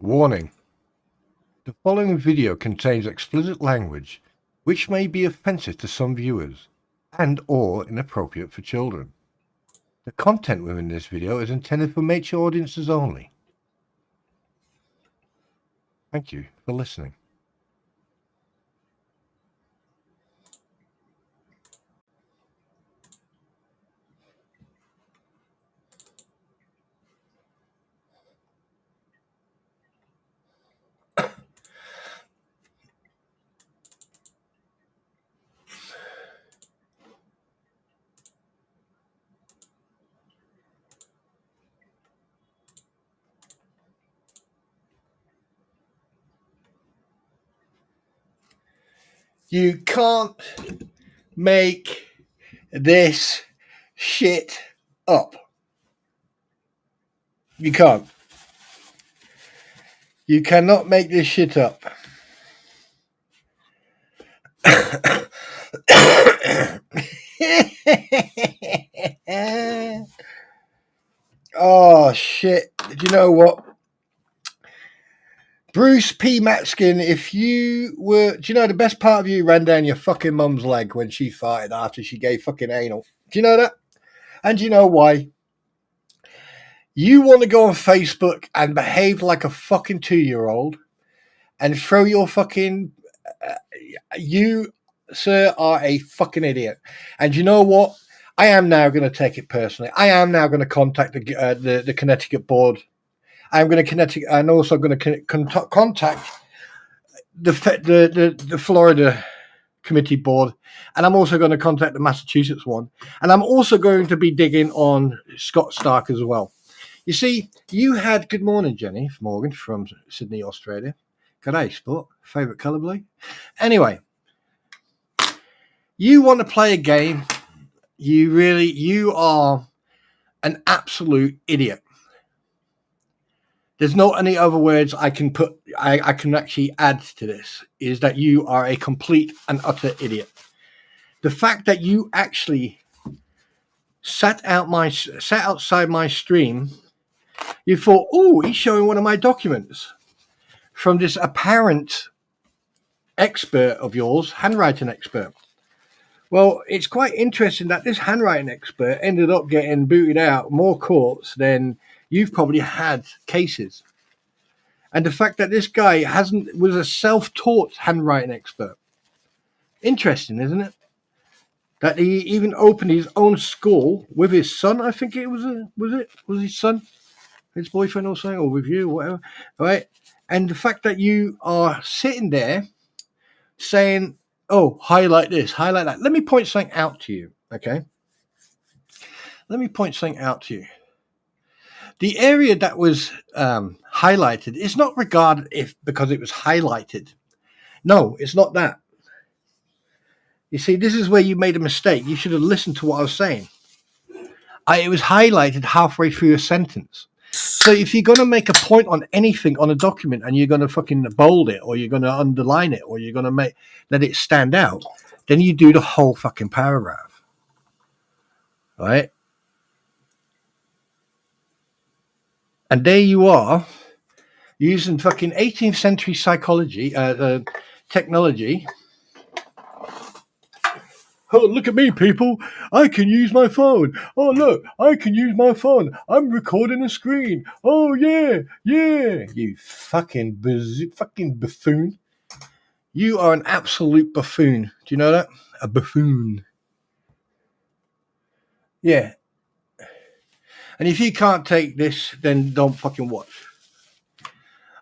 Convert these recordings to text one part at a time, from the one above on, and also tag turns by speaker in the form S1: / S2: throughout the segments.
S1: Warning: the following video contains explicit language which may be offensive to some viewers and/or inappropriate for children. The content within this video is intended for mature audiences only. Thank you for listening. You can't make this shit up. You can't. You cannot make this shit up. Oh shit. Do you know what? Bruce P. Matskin, if you were, do you know the best part of you ran down your fucking mum's leg when she farted after she gave fucking anal? Do you know that? And do you know why? You want to go on Facebook and behave like a fucking 2-year-old and throw your fucking, you, sir, are a fucking idiot. And you know what? I am now going to take it personally. I am now going to contact the Connecticut board. I'm going to and also going to contact the Florida committee board, and I'm also going to contact the Massachusetts one, and I'm also going to be digging on Scott Stark as well. You see, you had good morning, Jenny Morgan from Sydney, Australia. G'day, sport. Favorite colour blue. Anyway, you want to play a game? You are an absolute idiot. There's not any other words I can put. I can actually add to this is that you are a complete and utter idiot. The fact that you actually sat outside my stream, you thought, oh, he's showing one of my documents from this apparent expert of yours, handwriting expert. Well, it's quite interesting that this handwriting expert ended up getting booted out more courts than you've probably had cases. And the fact that this guy was a self-taught handwriting expert. Interesting, isn't it? That he even opened his own school with his son. I think it was his son, his boyfriend or something, or with you, or whatever. Right? And the fact that you are sitting there saying, oh, highlight this, highlight that. Let me point something out to you, okay? Let me point something out to you. The area that was highlighted is not regarded because it was highlighted. No, it's not that. You see, this is where you made a mistake. You should have listened to what I was saying. It was highlighted halfway through a sentence. So if you're going to make a point on anything on a document and you're going to fucking bold it or you're going to underline it or you're going to let it stand out, then you do the whole fucking paragraph. Right? And there you are using fucking 18th century psychology, technology. Oh, look at me, people. I can use my phone. Oh, look, I can use my phone. I'm recording a screen. Oh, yeah, yeah. You fucking buffoon. You are an absolute buffoon. Do you know that? A buffoon. Yeah. And if you can't take this, then don't fucking watch.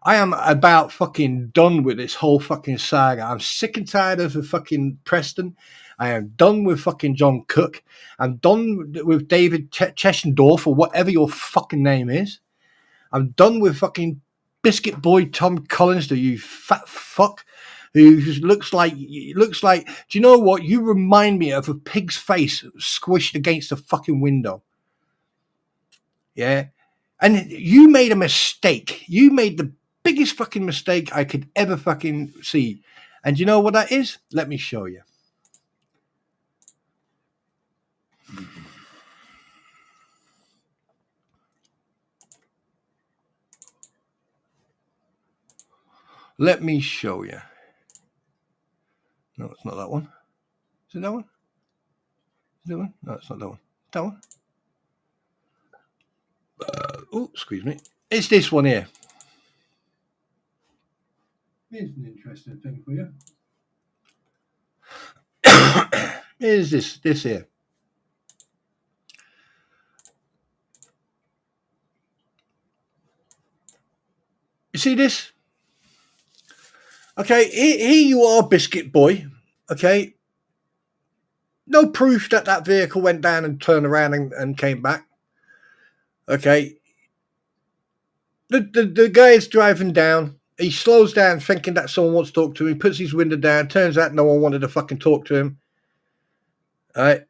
S1: I am about fucking done with this whole fucking saga. I'm sick and tired of the fucking Preston. I am done with fucking John Cook. I'm done with David Cheshendorf or whatever your fucking name is. I'm done with fucking Biscuit Boy Tom Collins, you fat fuck, who looks like, do you know what? You remind me of a pig's face squished against a fucking window. Yeah. And you made a mistake. You made the biggest fucking mistake I could ever fucking see. And you know what that is? Let me show you. Let me show you. No, it's not that one. Is it that one? Is it that one? No, it's not that one. That one? Oh, excuse me. It's this one here. Here's an interesting thing for you. Here's this here. You see this? Okay, here you are, Biscuit Boy. Okay. No proof that that vehicle went down and turned around and came back. Okay. The guy is driving down. He slows down thinking that someone wants to talk to him. He puts his window down. Turns out no one wanted to fucking talk to him. All right.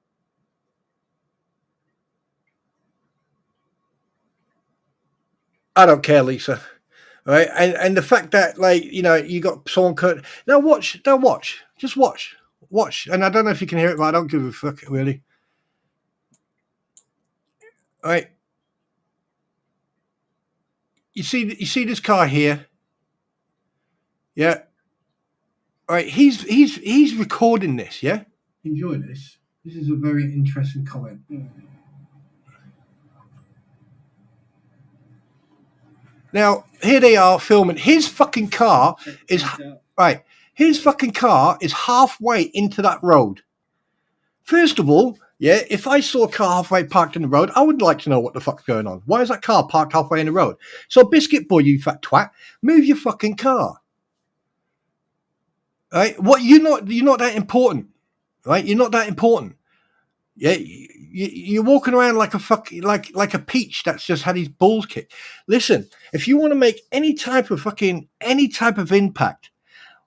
S1: I don't care, Lisa. All right. And the fact that, like, you know, you got someone cut. Now watch. Just watch. And I don't know if you can hear it, but I don't give a fuck, really. All right. You see this car here? Yeah. All right. He's recording this. Yeah. Enjoy this. This is a very interesting comment. Now here they are filming. His fucking car is right. His fucking car is halfway into that road. First of all, yeah, if I saw a car halfway parked in the road, I would like to know what the fuck's going on. Why is that car parked halfway in the road? So, Biscuit Boy, you fat twat, move your fucking car. Right? What you're not that important. Right? You're not that important. Yeah, you're walking around like a fucking like a peach that's just had his balls kicked. Listen, if you want to make any type of impact,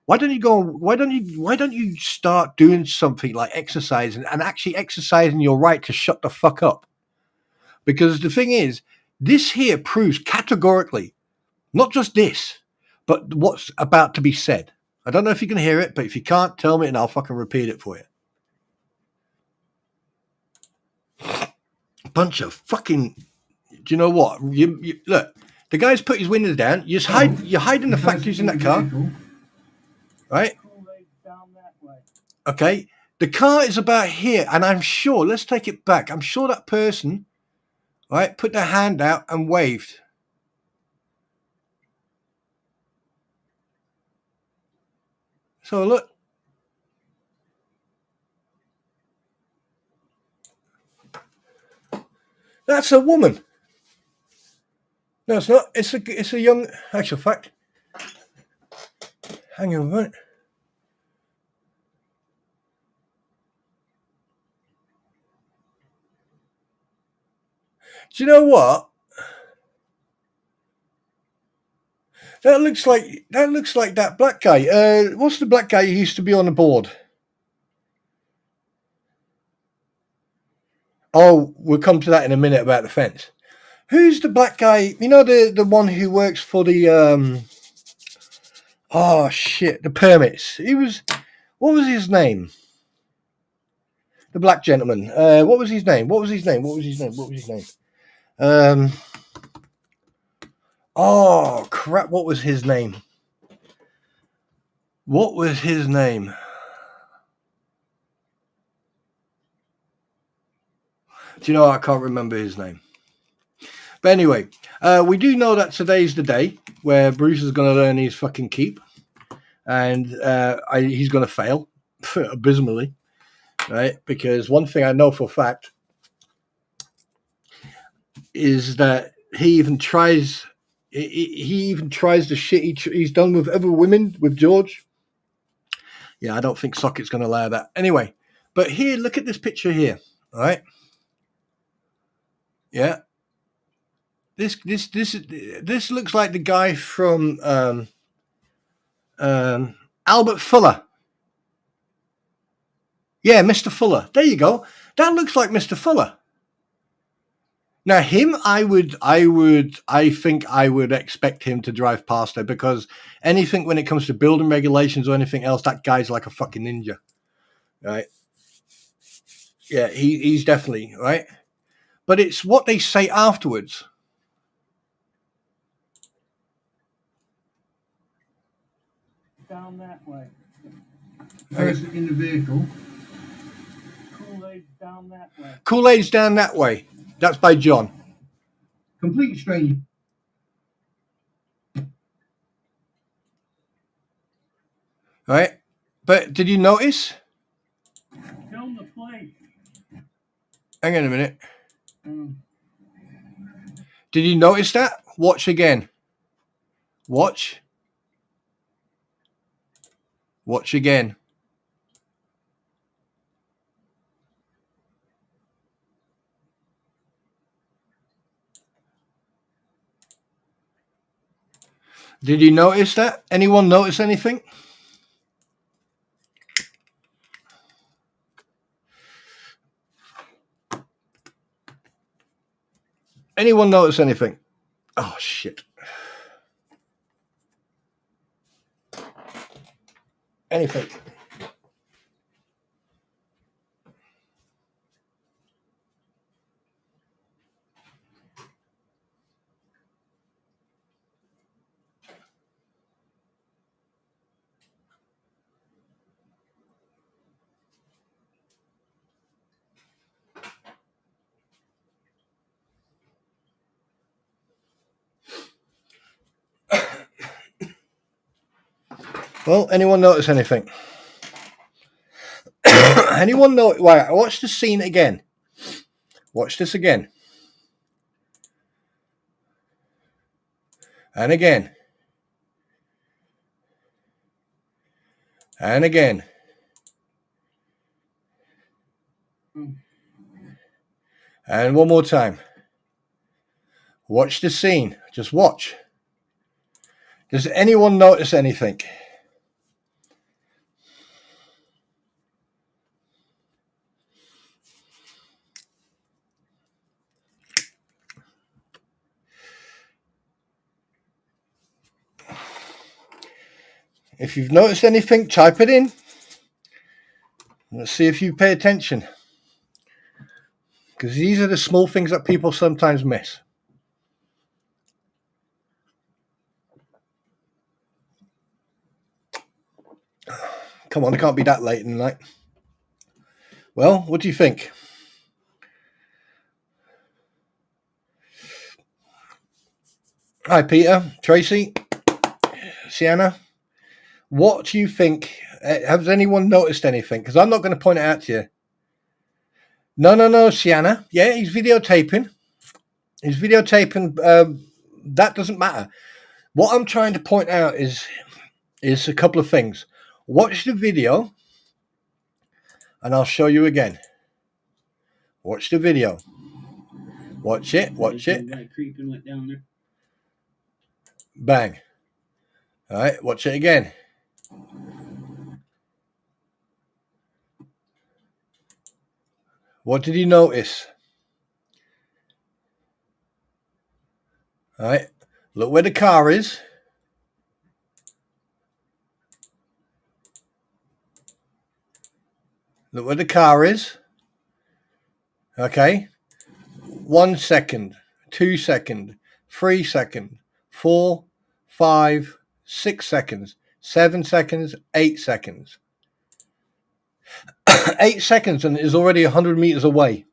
S1: why don't you start doing something like exercising and actually exercising your right to shut the fuck up? Because the thing is, this here proves categorically, not just this, but what's about to be said. I don't know if you can hear it, but if you can't, tell me and I'll fucking repeat it for you. Bunch of fucking. Do you know what? You look. The guy's put his windows down. You're hiding the fact he's in that car, right? Okay. The car is about here, and I'm sure. Let's take it back. I'm sure that person, right, put their hand out and waved. So look. That's a woman. No, it's not. It's a young. Actual fact. Hang on a minute. Do you know what? That looks like that black guy. What's the black guy who used to be on the board? Oh, we'll come to that in a minute about the fence. Who's the black guy? You know, the one who works for the oh shit, the permits. What was his name? The black gentleman. What was his name? Oh crap, what was his name? Do you know, I can't remember his name. But anyway, we do know that today's the day where Bruce is going to learn his fucking keep. And he's going to fail abysmally, right? Because one thing I know for a fact is that he even tries the shit he's done with other women, with George. Yeah, I don't think Socket's going to allow that. Anyway, but here, look at this picture here, all right? Yeah. This looks like the guy from Albert Fuller. Yeah, Mr. Fuller. There you go. That looks like Mr. Fuller. Now, him, I think I would expect him to drive past there, because anything when it comes to building regulations or anything else, that guy's like a fucking ninja, right? Yeah, he's definitely, right? But it's what they say afterwards. down that way.
S2: Person in the vehicle.
S1: Kool-Aid's down that way. Kool-Aid's down that way. That's by John.
S2: Complete stranger.
S1: Right? But did you notice? Film the plate. Hang on a minute. Did you notice that? Watch again. Watch. Watch again. Did you notice that? Anyone notice anything? Anyone notice anything? Oh, shit. Anything? Well, anyone notice anything? Anyone know? Right, watch the scene again. Watch this again. And again. And again. And one more time. Watch the scene. Just watch. Does anyone notice anything? If you've noticed anything, type it in. Let's see if you pay attention. Because these are the small things that people sometimes miss. Come on, it can't be that late in the night. Well, what do you think? Hi, Peter, Tracy, Sienna. What do you think? Has anyone noticed anything? Because I'm not going to point it out to you. No, Sienna. Yeah, he's videotaping. He's videotaping. That doesn't matter. What I'm trying to point out is a couple of things. Watch the video, and I'll show you again. Watch the video. Watch it. Watch it.
S2: Creeping went down there.
S1: Bang. All right. Watch it again. What did you notice? All right. Look where the car is. Look where the car is. Okay. 1 second, 2 seconds, 3 seconds, 4, 5, 6 seconds, 7 seconds, 8 seconds. 8 seconds and it is already 100 meters away.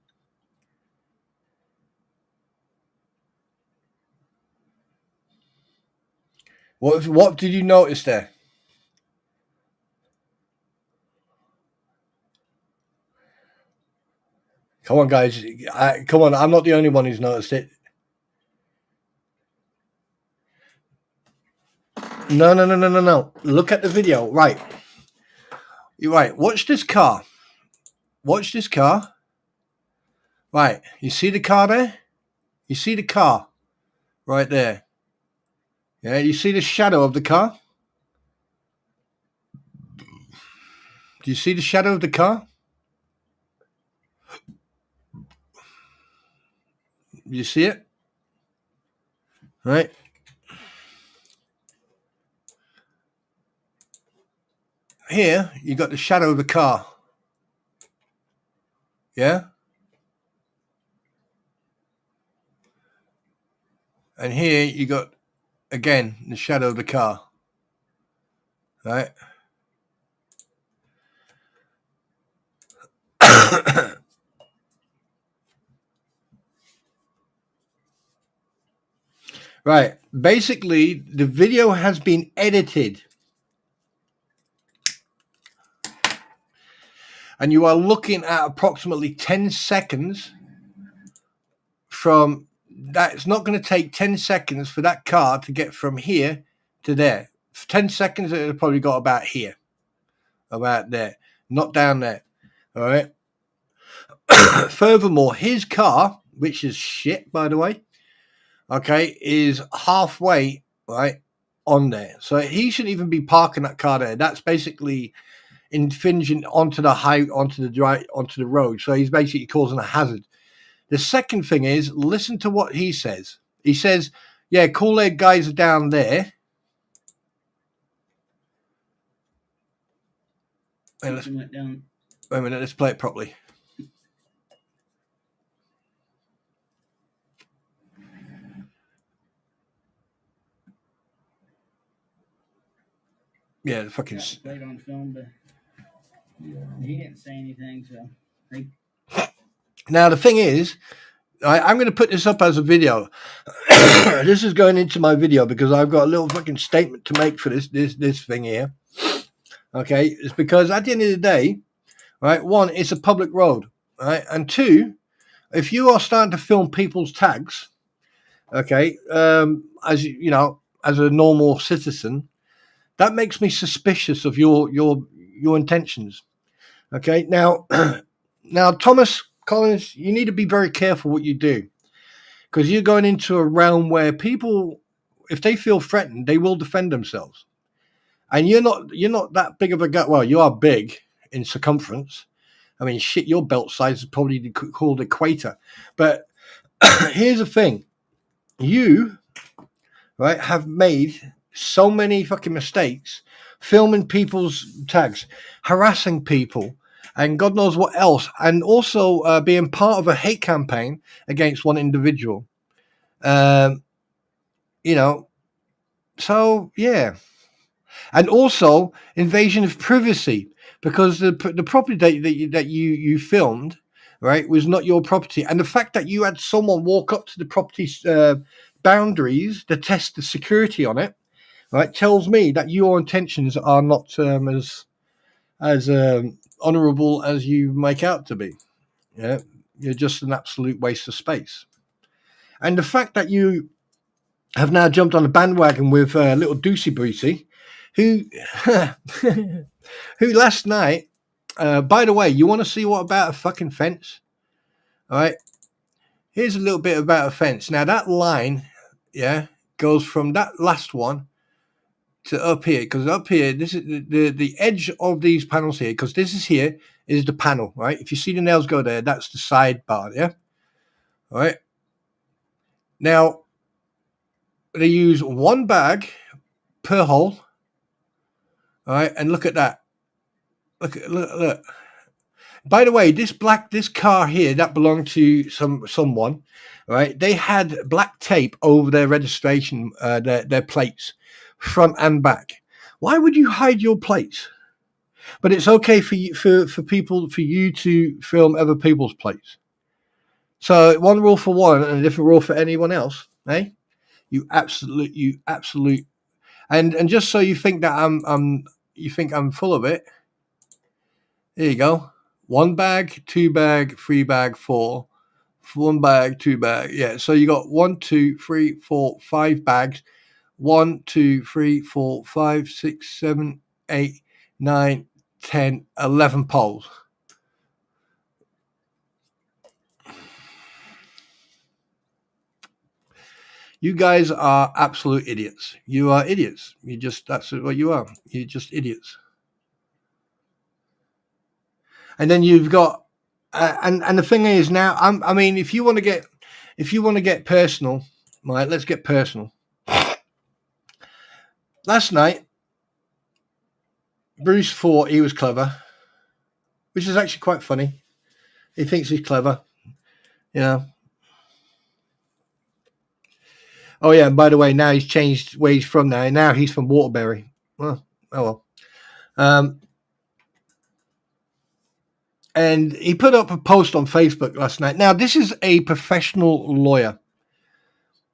S1: What did you notice there? Come on, guys. Come on. I'm not the only one who's noticed it. No. Look at the video. Right. You're right. Watch this car. Watch this car. Right. You see the car there? You see the car right there. Yeah. You see the shadow of the car? Do you see the shadow of the car? You see it? Right. Here, you got the shadow of the car. Yeah? And here, you got, again, the shadow of the car. right? Right. Basically, the video has been edited. And you are looking at approximately 10 seconds from that. It's not going to take 10 seconds for that car to get from here to there. For 10 seconds, it'll probably got about here, about there, not down there. All right. Furthermore, his car, which is shit, by the way, okay, is halfway, right, on there. So he shouldn't even be parking that car there. That's basically infringing onto the road. So he's basically causing a hazard. The second thing is, listen to what he says. He says, yeah, Kool-Aid guys are down there. Wait a minute, let's play it properly. Yeah, the fucking.
S2: Played on film, but he didn't say anything. So
S1: now the thing is, I'm going to put this up as a video. This is going into my video because I've got a little fucking statement to make for this thing here. Okay, it's because at the end of the day, right? One, it's a public road, right? And two, if you are starting to film people's tags, okay, as you know, as a normal citizen, that makes me suspicious of your intentions. Okay, now Thomas Collins, you need to be very careful what you do, because you're going into a realm where people, if they feel threatened, they will defend themselves. And you're not that big of a guy. Well, you are big in circumference. I mean, shit, your belt size is probably called equator. But here's the thing. You, right, have made so many fucking mistakes filming people's tags, harassing people, and God knows what else, and also being part of a hate campaign against one individual. You know, so yeah. And also invasion of privacy, because the property that you filmed, right, was not your property. And the fact that you had someone walk up to the property's boundaries to test the security on it, right, tells me that your intentions are not as honourable as you make out to be. Yeah, you're just an absolute waste of space. And the fact that you have now jumped on a bandwagon with little Doocy Boocy, who who last night, by the way, you want to see what about a fucking fence? All right, here's a little bit about a fence. Now that line, yeah, goes from that last one to up here, because up here, this is the edge of these panels here, because this is here is the panel, right? If you see the nails go there, that's the sidebar, yeah. All right. Now they use one bag per hole. All right, and look at that. Look. By the way, this car here that belonged to someone, right? They had black tape over their registration, their plates, front and back. Why would you hide your plates? But it's okay for you, for you to film other people's plates. So one rule for one and a different rule for anyone else, eh? You absolute. And just so you think that I'm full of it. There you go. One bag, two bag, three bag, four. One bag, two bag. Yeah. So you got 1, 2, 3, 4, 5 bags. 1, 2, 3, 4, 5, 6, 7, 8, 9, 10, 11 poles. You guys are absolute idiots. You are idiots. That's what you are. You're just idiots. And then you've got, and the thing is now, I mean, if you want to get personal, right? Let's get personal. Last night, Bruce thought he was clever, which is actually quite funny. He thinks he's clever, you know. Oh yeah, and by the way, now he's changed where he's from now. Now he's from Waterbury. Well, oh well. And he put up a post on Facebook last night. Now, this is a professional lawyer.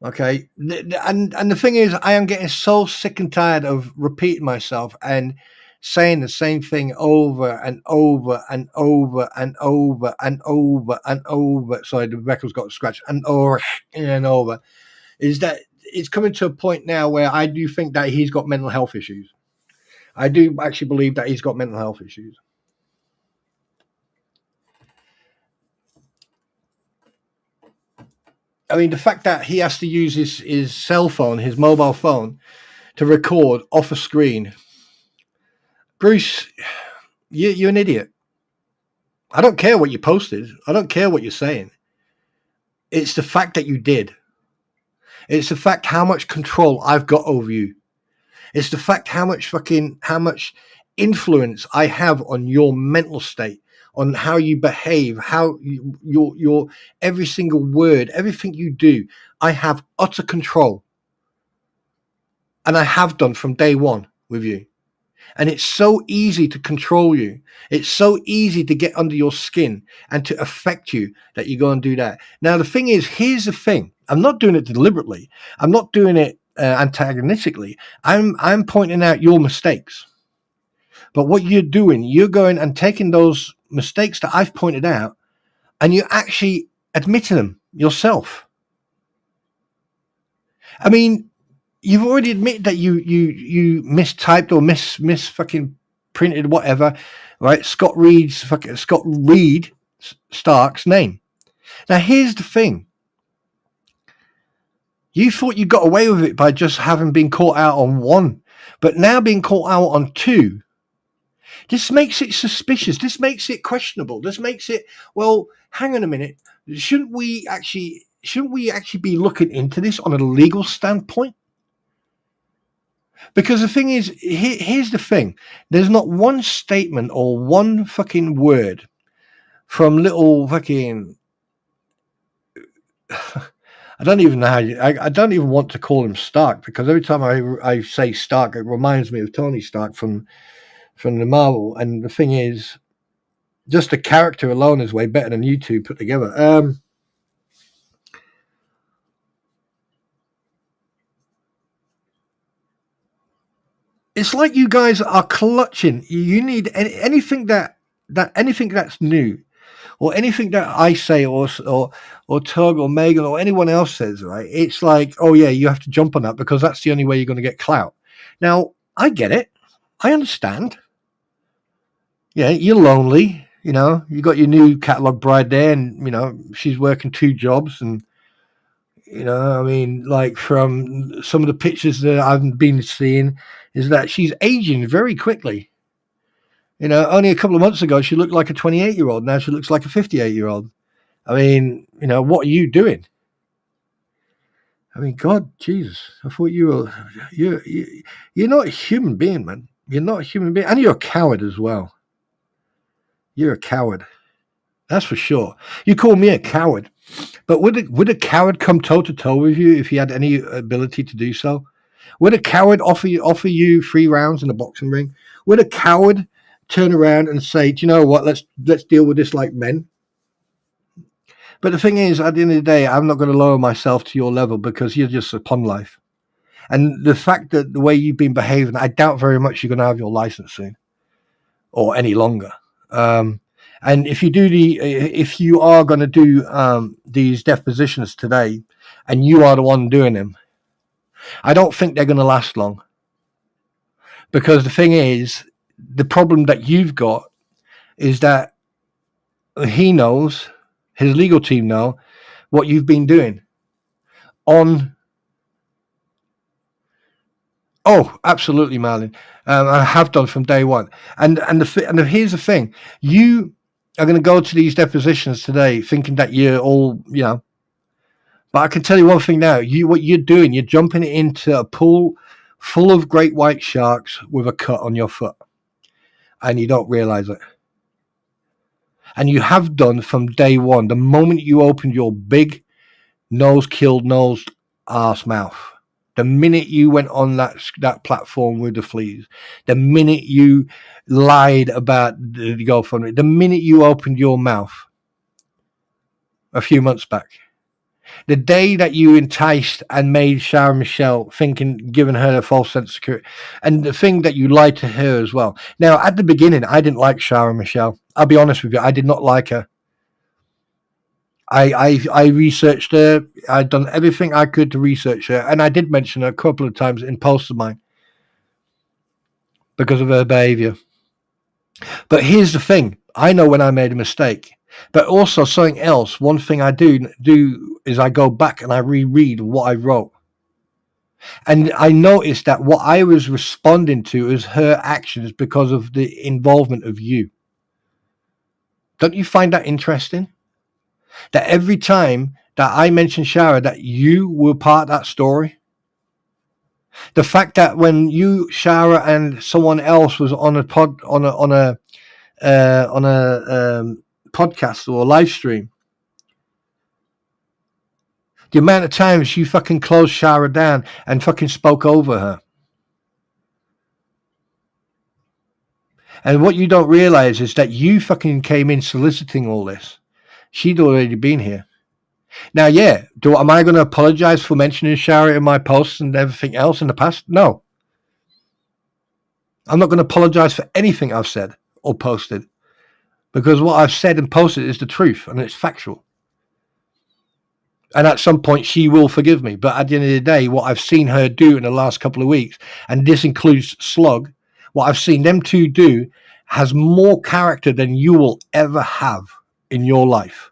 S1: Okay. And the thing is, I am getting so sick and tired of repeating myself and saying the same thing over and over and over and over and over and over. Sorry, the record's got a scratch. And over and over. Is that it's coming to a point now where I do think that he's got mental health issues. I do actually believe that he's got mental health issues. I mean, the fact that he has to use his cell phone, his mobile phone, to record off a screen. Bruce, you're an idiot. I don't care what you posted. I don't care what you're saying. It's the fact that you did. It's the fact how much control I've got over you. It's the fact how much influence I have on your mental state, on how you behave, how your every single word, everything you do. I have utter control. And I have done from day one with you. And it's so easy to control you. It's so easy to get under your skin and to affect you that you go and do that. Now, the thing is, here's the thing. I'm not doing it deliberately. I'm not doing it antagonistically. I'm pointing out your mistakes. But what you're doing, you're going and taking those mistakes that I've pointed out and you're actually admitting them yourself. I mean, you've already admitted that you mistyped or miss fucking printed whatever, right? Scott Reed Stark's name. Now here's the thing. You thought you got away with it by just having been caught out on one, but now being caught out on two. This makes it suspicious. This makes it questionable. This makes it, well, hang on a minute. Shouldn't we actually be looking into this on a legal standpoint? Because the thing is, here's the thing. There's not one statement or one fucking word from little fucking... I don't even know how I don't even want to call him Stark, because every time I say Stark, it reminds me of Tony Stark from the Marvel. And the thing is, just the character alone is way better than you two put together. It's like you guys are clutching. You need anything that's new, or anything that I say, or Tug or Megan or anyone else says, right? It's like, oh yeah, you have to jump on that because that's the only way you're going to get clout. Now, I get it. I understand. Yeah, you're lonely. You know, you got your new catalog bride there, and you know she's working 2 jobs, and you know, I mean, like from some of the pictures that I've been seeing, is that she's aging very quickly. You know, only a couple of months ago, she looked like a 28-year-old. Now she looks like a 58-year-old. I mean, you know, what are you doing? I mean, God, Jesus, I thought you're not a human being, man. You're not a human being. And you're a coward as well. You're a coward. That's for sure. You call me a coward. But would a coward come toe-to-toe with you if he had any ability to do so? Would a coward offer you 3 rounds in a boxing ring? Would a coward turn around and say, do you know what, let's deal with this like men? But the thing is, at the end of the day, I'm not going to lower myself to your level because you're just a pun life. And the fact that the way you've been behaving, I doubt very much you're going to have your license soon or any longer. And if you are going to do these depositions today, and you are the one doing them, I don't think they're going to last long. Because the thing is, the problem that you've got is that he knows, his legal team know what you've been doing on. Oh, absolutely, Marlon. I have done from day one. And here's the thing: you are going to go to these depositions today thinking that you're all, you know. But I can tell you one thing now: what you're doing, you're jumping into a pool full of great white sharks with a cut on your foot, and you don't realize it. And you have done from day one. The moment you opened your big nose-killed nose arse mouth, The minute you went on that platform with the fleas, the minute you lied about the GoFundMe, the minute you opened your mouth a few months back, the day that you enticed and made Sarah Michelle giving her a false sense of security, and the thing that you lied to her as well. Now, at the beginning, I didn't like Sarah Michelle. I'll be honest with you, I did not like her. I researched her. I'd done everything I could to research her, and I did mention her a couple of times in posts of mine because of her behavior. But here's the thing. I know when I made a mistake, but also something else. One thing I do is I go back and I reread what I wrote. And I noticed that what I was responding to is her actions because of the involvement of you. Don't you find that interesting? That every time that I mentioned Shara, that you were part of that story. The fact that when you, Shara, and someone else was on a podcast or a live stream, the amount of times you fucking closed Shara down and fucking spoke over her. And what you don't realize is that you fucking came in soliciting all this. She'd already been here. Now, yeah, am I going to apologize for mentioning Shara in my posts and everything else in the past? No. I'm not going to apologize for anything I've said or posted, because what I've said and posted is the truth and it's factual. And at some point, she will forgive me. But at the end of the day, what I've seen her do in the last couple of weeks, and this includes Slug, what I've seen them two do has more character than you will ever have in your life.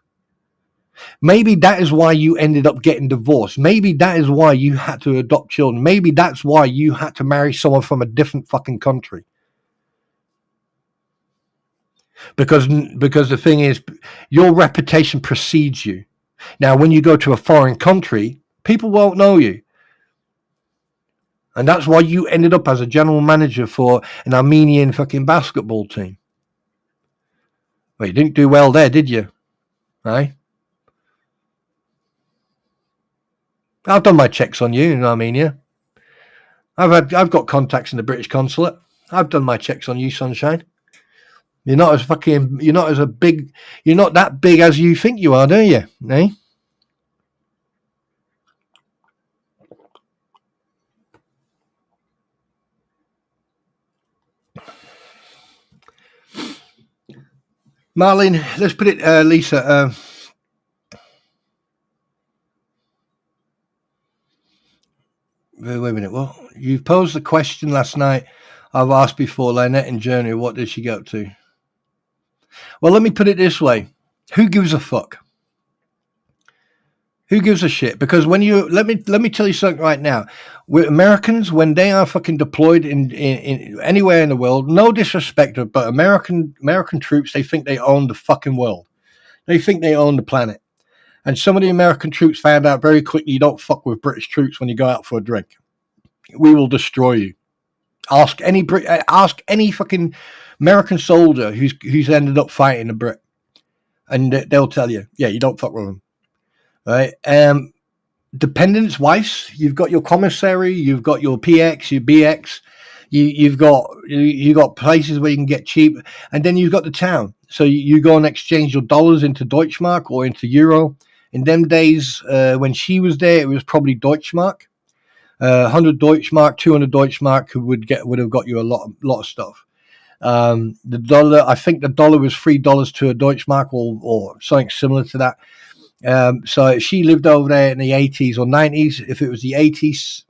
S1: Maybe that is why you ended up getting divorced. Maybe that is why you had to adopt children. Maybe that's why you had to marry someone from a different fucking country. Because the thing is, your reputation precedes you. Now, when you go to a foreign country, people won't know you. And that's why you ended up as a general manager for an Armenian fucking basketball team. Well, you didn't do well there, did you? Right? I've done my checks on you in Armenia. I've got contacts in the British consulate. I've done my checks on you, sunshine. You're not that big as you think you are, do you? Eh? Marlene, let's put it, Lisa. Wait a minute. Well, you posed the question last night. I've asked before, Lynette in Germany, what did she get up to? Well, let me put it this way. Who gives a fuck? Who gives a shit? Because when you let me tell you something right now. With Americans, when they are fucking deployed in anywhere in the world, no disrespect, but American troops, they think they own the fucking world. They think they own the planet. And some of the American troops found out very quickly you don't fuck with British troops when you go out for a drink. We will destroy you. Ask any fucking American soldier who's ended up fighting a Brit, and they'll tell you, yeah, you don't fuck with them. Right? Dependents, wives. You've got your commissary. You've got your PX, your BX. You've got places where you can get cheap, and then you've got the town. So you go and exchange your dollars into Deutschmark or into Euro. In them days, when she was there, it was probably Deutschmark. 100 Deutschmark, 200 Deutschmark would have got you a lot of stuff. The dollar, I think the dollar was $3 to a Deutschmark or something similar to that. So if she lived over there in the 80s or 90s, if it was the 80s,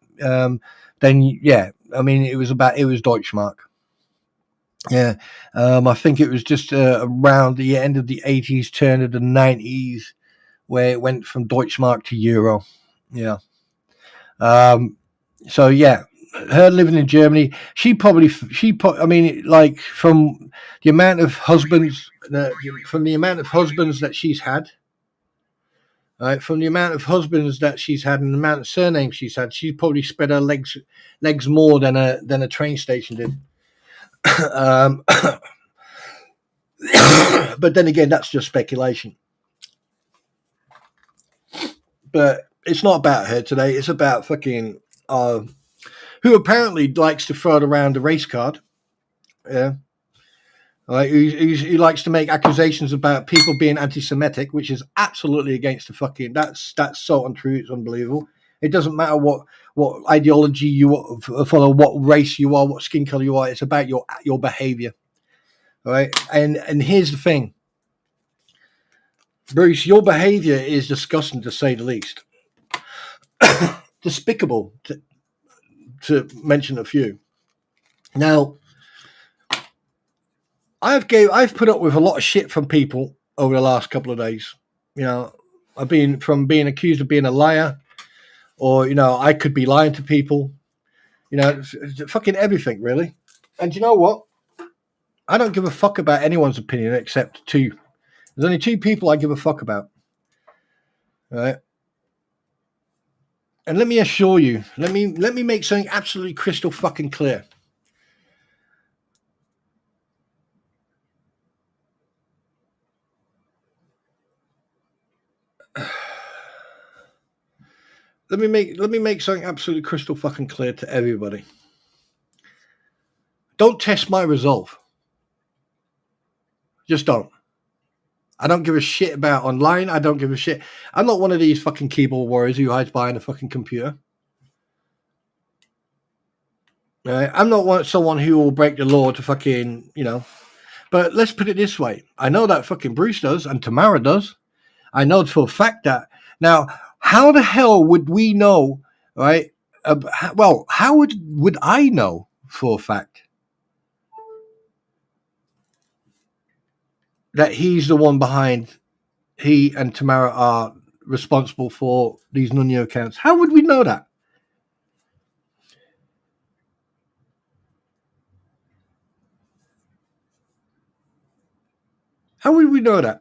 S1: then yeah, I mean it was Deutschmark. Yeah, I think it was just around the end of the 80s, turn of the 90s, where it went from Deutschmark to Euro. Yeah. So yeah, her living in Germany, I mean, like from the amount of husbands that she's had, right? From the amount of husbands that she's had and the amount of surnames she's had, she's probably spread her legs more than a train station did. But then again, that's just speculation. But it's not about her today. It's about fucking who apparently likes to throw around the race card. Yeah. He likes to make accusations about people being anti-Semitic, which is absolutely against the fucking. That's so untrue. It's unbelievable. It doesn't matter what ideology you follow, what race you are, what skin color you are. It's about your behavior, right? And here's the thing, Bruce. Your behavior is disgusting to say the least. Despicable, to mention a few. Now, I've put up with a lot of shit from people over the last couple of days. You know, I've been accused of being a liar, or I could be lying to people. Fucking everything really. And you know what? I don't give a fuck about anyone's opinion except two. There's only two people I give a fuck about. Right? And let me assure you, let me make something absolutely crystal fucking clear. Let me make something absolutely crystal fucking clear to everybody. Don't test my resolve. Just don't. I don't give a shit about online. I don't give a shit. I'm not one of these fucking keyboard warriors who hides behind a fucking computer. Right? I'm not someone who will break the law to fucking, But let's put it this way. I know that fucking Bruce does and Tamara does. I know for a fact that. Now, how the hell would we know, right? Well, how would I know for a fact that he's the one behind, he and Tamara are responsible for these Nunio accounts? How would we know that? How would we know that?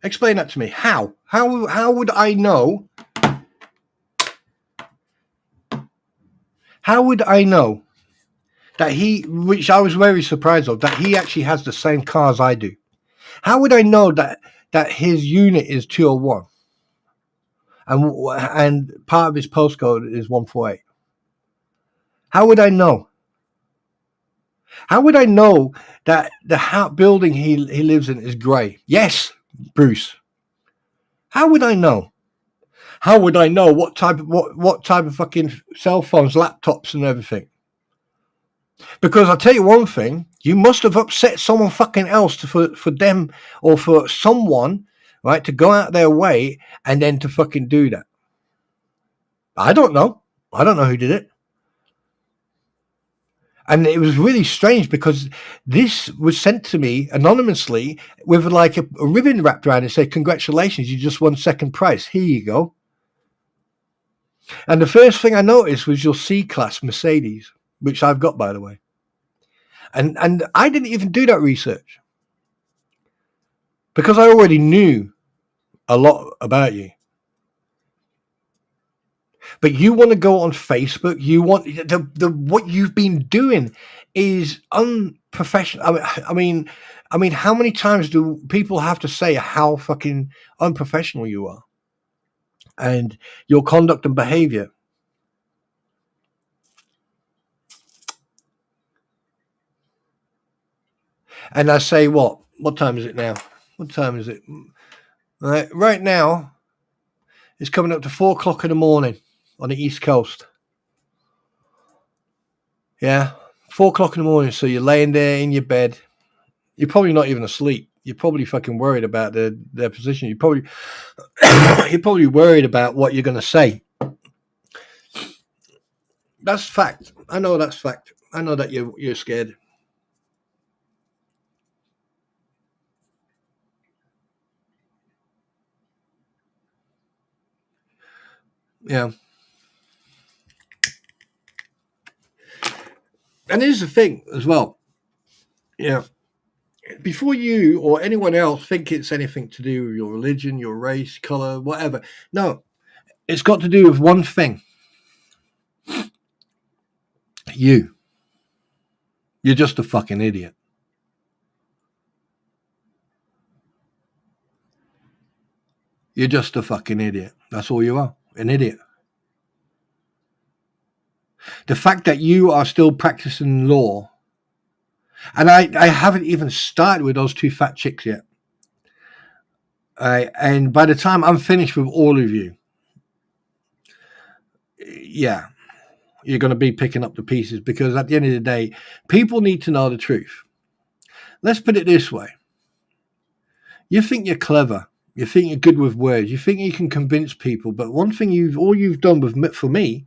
S1: Explain that to me. How? How would I know? How would I know that which I was very surprised of, that he actually has the same car as I do? How would I know that his unit is 201 and part of his postcode is 148? How would I know? How would I know that the building he lives in is grey? Yes, Bruce. How would I know? How would I know what type of fucking cell phones, laptops, and everything? Because I'll tell you one thing: you must have upset someone fucking else for them or for someone, right, to go out their way and then to fucking do that. I don't know. I don't know who did it. And it was really strange because this was sent to me anonymously with like a ribbon wrapped around it, said, "Congratulations, you just won second prize. Here you go." And the first thing I noticed was your C-Class Mercedes, which I've got, by the way. And I didn't even do that research because I already knew a lot about you. But you want to go on Facebook. You want what you've been doing is unprofessional. I mean, how many times do people have to say how fucking unprofessional you are and your conduct and behavior? And I say, what time is it now? What time is it? Right now, it's coming up to 4 o'clock in the morning on the East Coast. Yeah, 4 o'clock in the morning. So you're laying there in your bed. You're probably not even asleep. You're probably fucking worried about their position. You're probably worried about what you're going to say. That's fact. I know that's fact. I know that you're scared. Yeah. And here's the thing as well. Yeah. Before you or anyone else think it's anything to do with your religion, your race, color, whatever. No, it's got to do with one thing. You're just a fucking idiot. You're just a fucking idiot. That's all you are. An idiot. The fact that you are still practicing law, and I haven't even started with those 2 fat chicks yet. And by the time I'm finished with all of you, yeah, you're going to be picking up the pieces, because at the end of the day, people need to know the truth. Let's put it this way. You think you're clever. You think you're good with words. You think you can convince people. But one thing all you've done for me,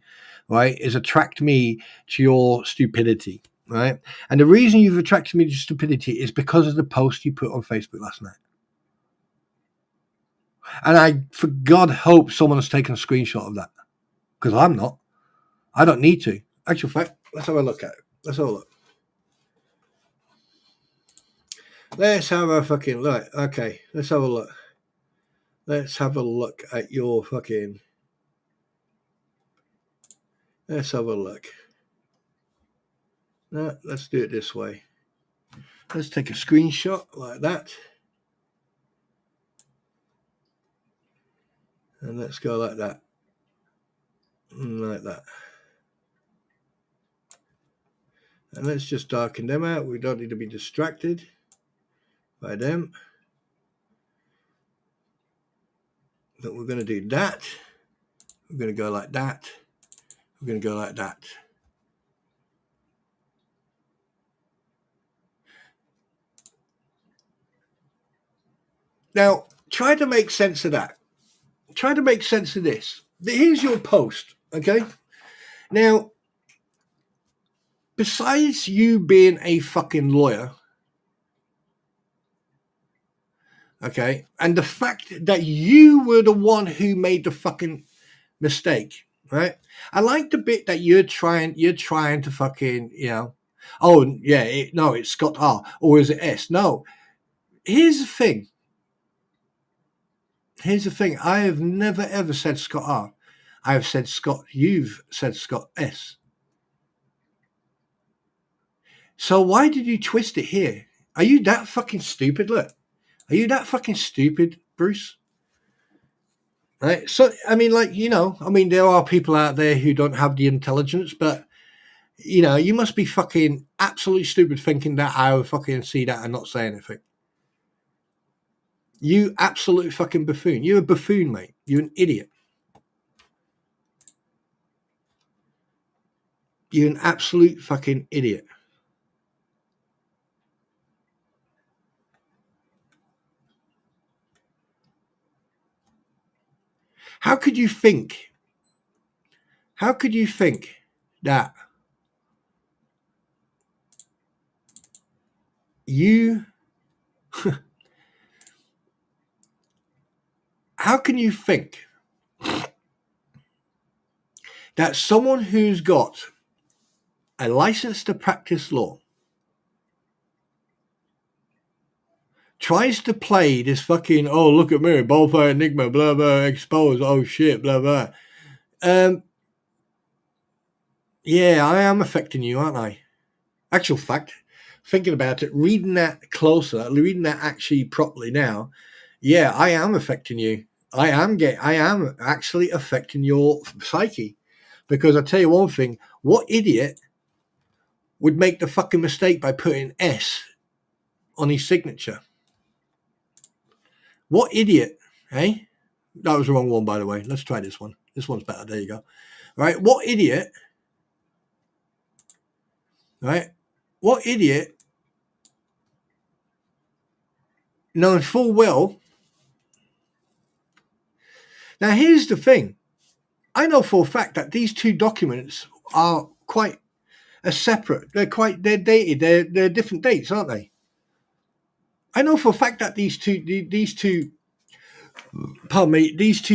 S1: right, is attract me to your stupidity, right? And the reason you've attracted me to stupidity is because of the post you put on Facebook last night. And I, for God, hope someone has taken a screenshot of that, because I'm not. I don't need to. Actual fact, let's have a look at it. Let's have a look. Let's have a fucking look. Okay, let's have a look. Let's have a look at your fucking... Let's have a look. No, let's do it this way. Let's take a screenshot like that. And let's go like that. Like that. And let's just darken them out. We don't need to be distracted by them. But we're going to do that. We're going to go like that. We're going to go like that. Now, try to make sense of that. Try to make sense of this. Here's your post, okay? Now, besides you being a fucking lawyer, okay, and the fact that you were the one who made the fucking mistake, right? I like the bit that you're trying to fucking, oh yeah, it's Scott R, or is it S? No. Here's the thing. I have never ever said Scott R. I have said Scott. You've said Scott S. So why did you twist it here? Are you that fucking stupid? Look, are you that fucking stupid, Bruce? Right. So I mean, there are people out there who don't have the intelligence, but you must be fucking absolutely stupid thinking that I would fucking see that and not say anything. You absolute fucking buffoon. You're a buffoon, mate. You're an idiot. You're an absolute fucking idiot. How could you think that you... How can you think that someone who's got a license to practice law tries to play this fucking, oh, look at me, Bullfire Enigma, blah, blah, exposed, oh shit, blah, blah. Yeah, I am affecting you, aren't I? Actual fact, thinking about it, reading that closer, reading that actually properly now, yeah, I am affecting you. I am actually affecting your psyche. Because I tell you one thing, what idiot would make the fucking mistake by putting S on his signature? What idiot, eh? That was the wrong one, by the way. Let's try this one. This one's better. There you go. Right? What idiot, right? What idiot, knowing full well... Now, here's the thing. I know for a fact that these 2 documents are quite separate. They're dated. They're different dates, aren't they? I know for a fact that these two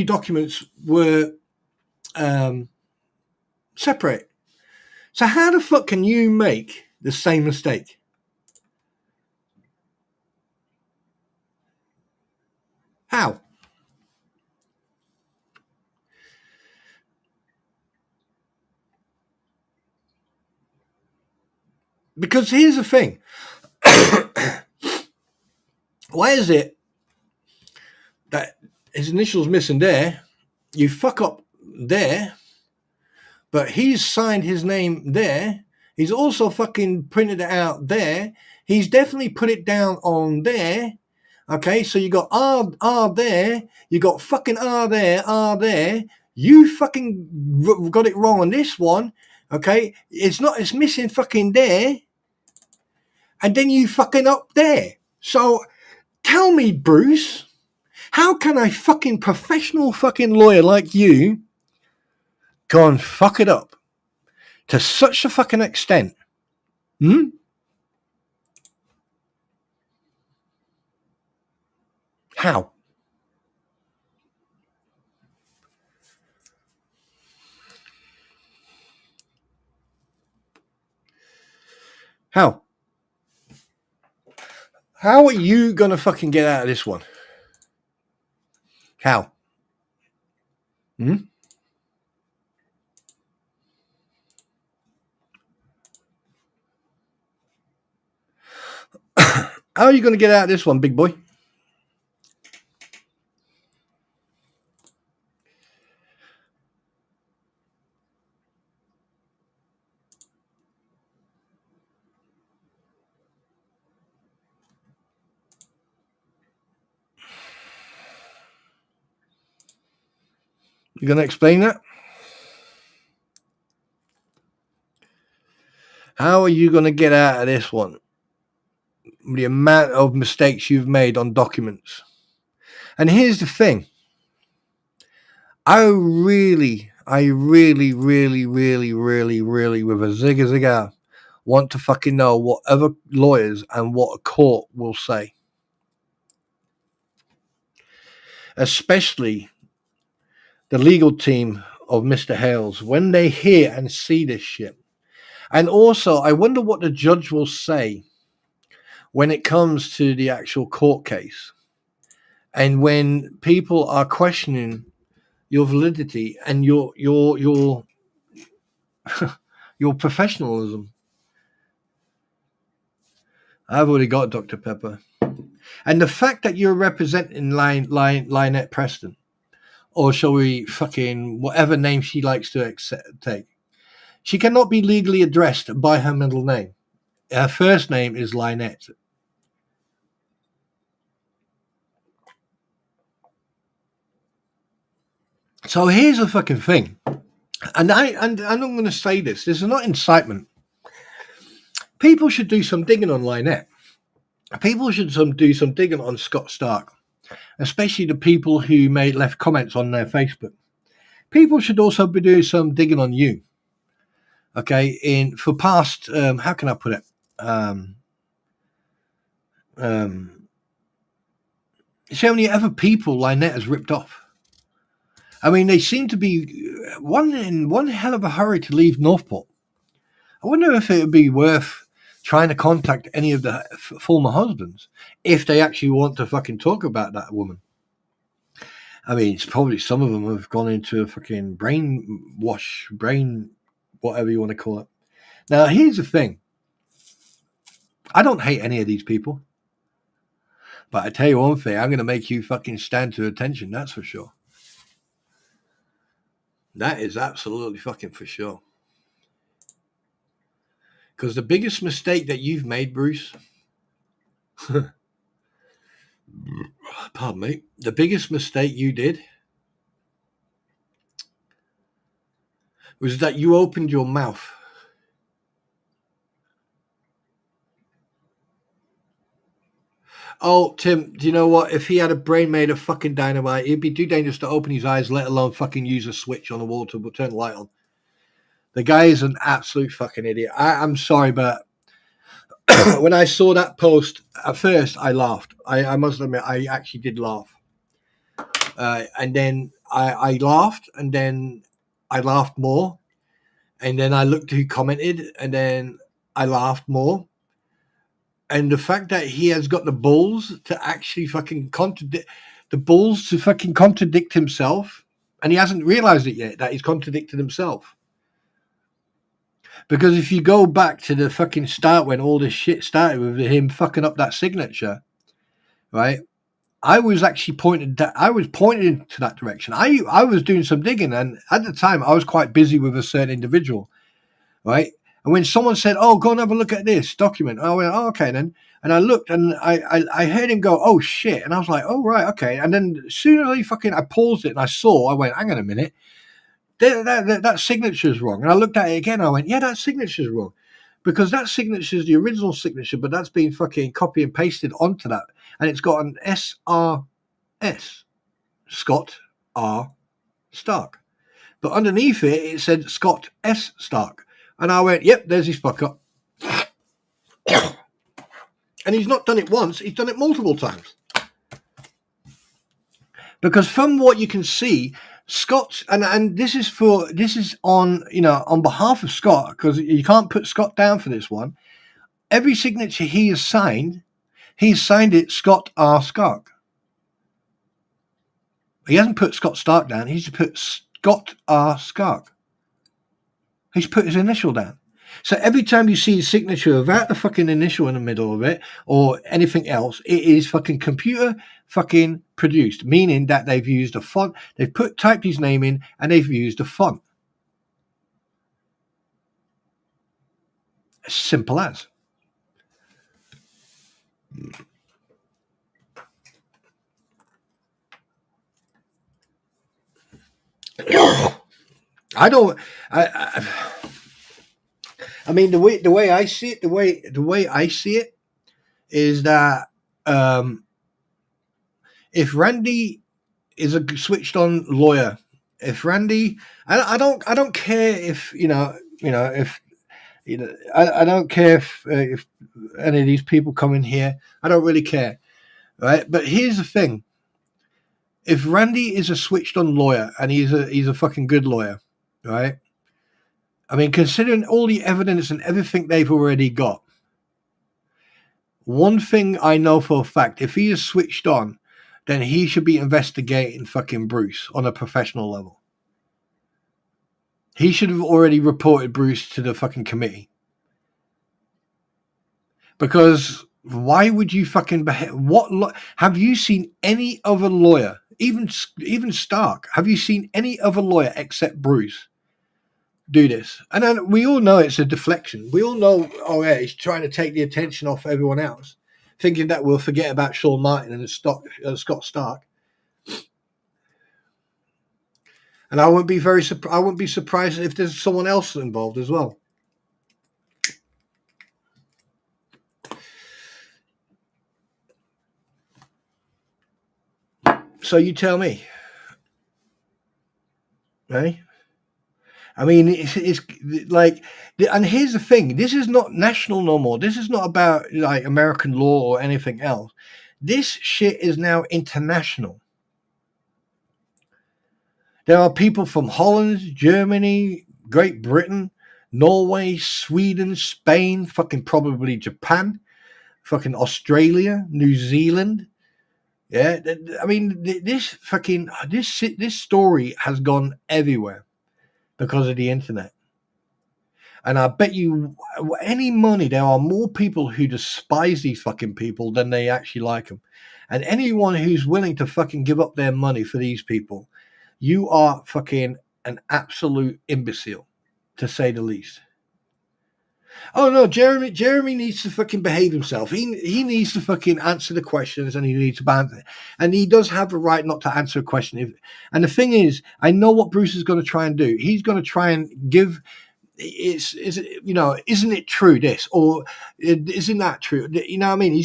S1: documents were separate. So how the fuck can you make the same mistake? How? Because here's the thing. Why is it that his initials missing there? You fuck up there, but he's signed his name there. He's also fucking printed it out there. He's definitely put it down on there. Okay, so you got R there. You got fucking R there. You fucking got it wrong on this one. Okay, it's missing fucking there. And then you fucking up there. So tell me, Bruce, how can a fucking professional fucking lawyer like you go and fuck it up to such a fucking extent? How? How? How are you going to fucking get out of this one? How? How are you going to get out of this one, big boy? You going to explain that? How are you going to get out of this one? The amount of mistakes you've made on documents. And here's the thing. I really, with a zigger want to fucking know what other lawyers and what a court will say. Especially the legal team of Mr. Hales, when they hear and see this shit. And also, I wonder what the judge will say when it comes to the actual court case. And when people are questioning your validity and your your professionalism. I've already got Dr. Pepper. And the fact that you're representing Lynette Preston, or shall we fucking whatever name she likes to take, she cannot be legally addressed by her middle name. Her first name is Lynette. So here's the fucking thing. And I'm going to say this. This is not incitement. People should do some digging on Lynette. People should do some digging on Scott Stark, especially the people who left comments on their Facebook. People should also be doing some digging on you. Okay, for past, how can I put it? So many other people Lynette has ripped off. I mean, they seem to be in one hell of a hurry to leave Northport. I wonder if it would be worth trying to contact any of the former husbands if they actually want to fucking talk about that woman. I mean, it's probably some of them have gone into a fucking brain, whatever you want to call it. Now, here's the thing. I don't hate any of these people. But I tell you one thing, I'm going to make you fucking stand to attention, that's for sure. That is absolutely fucking for sure. Because the biggest mistake that you've made, Bruce, pardon me, the biggest mistake you did was that you opened your mouth. Oh, Tim, do you know what? If he had a brain made of fucking dynamite, it'd be too dangerous to open his eyes, let alone fucking use a switch on the wall to turn the light on. The guy is an absolute fucking idiot. I'm sorry, but when I saw that post, at first I laughed. I must admit, I actually did laugh. And then I laughed, and then I laughed more. And then I looked who commented, and then I laughed more. And the fact that he has got the balls to actually fucking contradict himself, and he hasn't realized it yet that he's contradicted himself. Because if you go back to the fucking start when all this shit started with him fucking up that signature, right? I was actually pointed into that direction. I was doing some digging, and at the time I was quite busy with a certain individual, right? And when someone said, "Oh, go and have a look at this document," I went, "Oh, okay then." And I looked, and I heard him go, "Oh shit!" And I was like, "Oh right, okay." And then as soon as I paused it and I went, "Hang on a minute, that signature's wrong." And I looked at it again. I went, "Yeah, that signature's wrong." Because that signature is the original signature, but that's been fucking copy and pasted onto that. And it's got an SRS, Scott R. Stark. But underneath it said Scott S. Stark. And I went, yep, there's his fuck up. And he's not done it once, he's done it multiple times. Because from what you can see, Scott, and this is on, on behalf of Scott, because you can't put Scott down for this one. Every signature he has signed, he's signed it Scott R. Stark. He hasn't put Scott Stark down, he's put Scott R. Stark. He's put his initial down. So every time you see his signature without the fucking initial in the middle of it or anything else, it is fucking computer fucking produced, meaning that they've used a font, they've typed his name in, and they've used a font. As simple as. I mean, the way I see it, the way I see it is that if Randy is a switched on lawyer, if Randy, I don't care if I don't care if any of these people come in here. I don't really care, right? But here's the thing: if Randy is a switched on lawyer and he's a fucking good lawyer, right? I mean, considering all the evidence and everything they've already got, one thing I know for a fact: if he is switched on, then he should be investigating fucking Bruce on a professional level. He should have already reported Bruce to the fucking committee. Because why would you fucking have you seen any other lawyer, even Stark, have you seen any other lawyer except Bruce do this? And then we all know it's a deflection. We all know, oh yeah, he's trying to take the attention off everyone else, thinking that we'll forget about Sean Martin and Scott Stark. And I wouldn't be surprised if there's someone else involved as well. So you tell me, right? I mean, it's like, and here's the thing: this is not national no more. This is not about like American law or anything else. This shit is now international. There are people from Holland, Germany, Great Britain, Norway, Sweden, Spain, fucking probably Japan, fucking Australia, New Zealand. Yeah, I mean, this story has gone everywhere because of the internet. And I bet you any money there are more people who despise these fucking people than they actually like them. And anyone who's willing to fucking give up their money for these people, you are fucking an absolute imbecile, to say the least. Oh no, Jeremy needs to fucking behave himself. He needs to fucking answer the questions, and he needs to answer. And he does have a right not to answer a question. And the thing is, I know what Bruce is going to try and do. He's going to try and give. Isn't it true this, or isn't that true? You know what I mean?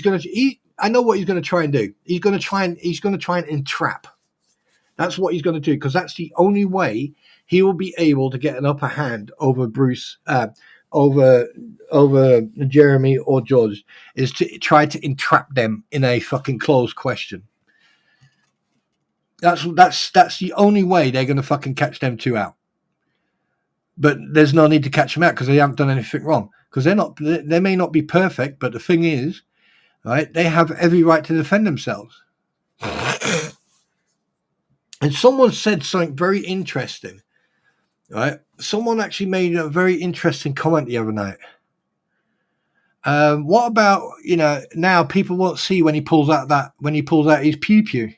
S1: I know what he's going to try and do. He's going to try and entrap. That's what he's going to do, because that's the only way he will be able to get an upper hand over Bruce, over Jeremy or George, is to try to entrap them in a fucking closed question. That's the only way they're going to fucking catch them two out. But there's no need to catch them out because they haven't done anything wrong. Because they may not be perfect, but the thing is, right, they have every right to defend themselves. And someone said something very interesting, right? Someone actually made a very interesting comment the other night. What about, now people won't see when he pulls out his pew pew.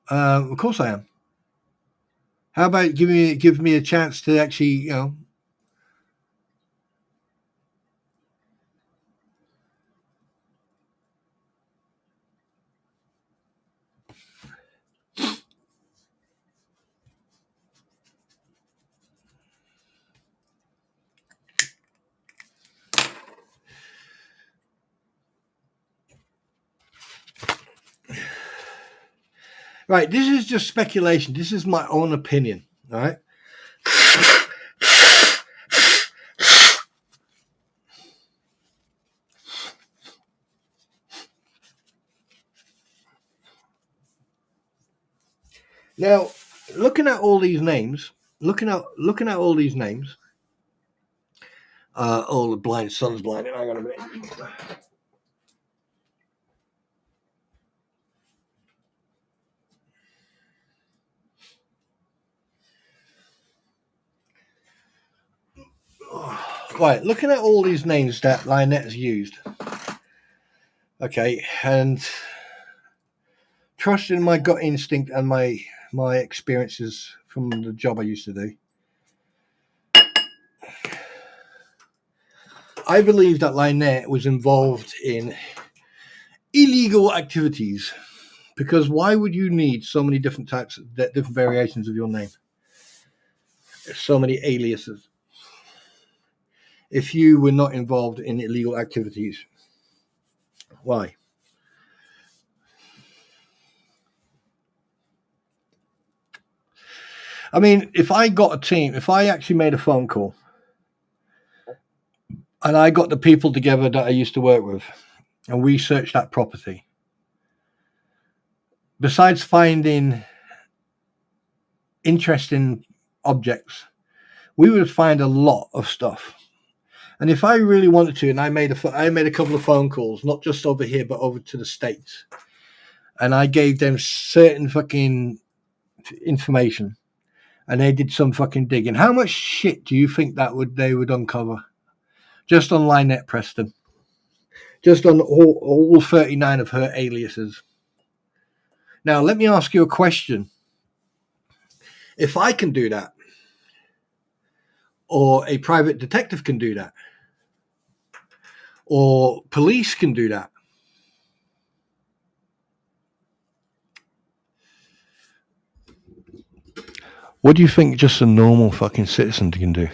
S1: Of course I am. How about give me a chance to actually, right, this is just speculation. This is my own opinion, all right? Now, looking at all these names, all the blind sun's blinding. Hang on a minute. Right, looking at all these names that Lynette has used, okay, and trusting my gut instinct and my experiences from the job I used to do, I believe that Lynette was involved in illegal activities, because why would you need so many different variations of your name, so many aliases, if you were not involved in illegal activities? Why? I mean, if I actually made a phone call and I got the people together that I used to work with and we searched that property, besides finding interesting objects, we would find a lot of stuff. And if I really wanted to, and I made a couple of phone calls, not just over here, but over to the States, and I gave them certain fucking information, and they did some fucking digging, how much shit do you think they would uncover? Just on Lynette Preston. Just on all 39 of her aliases. Now, let me ask you a question. If I can do that, or a private detective can do that, or police can do that, what do you think just a normal fucking citizen can do?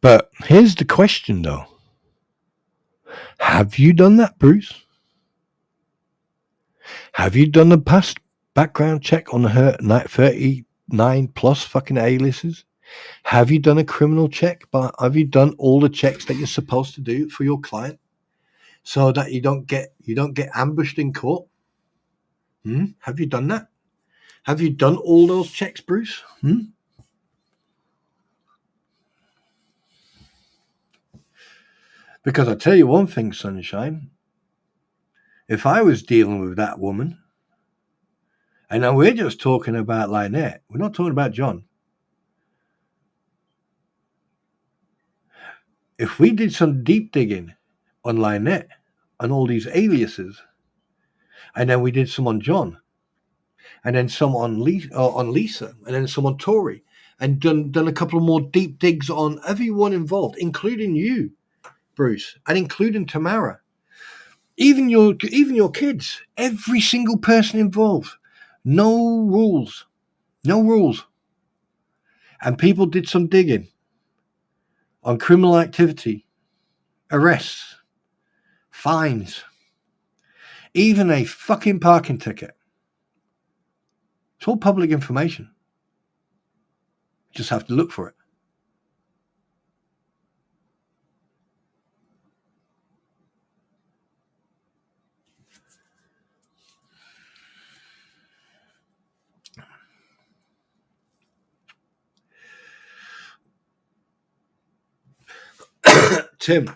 S1: But here's the question, though. Have you done that, Bruce? Have you done a past background check on her 39 plus fucking aliases? Have you done a criminal check? But have you done all the checks that you're supposed to do for your client, so that you don't get ambushed in court? Have you done that? Have you done all those checks, Bruce? Because I tell you one thing, Sunshine. If I was dealing with that woman, and now we're just talking about Lynette, we're not talking about John. If we did some deep digging on Lynette and all these aliases, and then we did some on John, and then some on Lisa, and then some on Tori, and done a couple of more deep digs on everyone involved, including you, Bruce, and including Tamara, even your kids, every single person involved, no rules, and people did some digging on criminal activity, arrests, fines, even a fucking parking ticket. It's all public information. You just have to look for it. Tim,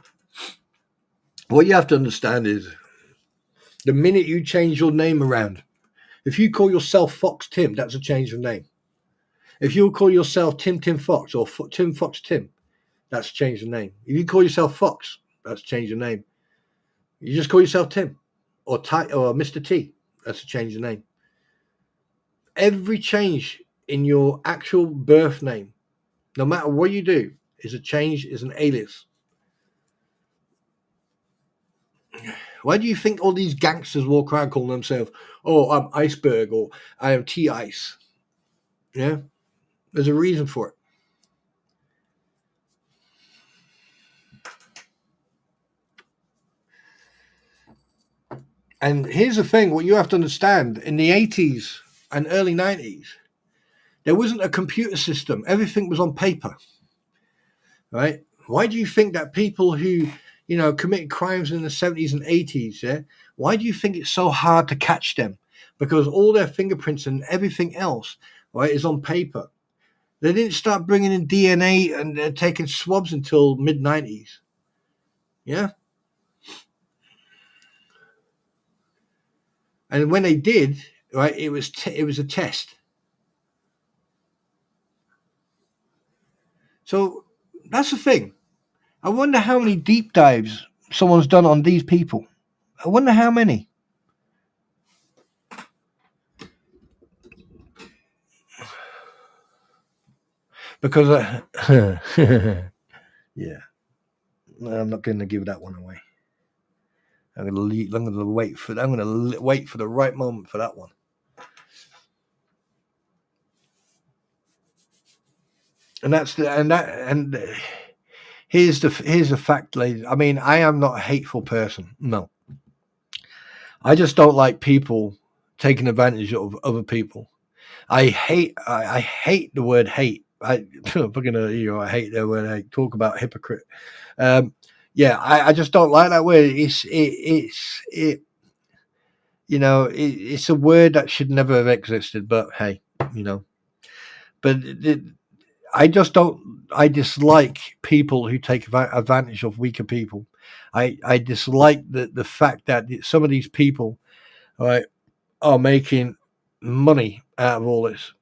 S1: what you have to understand is the minute you change your name around, If you call yourself Fox Tim, that's a change of name. If you call yourself Tim Fox or Tim Fox Tim, that's a change of name. If you call yourself Fox, that's a change of name. You just call yourself Tim or Mr. T, that's a change of name. Every change in your actual birth name, no matter what you do, is a change, is an alias. Why do you think all these gangsters walk around calling themselves, oh, I'm Iceberg or I am T-Ice? Yeah, there's a reason for it. And here's the thing, what you have to understand, in the 80s and early 90s, there wasn't a computer system. Everything was on paper, right? Why do you think that people who, committed crimes in the 70s and 80s, yeah, why do you think it's so hard to catch them? Because all their fingerprints and everything else, right, is on paper. They didn't start bringing in DNA and taking swabs until mid-90s. Yeah? And when they did, right, it was a test. So that's the thing. I wonder how many deep dives someone's done on these people. I wonder how many. Because, yeah, I'm not going to give that one away. I'm going to wait for the right moment for that one. And here's the fact, ladies. I mean, I am not a hateful person. No, I just don't like people taking advantage of other people. I hate the word hate. I hate the word hate. Talk about hypocrite. I just don't like that word. It's a word that should never have existed. But hey, but I just don't. I dislike people who take advantage of weaker people. I dislike the fact that some of these people, right, are making money out of all this.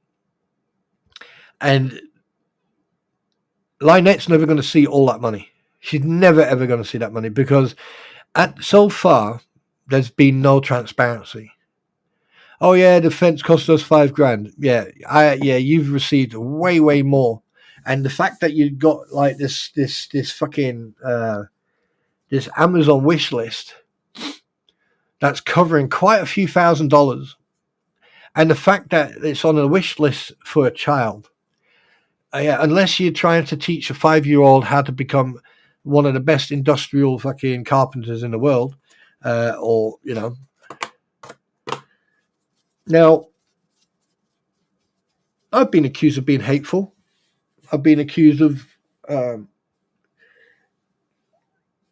S1: And Lynette's never going to see all that money. She's never, ever going to see that money because so far, there's been no transparency. Oh, yeah, the fence cost us $5,000. Yeah, you've received way, way more. And the fact that you got like this fucking, this Amazon wish list that's covering quite a few $1,000s. And the fact that it's on a wish list for a child. Unless you're trying to teach a 5-year-old how to become one of the best industrial fucking carpenters in the world, Now, I've been accused of being hateful. I've been accused of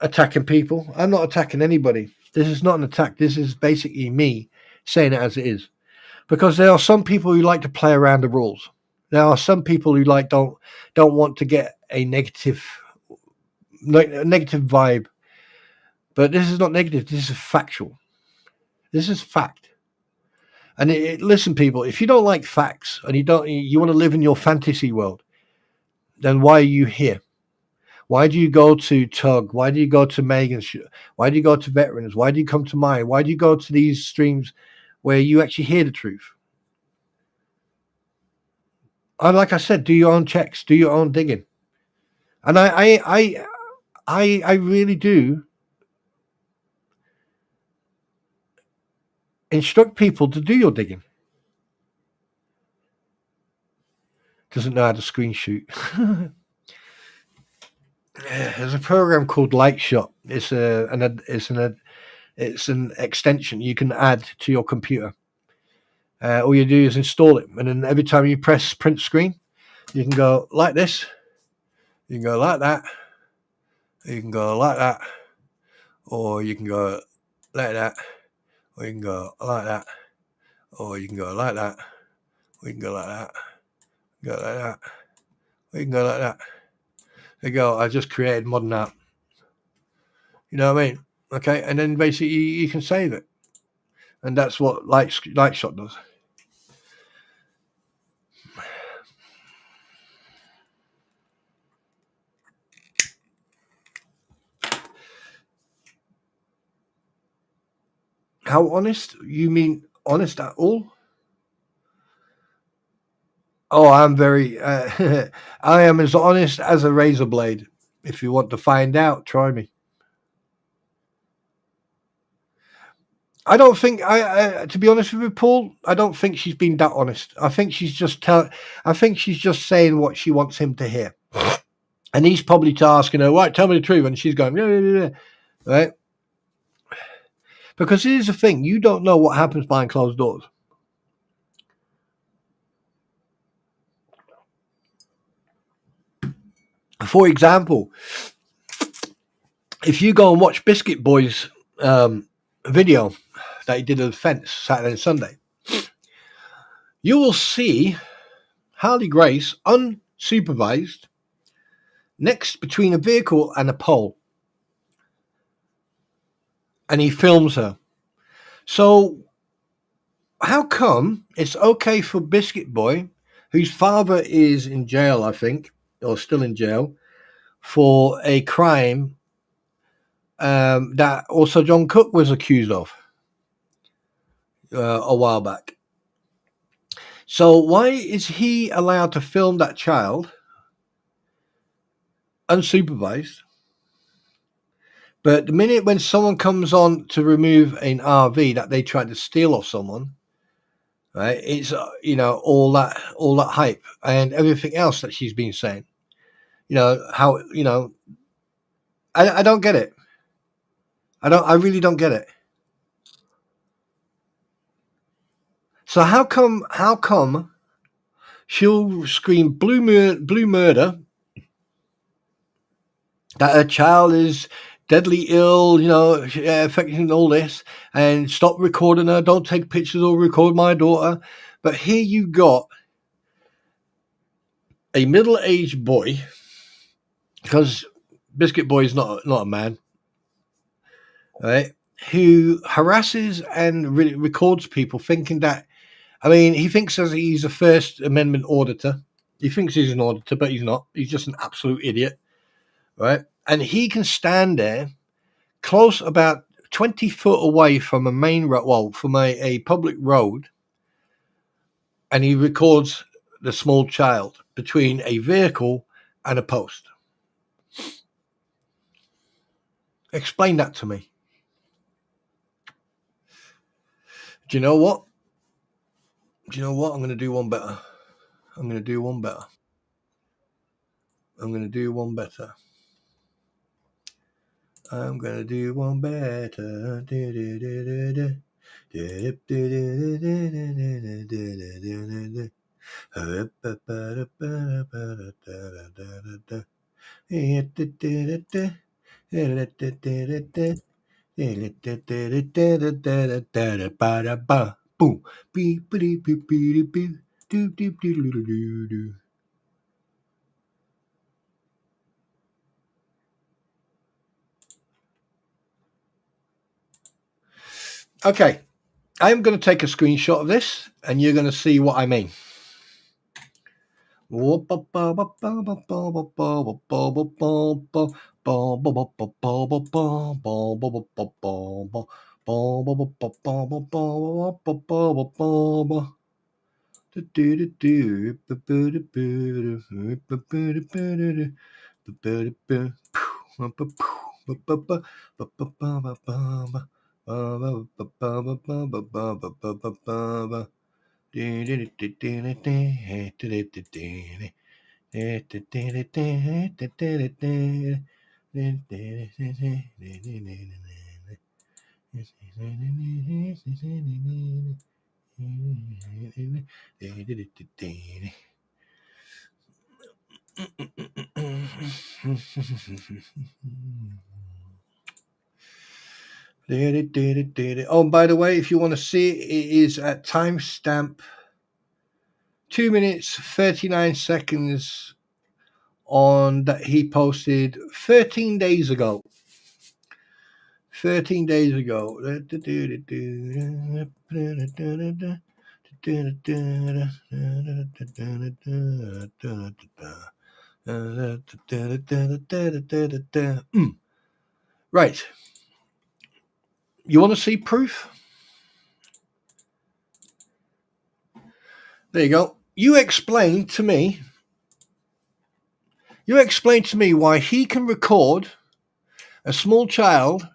S1: attacking people. I'm not attacking anybody. This is not an attack. This is basically me saying it as it is. Because there are some people who like to play around the rules. There are some people who don't want to get a negative vibe. But this is not negative. This is factual. This is fact. And listen, people, if you don't like facts and you want to live in your fantasy world, then why are you here? Why do you go to Tug? Why do you go to Megan's? Why do you go to Veterans? Why do you come to mine? Why do you go to these streams where you actually hear the truth? And like I said, do your own checks, do your own digging. And I really do instruct people to do your digging. Doesn't know how to screen shoot. There's a program called Lightshot. It's an extension you can add to your computer. All you do is install it, and then every time you press print screen, you can go like this, you can go like that, you can go like that, or you can go like that, or you can go like that, or you can go like that, or you can go like that, go like that, or you can go like that. There you go. I just created modern art. You know what I mean? Okay, and then basically you can save it. and that's what light shot does. How honest? You mean honest at all? Oh, I'm very. I am as honest as a razor blade. If you want to find out, try me. I don't think to be honest with you, Paul, I don't think she's been that honest. I think she's just I think she's just saying what she wants him to hear, and he's probably asking her, "Right, tell me the truth," and she's going, "Yeah, yeah, yeah," right? Because here's the thing: you don't know what happens behind closed doors. For example, if you go and watch Biscuit Boy's video that he did of the fence Saturday and Sunday, you will see Harley Grace unsupervised next between a vehicle and a pole, and he films her. So how come it's okay for Biscuit Boy, whose father is in jail, I think, or still in jail, for a crime that also John Cook was accused of a while back? So why is he allowed to film that child unsupervised? But the minute when someone comes on to remove an RV that they tried to steal off someone, right? It's all that hype and everything else that she's been saying. How I don't get it. I really don't get it. So how come she'll scream blue murder that her child is deadly ill, affecting all this, and stop recording her, don't take pictures or record my daughter. But here you got a middle-aged boy, because Biscuit Boy is not a man, right? Who harasses and records people, thinking that, he thinks as he's a First Amendment auditor. He thinks he's an auditor, but he's not. He's just an absolute idiot, right? And he can stand there, close about 20 foot away from a main road, from a public road, and he records the small child between a vehicle and a post. Explain that to me. Do you know what? I'm going to do one better. I'm going to do one better. I'm going to do one better. Okay, I'm going to take a screenshot of this, and you're going to see what I mean. Oh, by the way, if you want to see it, it is at timestamp 2 minutes 39 seconds on that he posted 13 days ago. 13 days ago. Right. You want to see proof? There you go. You explain to me why he can record a small child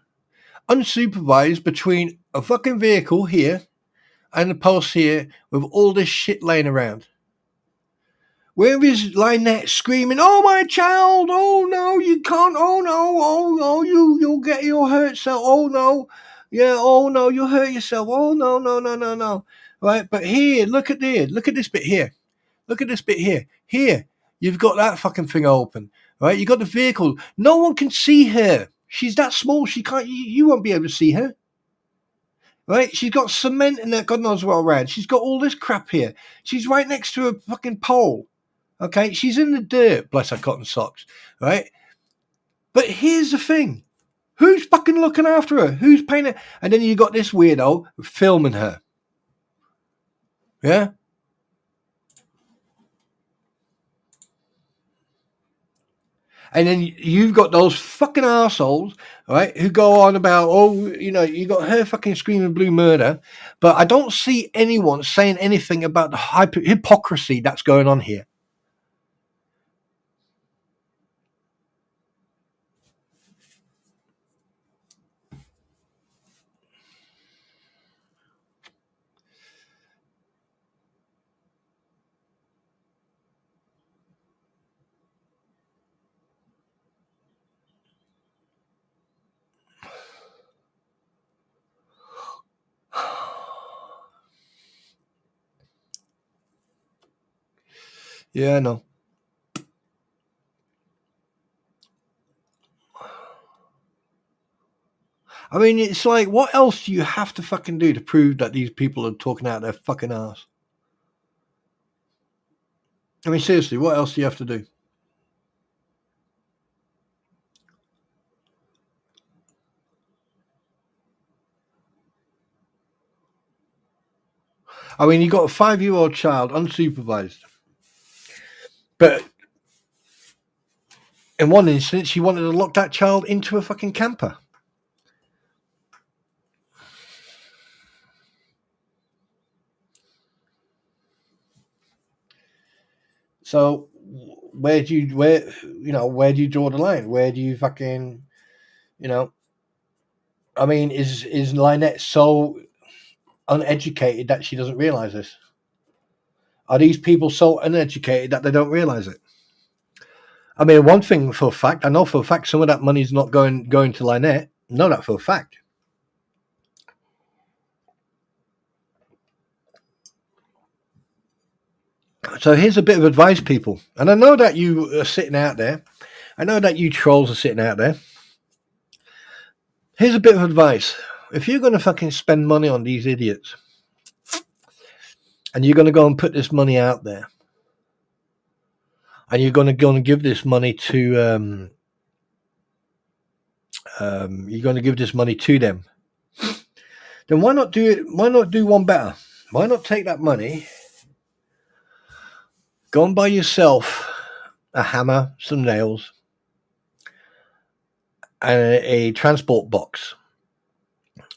S1: unsupervised between a fucking vehicle here and a post here with all this shit laying around. Where is Lynette screaming, "Oh, my child! Oh no, you can't! Oh no! Oh no, you'll hurt yourself! Oh no, yeah! Oh no, you'll hurt yourself! Oh no, no, no, no, no!" Right? But here, look at this bit here. Look at this bit here. Here, you've got that fucking thing open, right? You got the vehicle. No one can see her. She's that small. She can't. You won't be able to see her. Right? She's got cement in there, God knows what around. She's got all this crap here. She's right next to a fucking pole. Okay, she's in the dirt, bless her cotton socks, right? But here's the thing. Who's fucking looking after her? Who's paying her? And then you got this weirdo filming her. Yeah? And then you've got those fucking assholes, right, who go on about, oh, you know, you got her fucking screaming blue murder. But I don't see anyone saying anything about the hypocrisy that's going on here. Yeah, I know. I mean, it's like, what else do you have to fucking do to prove that these people are talking out their fucking ass? I mean, seriously, what else do you have to do? I mean, you got a 5-year-old child unsupervised. But in one instance, she wanted to lock that child into a fucking camper. So where do you draw the line? Where do you fucking, I mean, is Lynette so uneducated that she doesn't realize this? Are these people so uneducated that they don't realize it? I mean, one thing for a fact, I know for a fact some of that money's not going to Lynette. Know that for a fact. So here's a bit of advice, people. And I know that you are sitting out there. I know that you trolls are sitting out there. Here's a bit of advice. If you're going to fucking spend money on these idiots, and you're going to go and put this money out there, and you're going to go and give this money to them, then why not do it? Why not do one better? Why not take that money, go and buy yourself a hammer, some nails, and a transport box.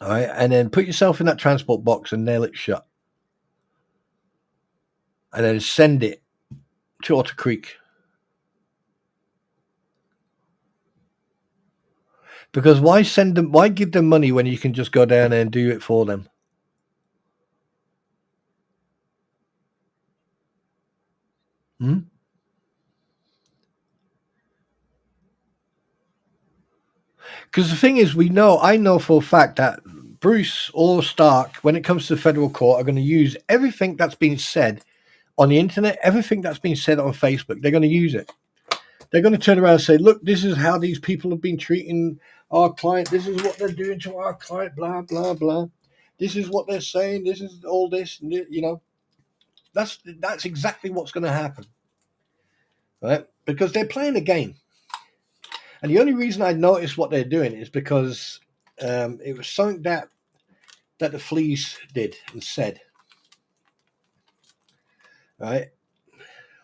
S1: All right, and then put yourself in that transport box and nail it shut. And then send it to Otter Creek. Because why give them money when you can just go down there and do it for them? Because the thing is, I know for a fact that Bruce or Stark, when it comes to federal court, are going to use everything that's been said on the internet, everything that's been said on Facebook. They're going to use it. They're going to turn around and say, look, this is how these people have been treating our client. This is what they're doing to our client, blah, blah, blah. This is what they're saying. This is all this, That's exactly what's going to happen. Right? Because they're playing a game. And the only reason I notice what they're doing is because It was something that the fleas did and said. Right?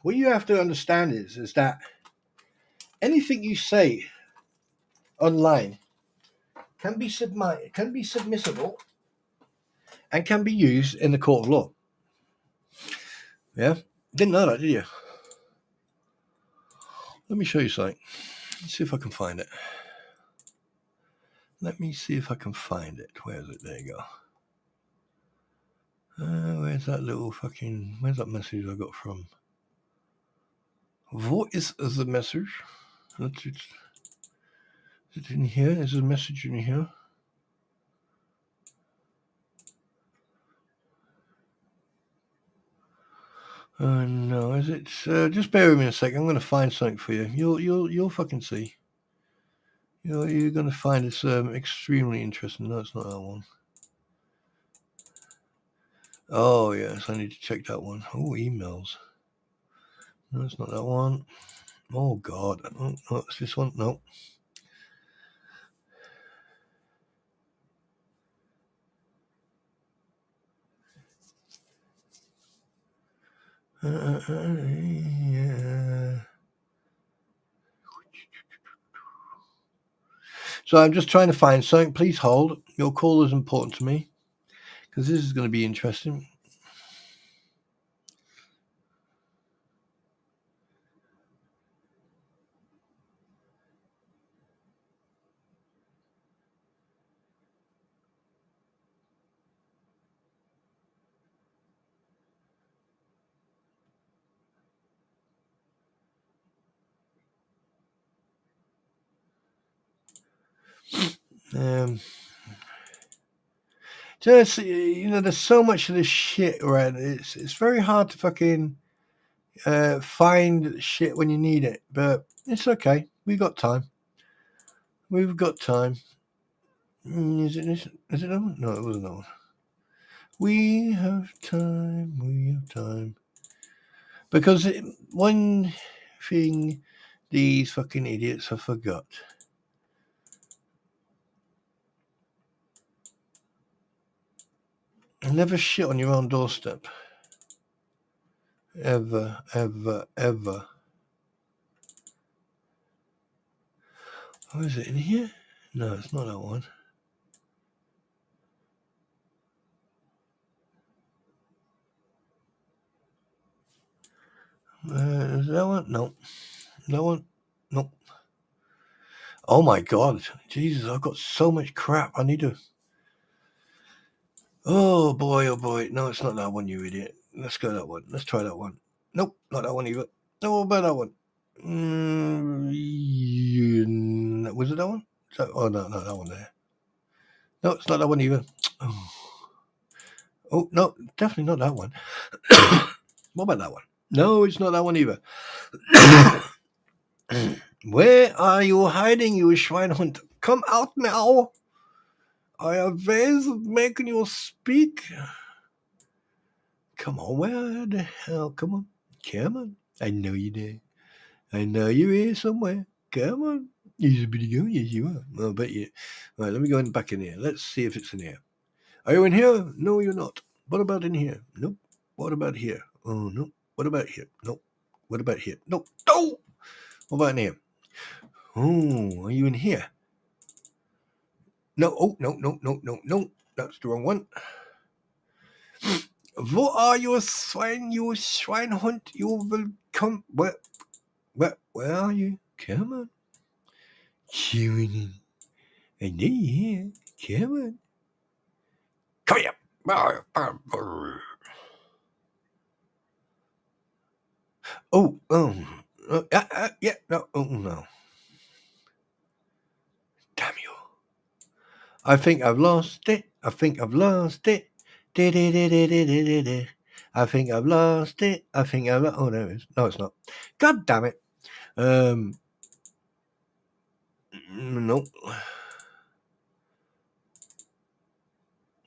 S1: What you have to understand is that anything you say online can be submissible and can be used in the court of law. Yeah? Didn't know that, did you? Let me show you something. Let's see if I can find it. Let me see if I can find it. Where is it? There you go. Where's that where's that message I got from? What is the message? Is it in here? Is there a message in here? No, is it? Just bear with me a second. I'm going to find something for you. You'll fucking see. You're going to find this extremely interesting. No, it's not that one. Oh yes, I need to check that one. Oh, emails. No, it's not that one. Oh God, no, it's this one. No. Yeah. So I'm just trying to find something. Please hold. Your call is important to me because this is going to be interesting. Just there's so much of this shit around. It's very hard to fucking find shit when you need it, but it's okay. We've got time. We've got time. Is it that one? No, it wasn't that one. We have time. We have time. Because one thing these fucking idiots have forgot. Never shit on your own doorstep. Ever, ever, ever. Oh, is it in here? No, it's not that one. Is that one? No. That one? Nope. Oh my God. Jesus, I've got so much crap. I need to. Oh boy, oh boy. No, it's not that one, you idiot. Let's go that one. Let's try that one. Nope, not that one either. No, what about that one? Was it that one? Oh, no, that one there. No, it's not that one either. Oh, no, definitely not that one. What about that one? No, it's not that one either. Where are you hiding, you Schweinhund? Come out now. I have ways of making you speak. Come on, where the hell? Come on. Come on. I know you're there. I know you're here somewhere. Come on. You're pretty good. Yes, you are. I'll bet you. All right, let me go back in here. Let's see if it's in here. Are you in here? No, you're not. What about in here? Nope. What about here? Oh, no. What about here? Nope. What about here? Nope. No. What about in here? Oh, are you in here? No. Oh, no. That's the wrong one. Wo are you, swine, you Schweinhund? You will come. Where are you? Come on. Come on. I know you're here. Come on. Come here. Yeah, no, no. Damn you. I think I've lost it. I think I've lost it. I think I've lost it. Oh, there it is. No, it's not. God damn it. Nope.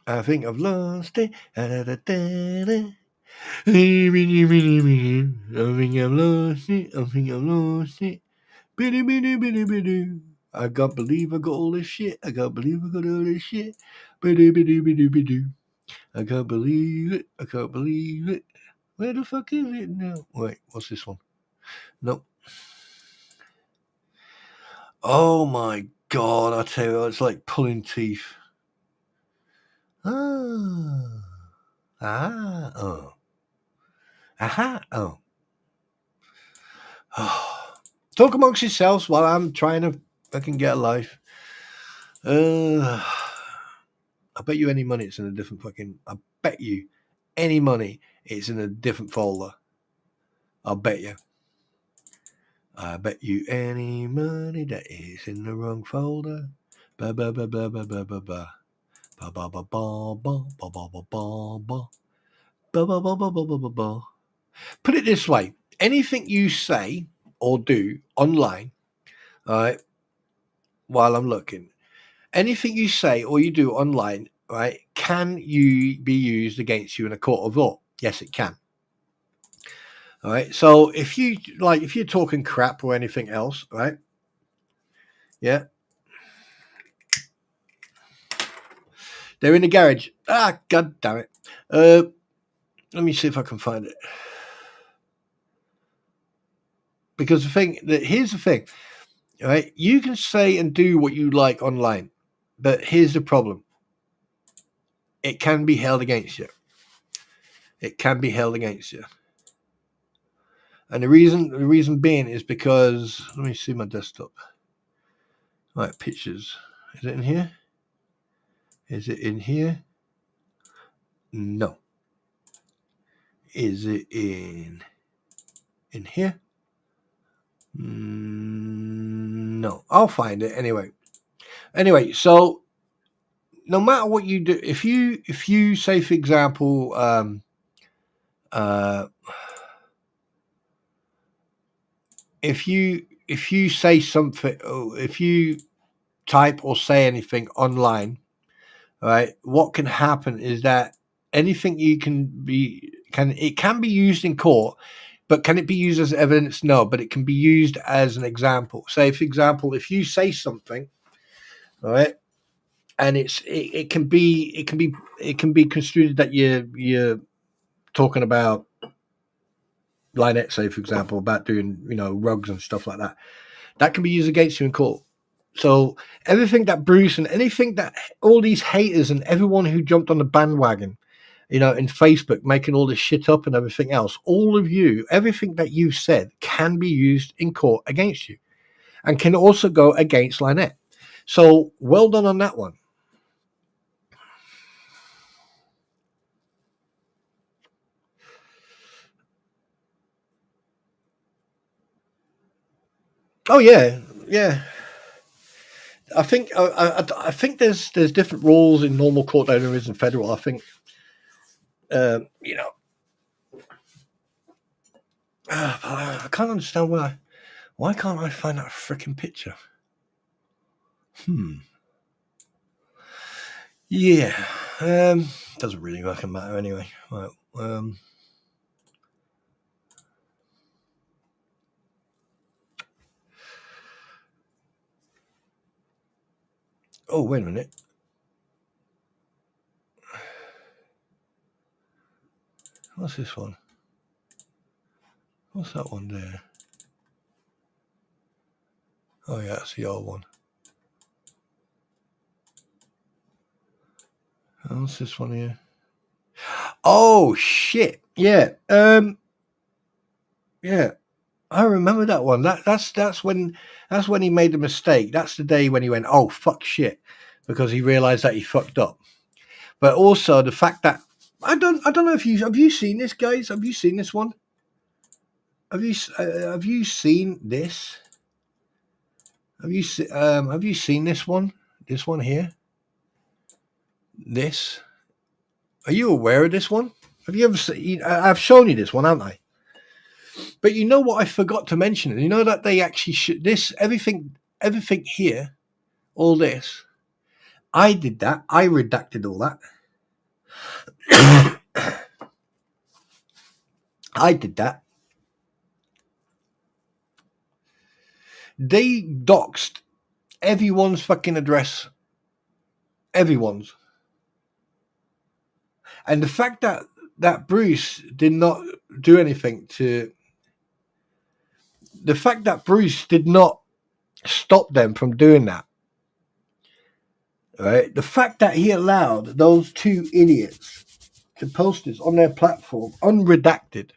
S1: I think I've lost it. I think I've lost it. I think I've lost it. Bitty. I can't believe I got all this shit. I can't believe I got all this shit. Ba-do-ba-do-ba-do-ba-do. I can't believe it. I can't believe it. Where the fuck is it now? Wait, what's this one? Nope. Oh my god, I tell you, it's like pulling teeth. Oh. Oh. Aha. Oh. Talk amongst yourselves while I'm trying to fucking get a life. I bet you any money it's in a different fucking. I bet you any money it's in a different folder. I'll bet you. I bet you any money that is in the wrong folder. Ba ba ba ba ba ba ba ba. Ba ba ba ba ba ba ba ba ba ba. Ba ba ba ba ba ba ba ba. Put it this way: anything you say or do online, all right, while I'm looking, anything you say or you do online, right, can you be used against you in a court of law? Yes, it can. All right. So if you're talking crap or anything else, right? Yeah. They're in the garage. Ah, god damn it. Let me see if I can find it. Because here's the thing, right? You can say and do what you like online, but here's the problem. It can be held against you. It can be held against you. And the reason being is because, let me see my desktop. Right, pictures. Is it in here? Is it in here? No. Is it in here? No. I'll find it anyway. Anyway, so no matter what you do, if you say, for example, if you say something, if you type or say anything online, right, what can happen is that anything it can be used in court, but can it be used as evidence? No, but it can be used as an example. Say, for example, if you say something, all right, and it can be construed that you're talking about Lynette, say, for example, about doing rugs and stuff like that. That can be used against you in court. So everything that Bruce and anything that all these haters and everyone who jumped on the bandwagon, in Facebook, making all this shit up and everything else, all of you, everything that you said can be used in court against you and can also go against Lynette. So well done on that one. Oh yeah. I think there's different rules in normal court than there is in federal. I think I can't understand why can't I find that freaking picture? Yeah, doesn't really fucking matter anyway. Right, oh, wait a minute. What's this one? What's that one there? Oh yeah, that's the old one. What's this one here? Oh shit! Yeah, yeah. I remember that one. That's when he made the mistake. That's the day when he went, oh fuck shit, because he realized that he fucked up. But also the fact that I don't know if have you seen this, guys? Have you seen this one? Have you seen this? Have you seen this one? This one here? This? Are you aware of this one? Have you ever seen? I've shown you this one, haven't I? But you know what I forgot to mention? You know that they actually this everything here, all this. I did that. I redacted all that. I did that. They doxed everyone's fucking address. Everyone's. And the fact that Bruce did not do anything to... The fact that Bruce did not stop them from doing that. Right? The fact that he allowed those two idiots to post this on their platform, unredacted.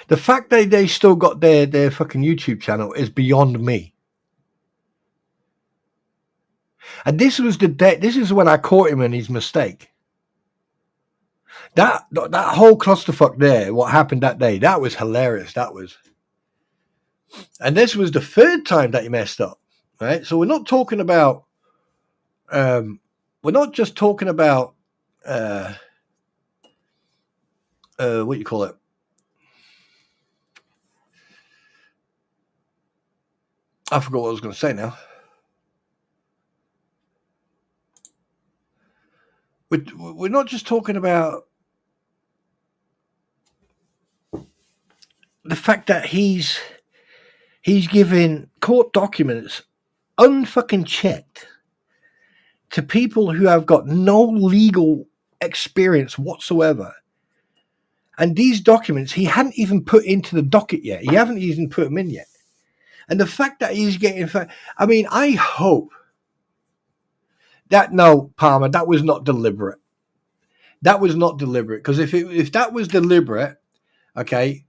S1: The fact that they still got their fucking YouTube channel is beyond me. And this was the day. This is when I caught him in his mistake. That whole clusterfuck there, what happened that day, that was hilarious. That was. And this was the third time that he messed up. Right? So we're not talking about. We're not just talking about. What do you call it? I forgot what I was going to say now. We're not just talking about the fact that he's giving court documents unfucking checked to people who have got no legal experience whatsoever. And these documents he hadn't even put into the docket yet. He haven't even put them in yet. And the fact that he's getting... I mean, I hope that... No, Palmer, that was not deliberate. That was not deliberate. Because if that was deliberate, okay,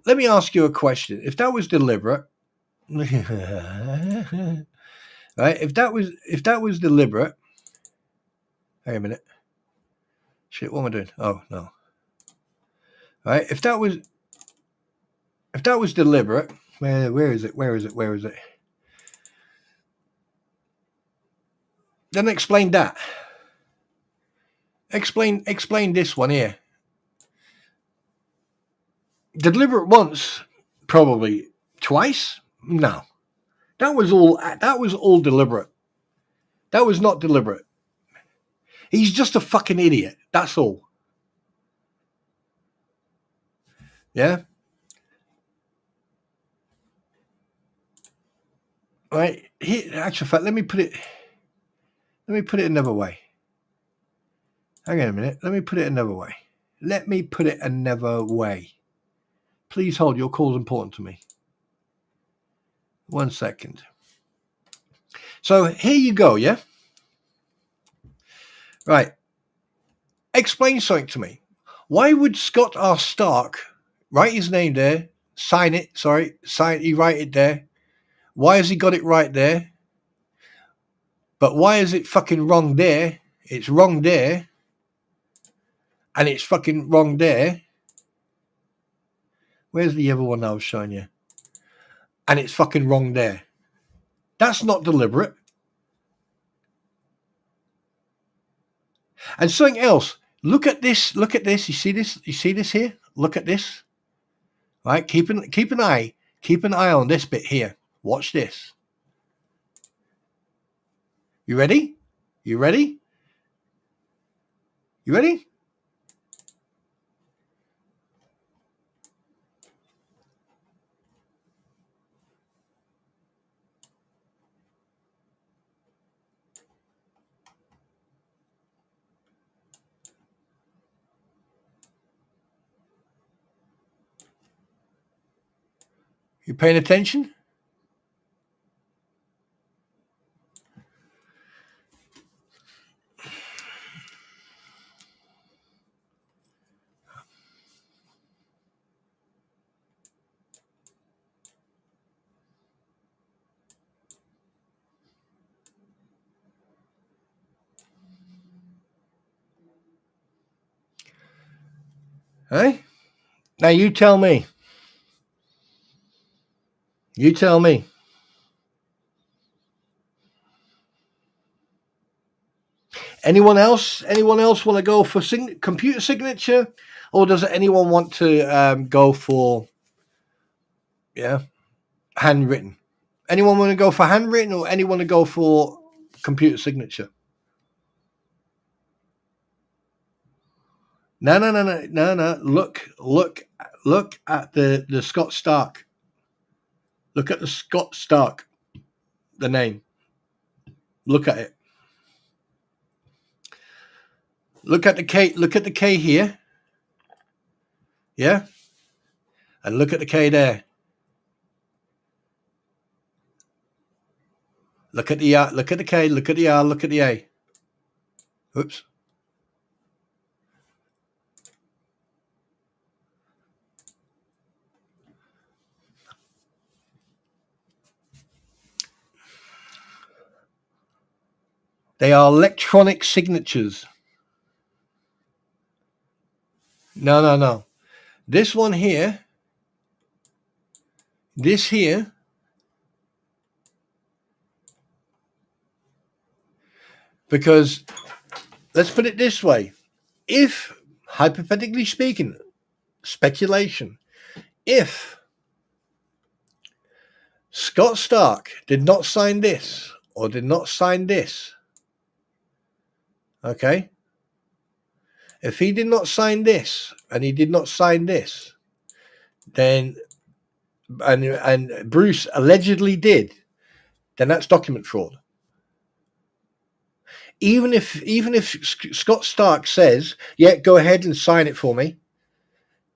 S1: let me ask you a question. If that was deliberate... right? If that was deliberate... Hang a minute. Shit, what am I doing? Oh, no. Right? If that was deliberate... Where is it? Then explain that. Explain this one here. Deliberate once, probably twice. No, that was all deliberate. That was not deliberate. He's just a fucking idiot. That's all. Yeah. Right. Here, actual fact, let me put it another way. Hang on a minute. Let me put it another way. Please hold. Your call's important to me. 1 second. So here you go, yeah? Right. Explain something to me. Why would Scott R. Stark write his name there, sign it, he write it there? Why has he got it right there? But why is it fucking wrong there? It's wrong there. And it's fucking wrong there. Where's the other one I was showing you? And it's fucking wrong there. That's not deliberate. And something else. Look at this. You see this? You see this here? Look at this. Right? Keep an eye on this bit here. Watch this. You ready? You ready? You paying attention? Hey? Now you tell me. Anyone else want to go for computer signature, or does anyone want to go for handwritten? Anyone want to go for handwritten, or anyone to go for computer signature? No. Look at the Scott Stark. Look at the Scott Stark, the name. Look at it. Look at the K. Look at the K here. Yeah. And look at the K there. Look at the R. Look at the K. Look at the R. Look at the A. Oops. They are electronic signatures. No. This one here. This here. Because let's put it this way. If, hypothetically speaking, speculation, if Scott Stark did not sign this or did not sign this, okay? If he did not sign this and he did not sign this, then and Bruce allegedly did, then that's document fraud. Even if Scott Stark says, yeah, go ahead and sign it for me,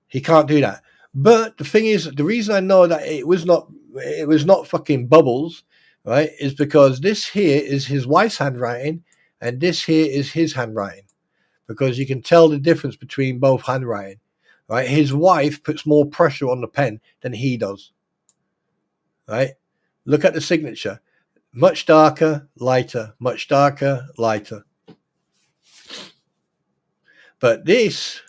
S1: he can't do that. But the thing is, the reason I know that it was not fucking Bubbles, right, is because this here is his wife's handwriting and this here is his handwriting, because you can tell the difference between both handwriting, right? His wife puts more pressure on the pen than he does, right? Look at the signature. Much darker, lighter, much darker, lighter. But this,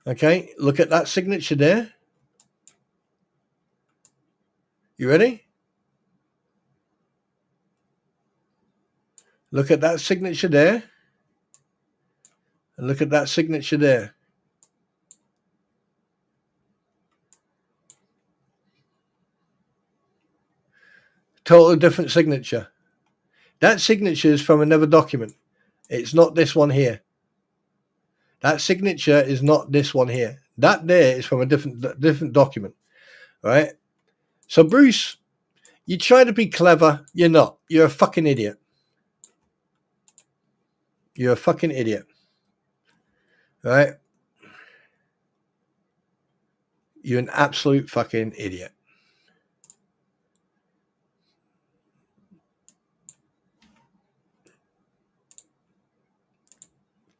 S1: okay, look at that signature there. You ready? Look at that signature there. And look at that signature there. Totally different signature. That signature is from another document. It's not this one here. That signature is not this one here. That there is from a different document, right? So Bruce, you try to be clever. You're not. You're a fucking idiot. You're a fucking idiot, right? You're an absolute fucking idiot.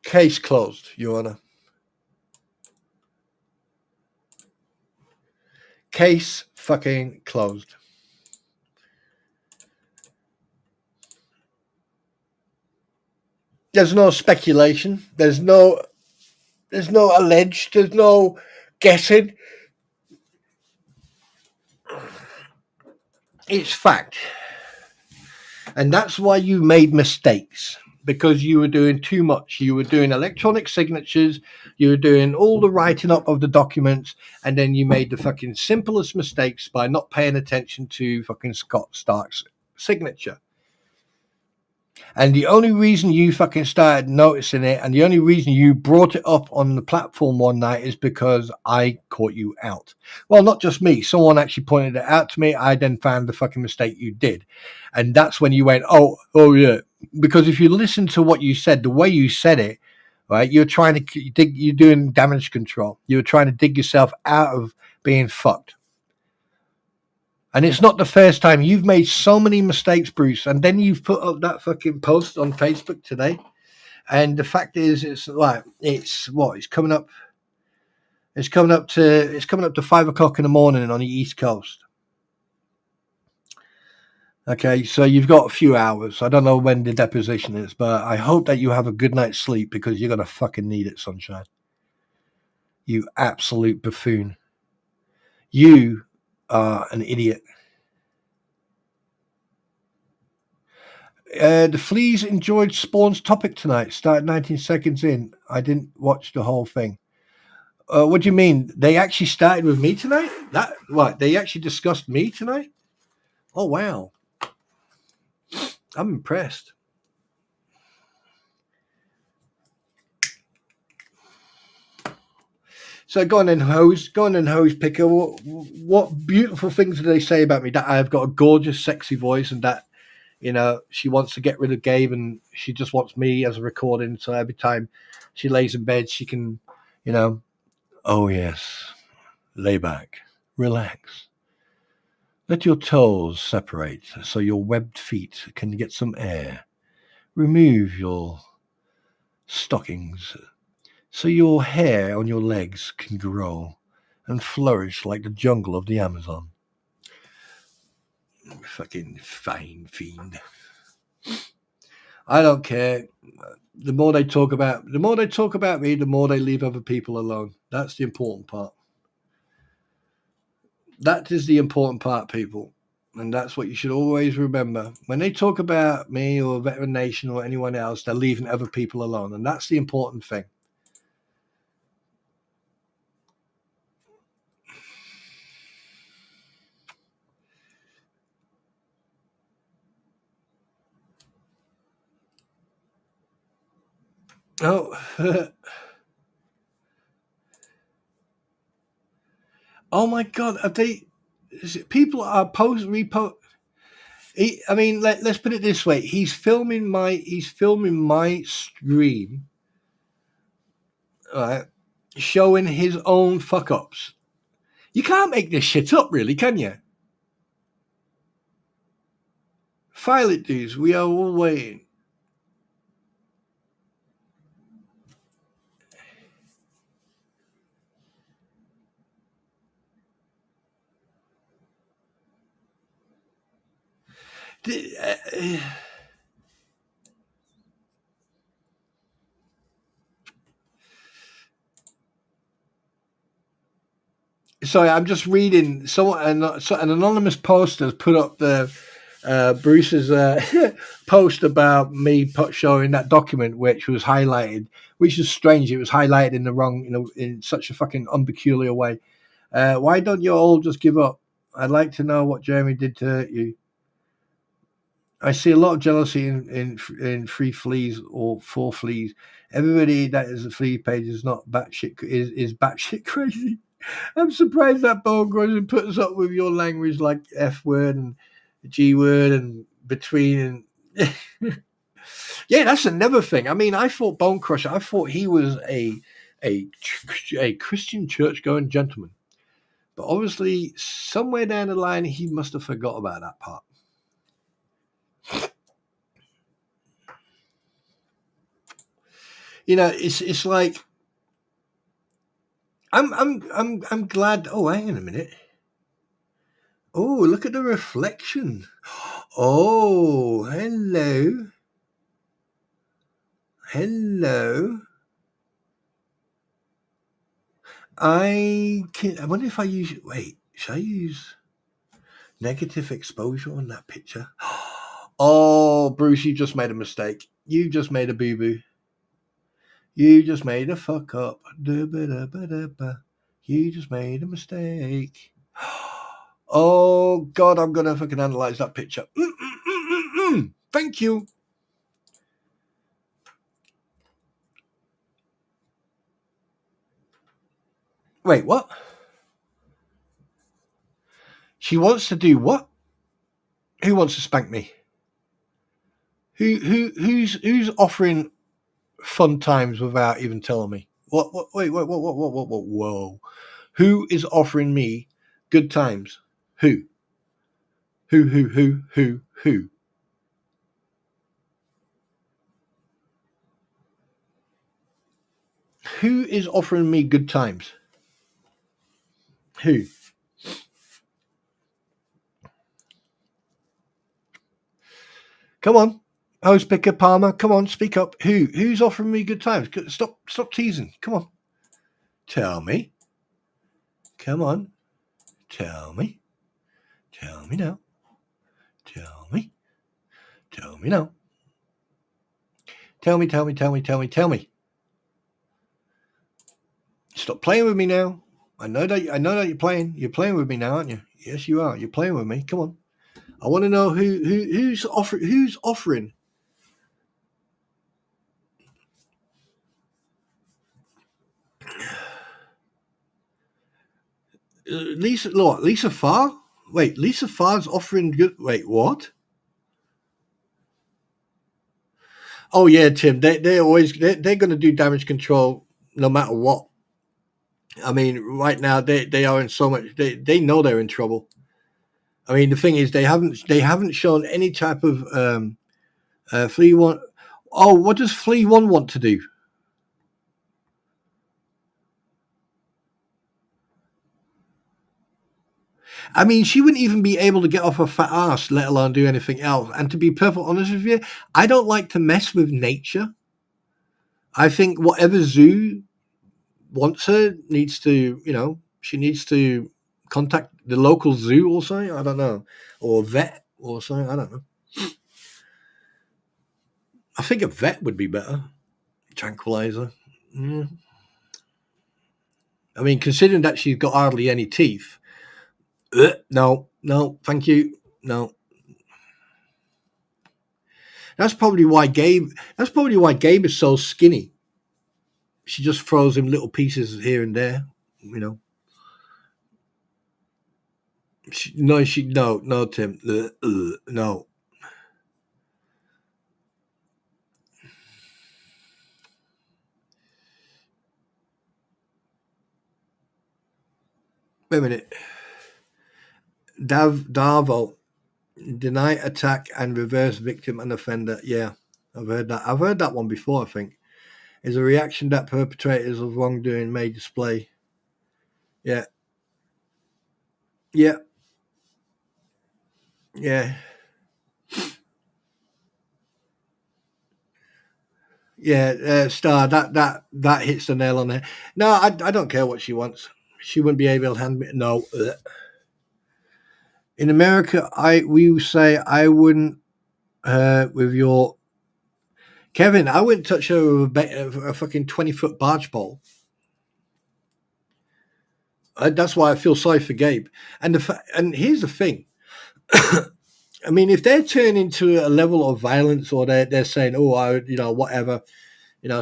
S1: Case closed, Your Honor. Case fucking closed. There's no speculation. There's no alleged. There's no guessing. It's fact. And that's why you made mistakes, because you were doing too much. You were doing electronic signatures. You were doing all the writing up of the documents. And then you made the fucking simplest mistakes by not paying attention to fucking Scott Stark's signature. And the only reason you fucking started noticing it and the only reason you brought it up on the platform one night is because I caught you out. Well, not just me. Someone actually pointed it out to me. I then found the fucking mistake you did. And that's when you went, oh yeah. Because if you listen to what you said, the way you said it, right, you're trying to dig, you're doing damage control. You're trying to dig yourself out of being fucked. And it's not the first time. You've made so many mistakes, Bruce. And then you've put up that fucking post on Facebook today. And the fact is, it's like, it's coming up to 5 o'clock in the morning on the East Coast. Okay, so you've got a few hours. I don't know when the deposition is, but I hope that you have a good night's sleep, because you're going to fucking need it, sunshine. You absolute buffoon. You are an idiot. The Fleas enjoyed Spawn's topic tonight. Started 19 seconds in. I didn't watch the whole thing. What do you mean? They actually started with me tonight? They actually discussed me tonight? Oh, wow. I'm impressed. So go on then, hose picker. What beautiful things do they say about me? That I've got a gorgeous, sexy voice, and that she wants to get rid of Gabe, and she just wants me as a recording. So every time she lays in bed, she can, oh yes, lay back, relax, let your toes separate so your webbed feet can get some air. Remove your stockings so your hair on your legs can grow and flourish like the jungle of the Amazon. Fucking fine fiend. I don't care. The more they talk about me, the more they leave other people alone. That's the important part. That is the important part, people. And that's what you should always remember. When they talk about me or Veteran Nation or anyone else, they're leaving other people alone. And that's the important thing. Oh, oh my God! Are they? People are repost. I mean, let's put it this way: he's filming my stream, right? Showing his own fuck ups. You can't make this shit up, really, can you? File it, dudes. We are all waiting. Sorry, I'm just reading. An anonymous poster has put up the Bruce's post about me showing that document, which was highlighted, which is strange. It was highlighted in the wrong, in such a fucking unpeculiar way. Why don't you all just give up? I'd like to know what Jeremy did to hurt you. I see a lot of jealousy in 3 fleas or 4 fleas. Everybody that is a flea page is not batshit is batshit crazy. I'm surprised that Bone Grudge puts up with your language like F word and G word and between and yeah, that's another thing. I mean, I thought Bone Crusher. I thought he was a Christian church going gentleman, but obviously somewhere down the line he must have forgot about that part. It's like I'm glad. Oh, hang on a minute. Oh, look at the reflection. Oh, hello. Hello. I wonder if I use. Wait, should I use negative exposure on that picture? Oh, Bruce, you just made a mistake. You just made a boo boo. You just made a fuck up. You just made a mistake. Oh God, I'm gonna fucking analyze that picture. Thank you. Wait, what? She wants to do what? Who wants to spank me? Who's offering fun times without even telling me? What? Wait, whoa. Who is offering me good times? Who? Who? Who is offering me good times? Who? Come on. Host picker Palmer, come on, speak up. Who's offering me good times? Stop teasing. Come on. Tell me. Come on. Tell me. Tell me now. Tell me. Tell me now. Tell me. Stop playing with me now. I know that you're playing. You're playing with me now, aren't you? Yes, you are. You're playing with me. Come on. I want to know who's offering. Lisa Farr? Wait, Lisa Farr's offering good. Wait, what? Oh yeah, Tim. They're going to do damage control no matter what. I mean, right now they are in so much. They know they're in trouble. I mean, the thing is, they haven't shown any type of Flea One. Oh, what does Flea One want to do? I mean, she wouldn't even be able to get off her fat ass, let alone do anything else. And to be perfectly honest with you, I don't like to mess with nature. I think whatever zoo wants her needs to, she needs to contact the local zoo or something. I don't know, or vet or something. I don't know. I think a vet would be better. Tranquilizer. Mm. I mean, considering that she's got hardly any teeth. No, thank you. No. That's probably why Gabe is so skinny. She just throws him little pieces here and there, you know. No, Tim. No. Wait a minute. Darvo, deny attack and reverse victim and offender. Yeah, I've heard that. I've heard that one before, I think. Is a reaction that perpetrators of wrongdoing may display. Yeah. Yeah. Yeah. Yeah, Star, that hits the nail on the head. No, I don't care what she wants. She wouldn't be able to hand me. No. In America, we say I wouldn't with your Kevin. I wouldn't touch her with a fucking 20-foot barge pole. That's why I feel sorry for Gabe. And here's the thing. I mean, if they're turning to a level of violence, or they're saying, "Oh, whatever,"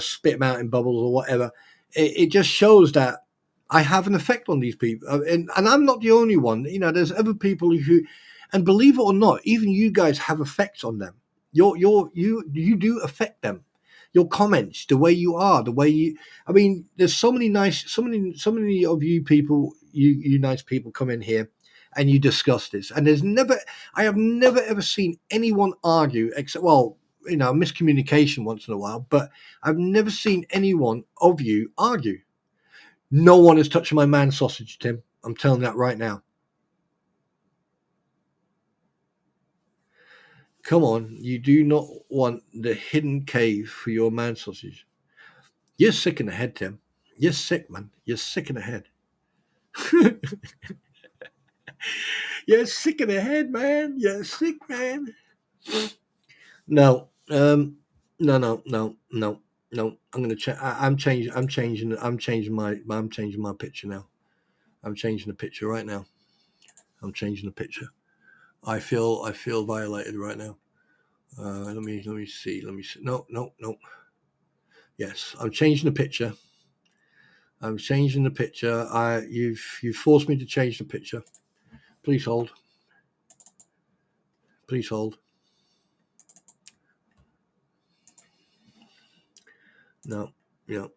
S1: spit them out in bubbles or whatever, it just shows that I have an effect on these people, and I'm not the only one. There's other people who, and believe it or not, even you guys have effects on them. You do affect them. Your comments, the way you are, the way you. I mean, there's so many of you people, you nice people come in here, and you discuss this, and I have never ever seen anyone argue except, well, miscommunication once in a while, but I've never seen anyone of you argue. No one is touching my man sausage, Tim. I'm telling that right now. Come on, you do not want the hidden cave for your man sausage. You're sick in the head, Tim. You're sick, man. You're sick in the head. You're sick in the head, man. You're sick, man. No, no. I'm gonna change. I'm changing. I'm changing my picture now. I'm changing the picture right now. I'm changing the picture. I feel violated right now. Let me see. No. Yes, I'm changing the picture. I'm changing the picture. You've forced me to change the picture. Please hold. Please hold. No. Yeah.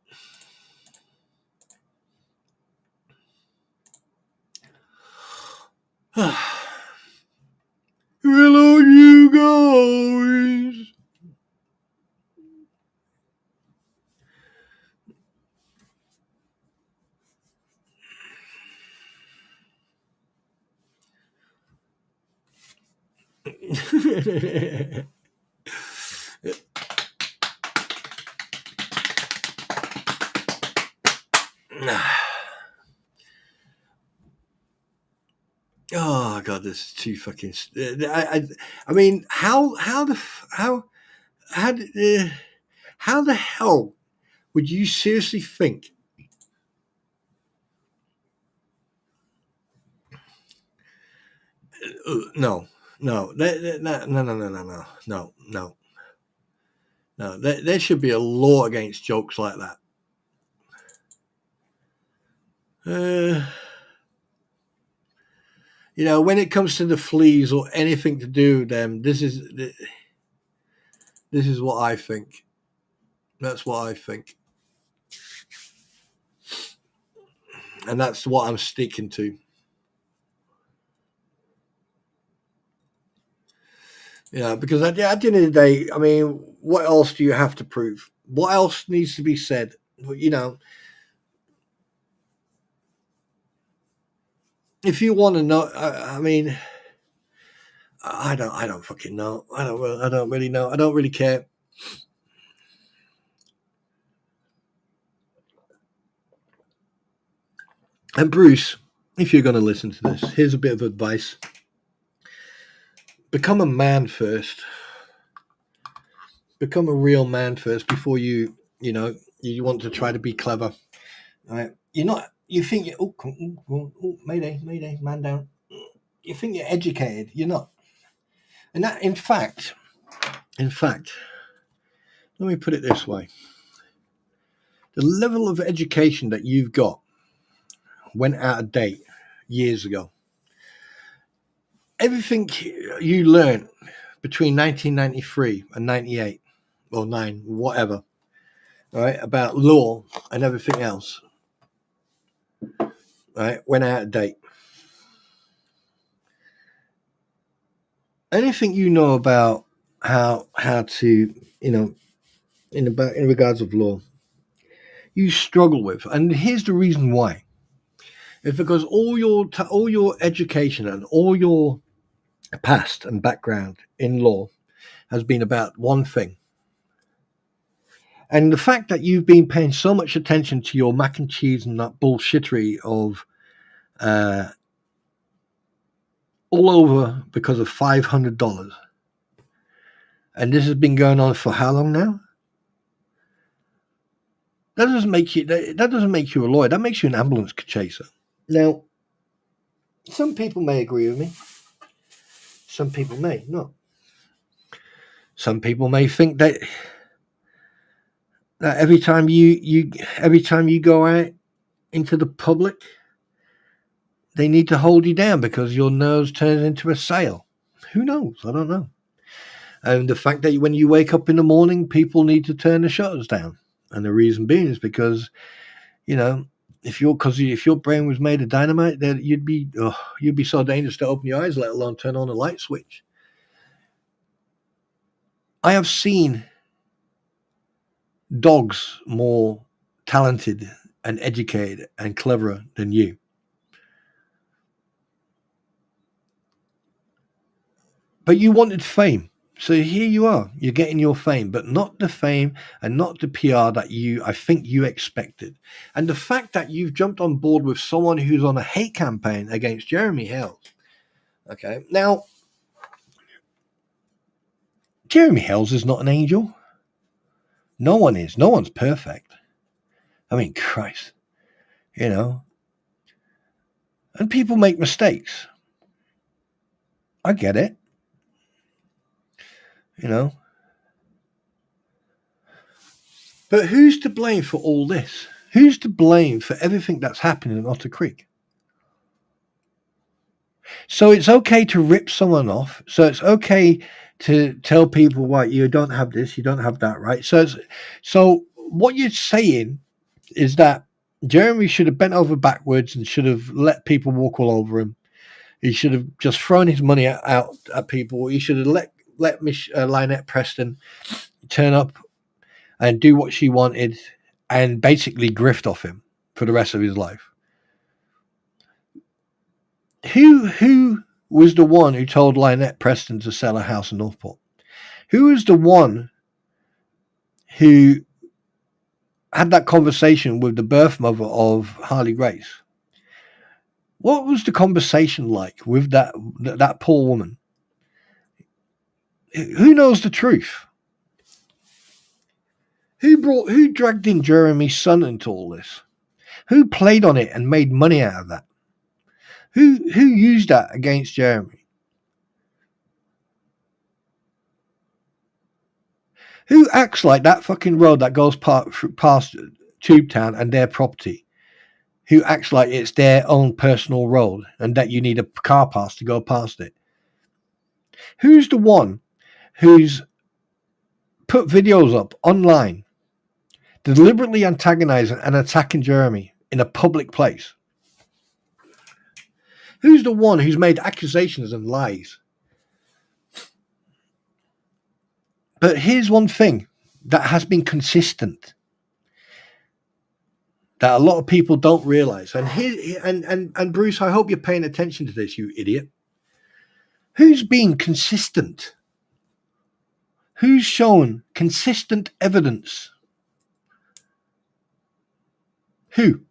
S1: Hello, you guys. Oh God, this is too fucking. I mean, how the hell would you seriously think? No. There should be a law against jokes like that. when it comes to the fleas or anything to do with them, this is what I think. That's what I think. And that's what I'm sticking to. Because at the end of the day, I mean, what else do you have to prove? What else needs to be said? If you want to know, I mean, I don't fucking know. I don't really know. I don't really care. And Bruce, if you're going to listen to this, here's a bit of advice. Become a man first. Become a real man first before you want to try to be clever. Right? You think mayday, man down. You think you're educated. You're not. And that, in fact, let me put it this way. The level of education that you've got went out of date years ago. Everything you learned between 1993 and 98 or 9, whatever, right, about law and everything else, right, went out of date. Anything you know about how to, in regards of law, you struggle with. And here's the reason why. It's because all your education and all your past and background in law has been about one thing. And the fact that you've been paying so much attention to your mac and cheese and that bullshittery of all over because of $500, and this has been going on for how long now? That doesn't make you a lawyer. That makes you an ambulance chaser. Now, some people may agree with me. Some people may not. Some people may think that every time you go out into the public, they need to hold you down because your nose turns into a sail. Who knows? I don't know. And the fact that when you wake up in the morning, people need to turn the shutters down. And the reason being is because, if your brain was made of dynamite, then you'd be so dangerous to open your eyes, let alone turn on a light switch. I have seen dogs more talented and educated and cleverer than you. But you wanted fame. So here you are. You're getting your fame, but not the fame and not the PR that I think you expected. And the fact that you've jumped on board with someone who's on a hate campaign against Jeremy Hells. Okay. Now, Jeremy Hells is not an angel. No one is. No one's perfect. I mean, Christ. And people make mistakes. I get it. But who's to blame for all this? Who's to blame for everything that's happening in Otter Creek? So it's okay to rip someone off. So it's okay to tell people, right, you don't have this, you don't have that, right? So what you're saying is that Jeremy should have bent over backwards and should have let people walk all over him. He should have just thrown his money out at people. He should have let Lynette Preston turn up and do what she wanted and basically grift off him for the rest of his life. Who was the one who told Lynette Preston to sell a house in Northport? Who was the one who had that conversation with the birth mother of Harley Grace? What was the conversation like with that poor woman? Who knows the truth? Who dragged in Jeremy's son into all this? Who played on it and made money out of that? Who used that against Jeremy? Who acts like that fucking road that goes past Tube Town and their property? who acts like it's their own personal road and that you need a car pass to go past it? Who's the one who's put videos up online deliberately antagonizing and attacking Jeremy in a public place? Who's the one who's made accusations and lies? But here's one thing that has been consistent that a lot of people don't realize. And Bruce, I hope you're paying attention to this, you idiot. Who's been consistent? Who's shown consistent evidence? Who?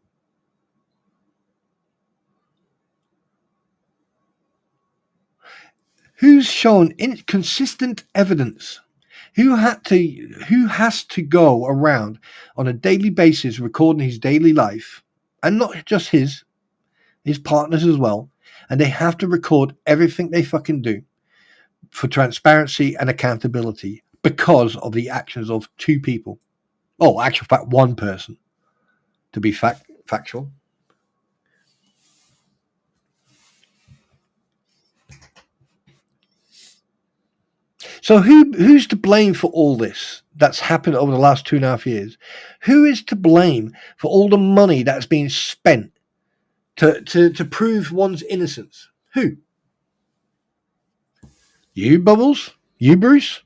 S1: Who's shown inconsistent evidence? Who has to go around on a daily basis recording his daily life, and not just his partners as well, and they have to record everything they fucking do for transparency and accountability because of the actions of two people. Oh, actual fact, one person, to be factual. So who's to blame for all this that's happened over the last 2.5 years? Who is to blame for all the money that's been spent to prove one's innocence? Who? You, Bubbles? You, Bruce?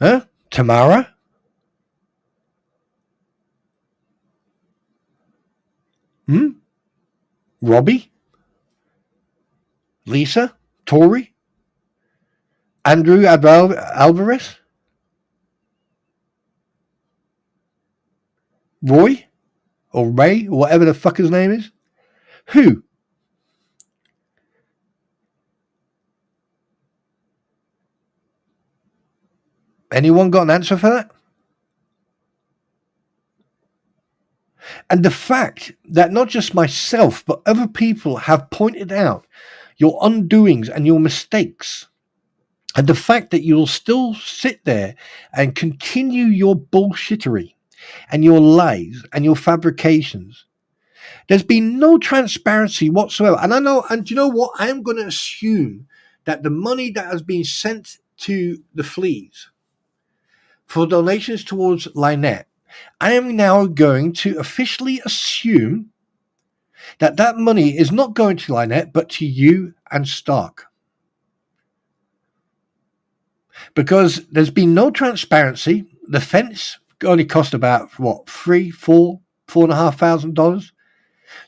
S1: Huh? Tamara? Robbie? Lisa? Tori? Andrew Alvarez? Roy? Or Ray? Or whatever the fuck his name is? Who? Anyone got an answer for that? And the fact that not just myself, but other people have pointed out your undoings and your mistakes, and the fact that you'll still sit there and continue your bullshittery and your lies and your fabrications. There's been no transparency whatsoever. And I know, and you know what? I am going to assume that the money that has been sent to the fleas for donations towards Lynette, I am now going to officially assume that that money is not going to Lynette, but to you and Stark. Because there's been no transparency. The fence only cost about $4,500.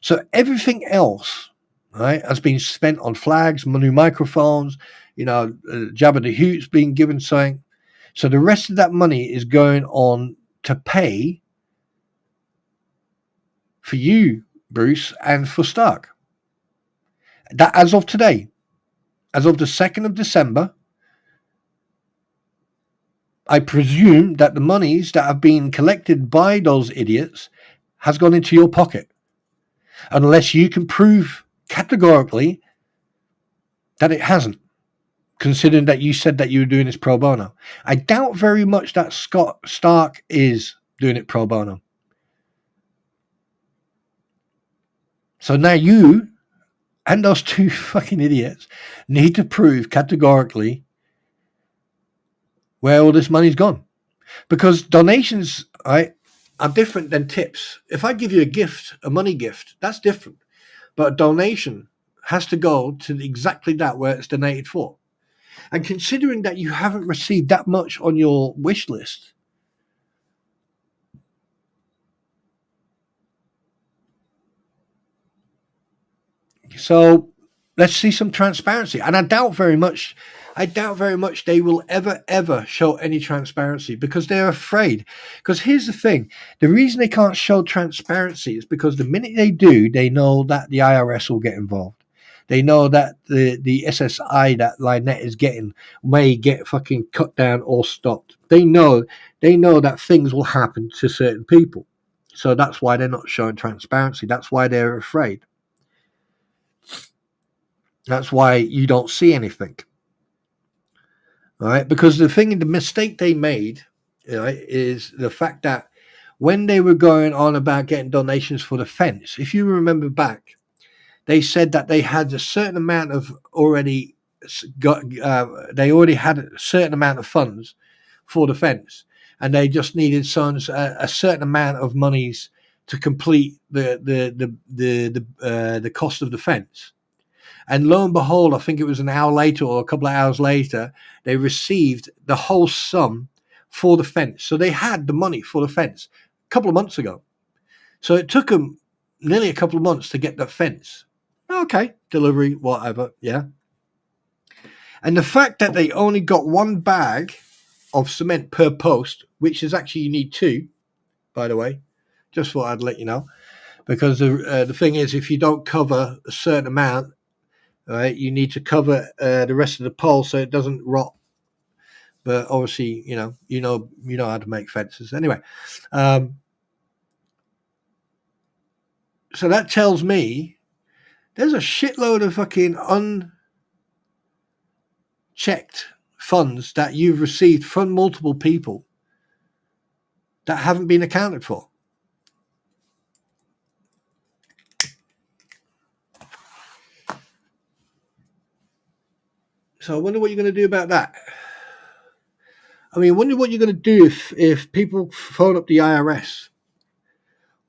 S1: So everything else, right, has been spent on flags, new microphones, Jabba the Hutt's being given something. So the rest of that money is going on to pay for you, Bruce, and for Stark. That as of today, as of the 2nd of December, I presume that the monies that have been collected by those idiots has gone into your pocket. Unless you can prove categorically that it hasn't, considering that you said that you were doing this pro bono. I doubt very much that Scott Stark is doing it pro bono. So now you and those two fucking idiots need to prove categorically where all this money's gone. Because donations, right, are different than tips. If I give you a gift, a money gift, that's different. But a donation has to go to exactly that where it's donated for. And considering that you haven't received that much on your wish list, so let's see some transparency. And I doubt very much they will ever show any transparency because they're afraid. Because here's the thing. The reason they can't show transparency is because the minute they do, they know that the IRS will get involved. They know that the SSI that Lynette is getting may get fucking cut down or stopped. They know that things will happen to certain people. So that's why they're not showing transparency. That's why they're afraid. That's why you don't see anything. All right? Because the mistake they made, right, is the fact that when they were going on about getting donations for the fence, if you remember back, they said that they had a certain amount of already got, they already had a certain amount of funds for the fence, and they just needed a certain amount of monies to complete the cost of the fence. And lo and behold, I think it was an hour later or a couple of hours later, they received the whole sum for the fence. So they had the money for the fence a couple of months ago. So it took them nearly a couple of months to get that fence. Okay, delivery, whatever, yeah. And the fact that they only got one bag of cement per post, which is actually you need two, by the way, just thought I'd let you know, because the thing is, if you don't cover a certain amount, right, you need to cover the rest of the pole so it doesn't rot. But obviously, you know how to make fences anyway. So that tells me there's a shitload of fucking unchecked funds that you've received from multiple people that haven't been accounted for. So I wonder what you're going to do about that. I mean, I wonder what you're going to do if people phone up the IRS.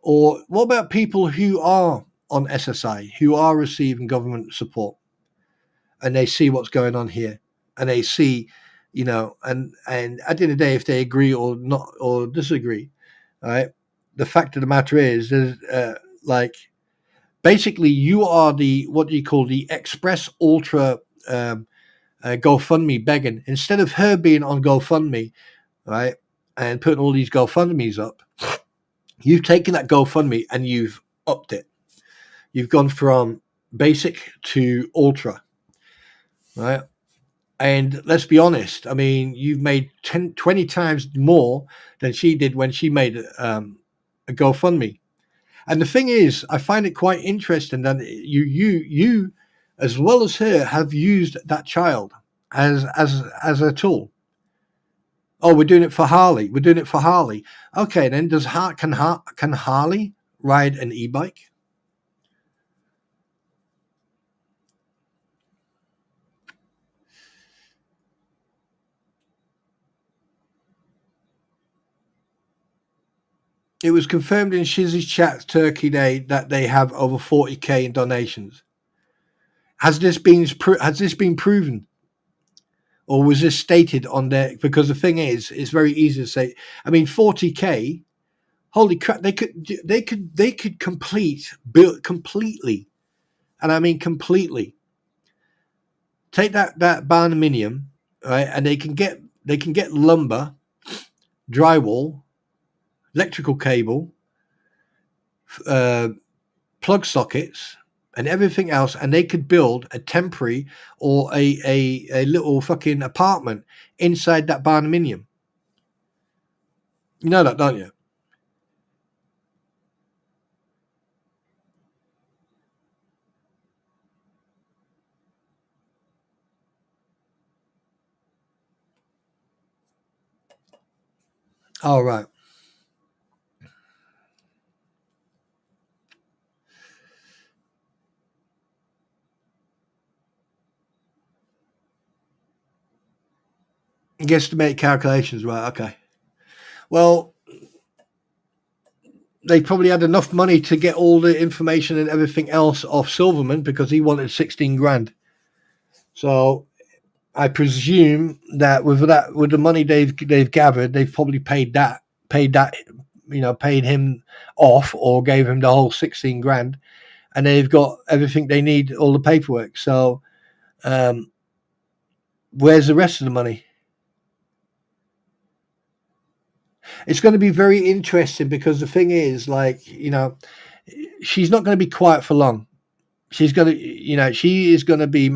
S1: Or what about people who are on SSI, who are receiving government support, and they see what's going on here, and they see, and at the end of the day, if they agree or not or disagree, right? The fact of the matter is, basically, you are the what do you call the express ultra GoFundMe begging. Instead of her being on GoFundMe, right, and putting all these GoFundMes up, you've taken that GoFundMe and you've upped it. You've gone from basic to ultra, right? And let's be honest, I mean, you've made 20 times more than she did when she made a GoFundMe. And the thing is, I find it quite interesting that you, as well as her, have used that child as a tool. Oh, we're doing it for Harley. We're doing it for Harley. Okay, then can Harley ride an e-bike? It was confirmed in Shizzy's chat Turkey Day that they have over 40k in donations. Has this been proven, or was this stated on there? Because the thing is, it's very easy to say. I mean, 40k. Holy crap! They could build completely, and I mean completely. Take that barnuminium, right, and they can get lumber, drywall, electrical cable, plug sockets, and everything else, and they could build a temporary or a little fucking apartment inside that barnuminium. You know that, don't you? All right. Guesstimate calculations, right? Okay. Well, they probably had enough money to get all the information and everything else off Silverman because he wanted 16 grand. So I presume that with the money they've gathered, they've probably paid that, paid him off or gave him the whole 16 grand, and they've got everything they need, all the paperwork. So, where's the rest of the money? It's going to be very interesting because the thing is, she's not going to be quiet for long. She's going to, she is going to be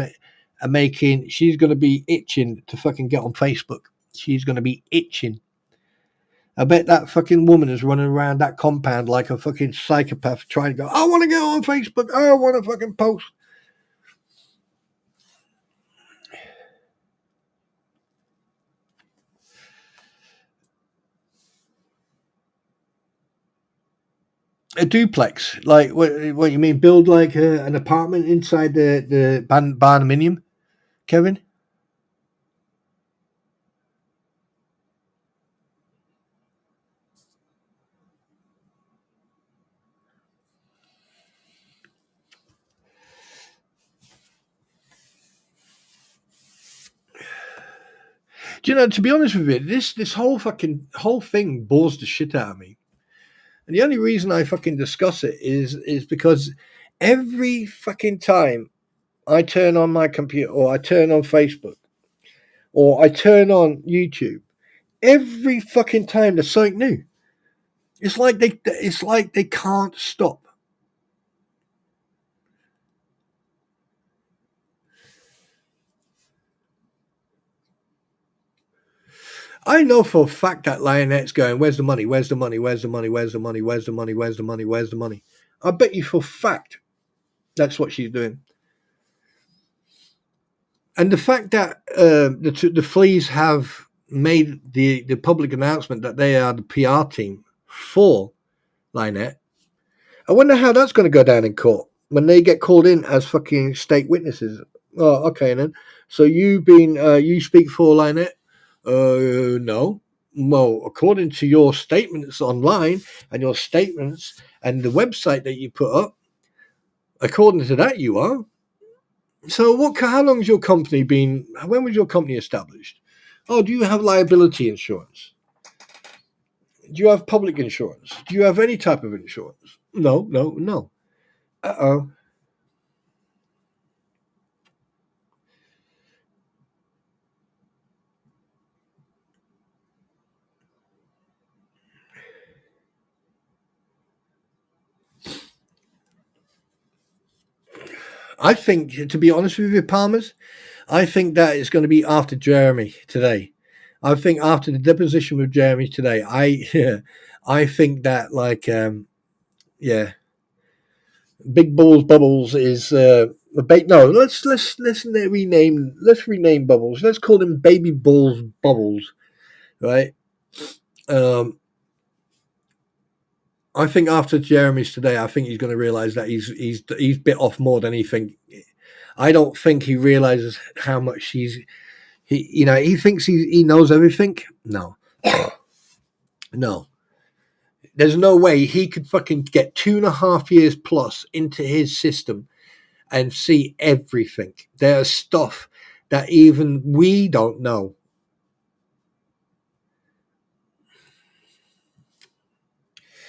S1: she's going to be itching to fucking get on Facebook. She's going to be itching. I bet that fucking woman is running around that compound like a fucking psychopath trying to go, I want to go on Facebook. I want to fucking post. A duplex, like what you mean? Build like an apartment inside the barnuminium, Kevin? Do you know? To be honest with you, this whole thing bores the shit out of me. And the only reason I fucking discuss it is because every fucking time I turn on my computer or I turn on Facebook or I turn on YouTube, every fucking time there's something new. It's like they can't stop. I know for a fact that Lionette's going, where's the money? Where's the money? Where's the money? Where's the money? Where's the money? Where's the money? Where's the money? I bet you for a fact that's what she's doing. And the fact that the Fleas have made the public announcement that they are the PR team for Lionette, I wonder how that's going to go down in court when they get called in as fucking state witnesses. Oh, okay then. So you speak for Lionette? No. Well, according to your statements online and your statements and the website that you put up, according to that, you are. So, how long has your company been? When was your company established? Oh, do you have liability insurance? Do you have public insurance? Do you have any type of insurance? No, no, no. Uh-oh. I think, to be honest with you, Palmers, I think that it's going to be after Jeremy today. I think after the deposition with Jeremy today, I think that yeah, Big Balls Bubbles is a bait. No, let's rename Bubbles. Let's call him Baby Balls Bubbles, right? Um, I think after Jeremy's today, I think he's going to realize that he's bit off more than he think. I don't think he realizes how much he thinks he knows everything. No, no. There's no way he could fucking get 2.5 years plus into his system and see everything. There's stuff that even we don't know.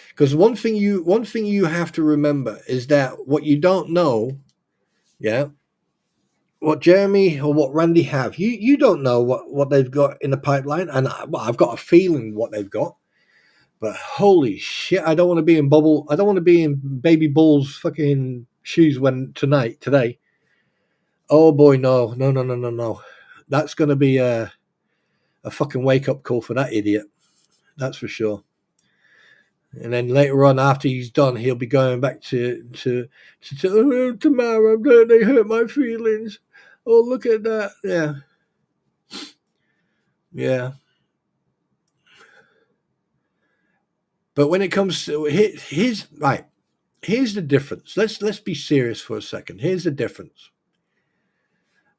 S1: Because one thing you have to remember is that what you don't know, yeah, what Jeremy or what Randy have, you don't know what they've got in the pipeline, and I've got a feeling what they've got. But holy shit, I don't want to be in bubble. I don't want to be in Baby Bull's fucking shoes today. Oh boy, no, no, no, no, no, no. That's going to be a fucking wake up call for that idiot. That's for sure. And then later on, after he's done, he'll be going back to oh, tomorrow. They hurt my feelings. Oh, look at that. Yeah, yeah. But when it comes to here's right, here's the difference. Let's be serious for a second. Here's the difference.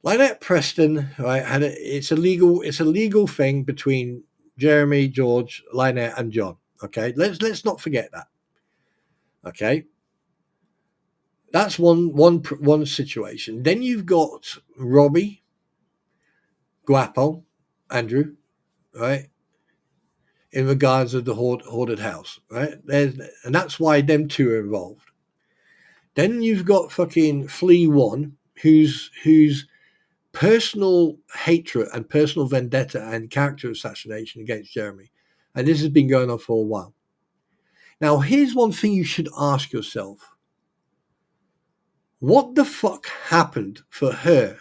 S1: Lynette Preston, right? It's a legal thing between Jeremy, George, Lynette, and John. Okay, let's not forget that. Okay, that's one situation. Then you've got Robbie, Guapo, Andrew, right? In regards of the hoarded house, right? And that's why them two are involved. Then you've got fucking Flea One, who's personal hatred and personal vendetta and character assassination against Jeremy. And this has been going on for a while. Now, here's one thing you should ask yourself. What the fuck happened for her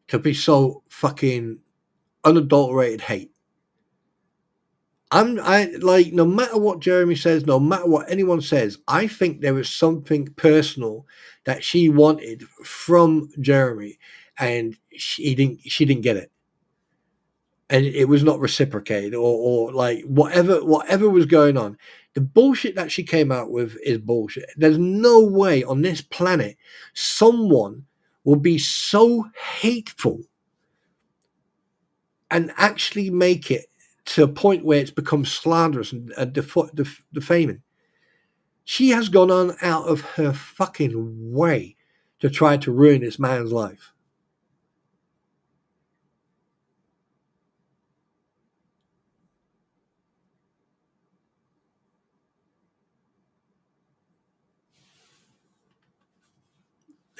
S1: to be so fucking unadulterated hate? No matter what Jeremy says, no matter what anyone says, I think there was something personal that she wanted from Jeremy, and she didn't get it. and it was not reciprocated, or like whatever was going on. The bullshit that she came out with is bullshit. There's no way on this planet someone will be so hateful and actually make it to a point where it's become slanderous and defaming. She has gone on out of her fucking way to try to ruin this man's life.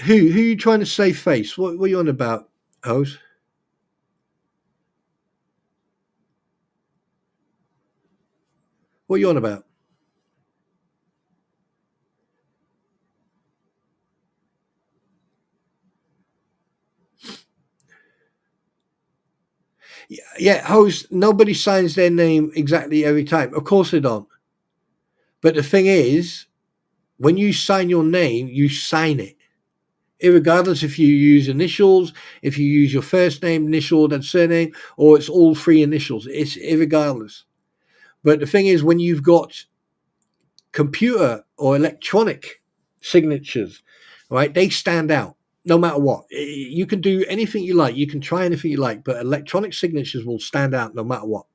S1: Who are you trying to save face? What are you on about, Hose? What are you on about? Yeah, Hose, nobody signs their name exactly every time. Of course they don't. But the thing is, when you sign your name, you sign it. Irregardless if you use initials, if you use your first name, initial, then surname, or it's all three initials. It's irregardless. But the thing is, when you've got computer or electronic signatures, right, they stand out no matter what. You can do anything you like. You can try anything you like, but electronic signatures will stand out no matter what.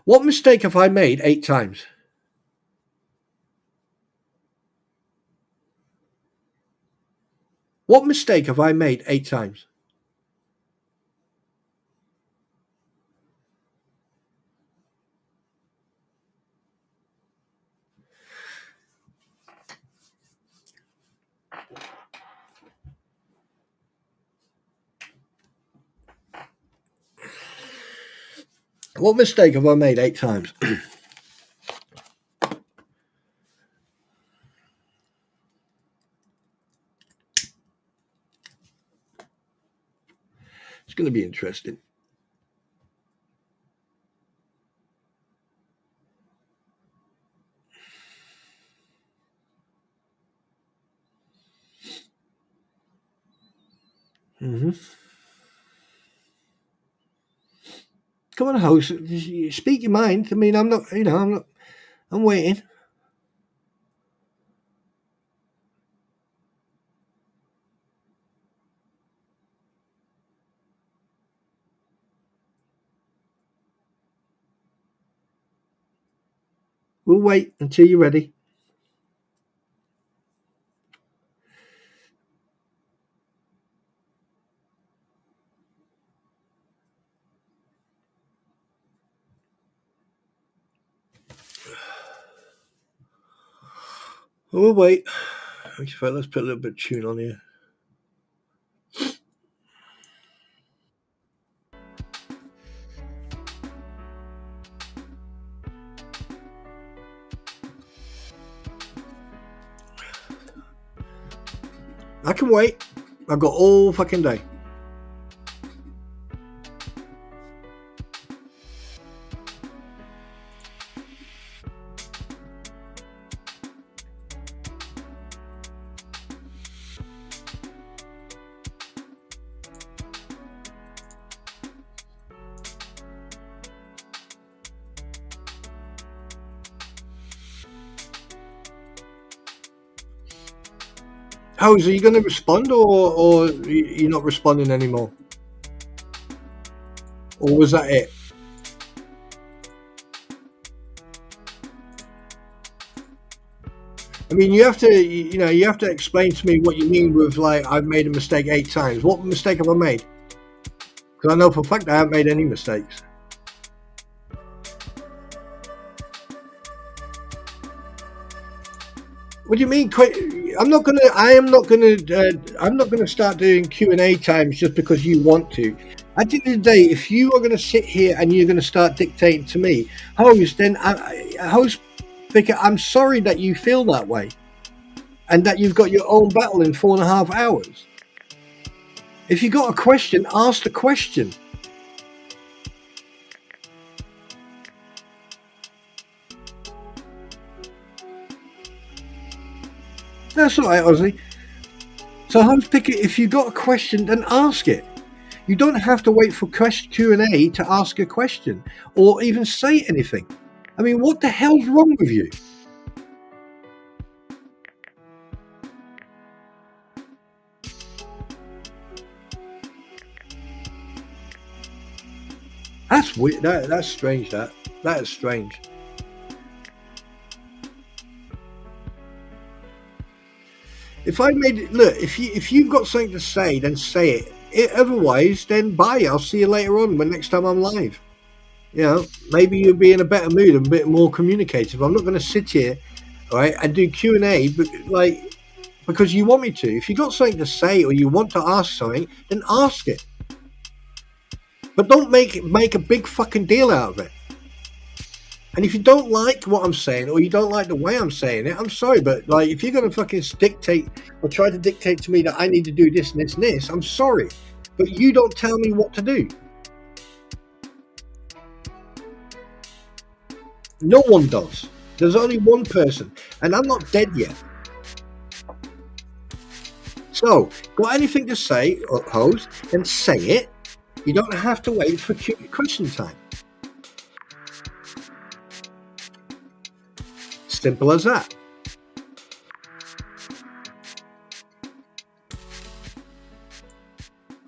S1: What mistake have I made 8 times? What mistake have I made 8 times? What mistake have I made 8 times? It's going to be interesting. Mm-hmm. Come on, host. Speak your mind. I mean, I'm not. I'm waiting. We'll wait until you're ready. We'll wait. Okay, let's put a little bit of tune on here. I can wait. I've got all fucking day. How's, are you going to respond, or you're not responding anymore? Or was that it? I mean, you have to explain to me what you mean with, like, I've made a mistake 8 times. What mistake have I made? Because I know for a fact I haven't made any mistakes. What do you mean? I'm not gonna start doing Q&A times just because you want to. At the end of the day, if you are going to sit here and you're going to start dictating to me, host, then host Vicar, I'm sorry that you feel that way, and that you've got your own battle in 4.5 hours. If you got a question, ask the question. That's all right, Ozzy. So Host Picket, if you've got a question, then ask it. You don't have to wait for Q&A to ask a question or even say anything. I mean, what the hell's wrong with you? That's weird. That's strange. That is strange. If I made it, look, if you've got something to say, then say it. Otherwise, then bye. I'll see you later on when next time I'm live. You know, maybe you'll be in a better mood and a bit more communicative. I'm not going to sit here, all right, and do Q&A, but like, because you want me to. If you've got something to say or you want to ask something, then ask it. But don't make a big fucking deal out of it. And if you don't like what I'm saying or you don't like the way I'm saying it, I'm sorry, but like, if you're going to fucking dictate or try to dictate to me that I need to do this and this and this, I'm sorry, but you don't tell me what to do. No one does. There's only one person, and I'm not dead yet. So, got anything to say, host, then say it. You don't have to wait for question time. Simple as that.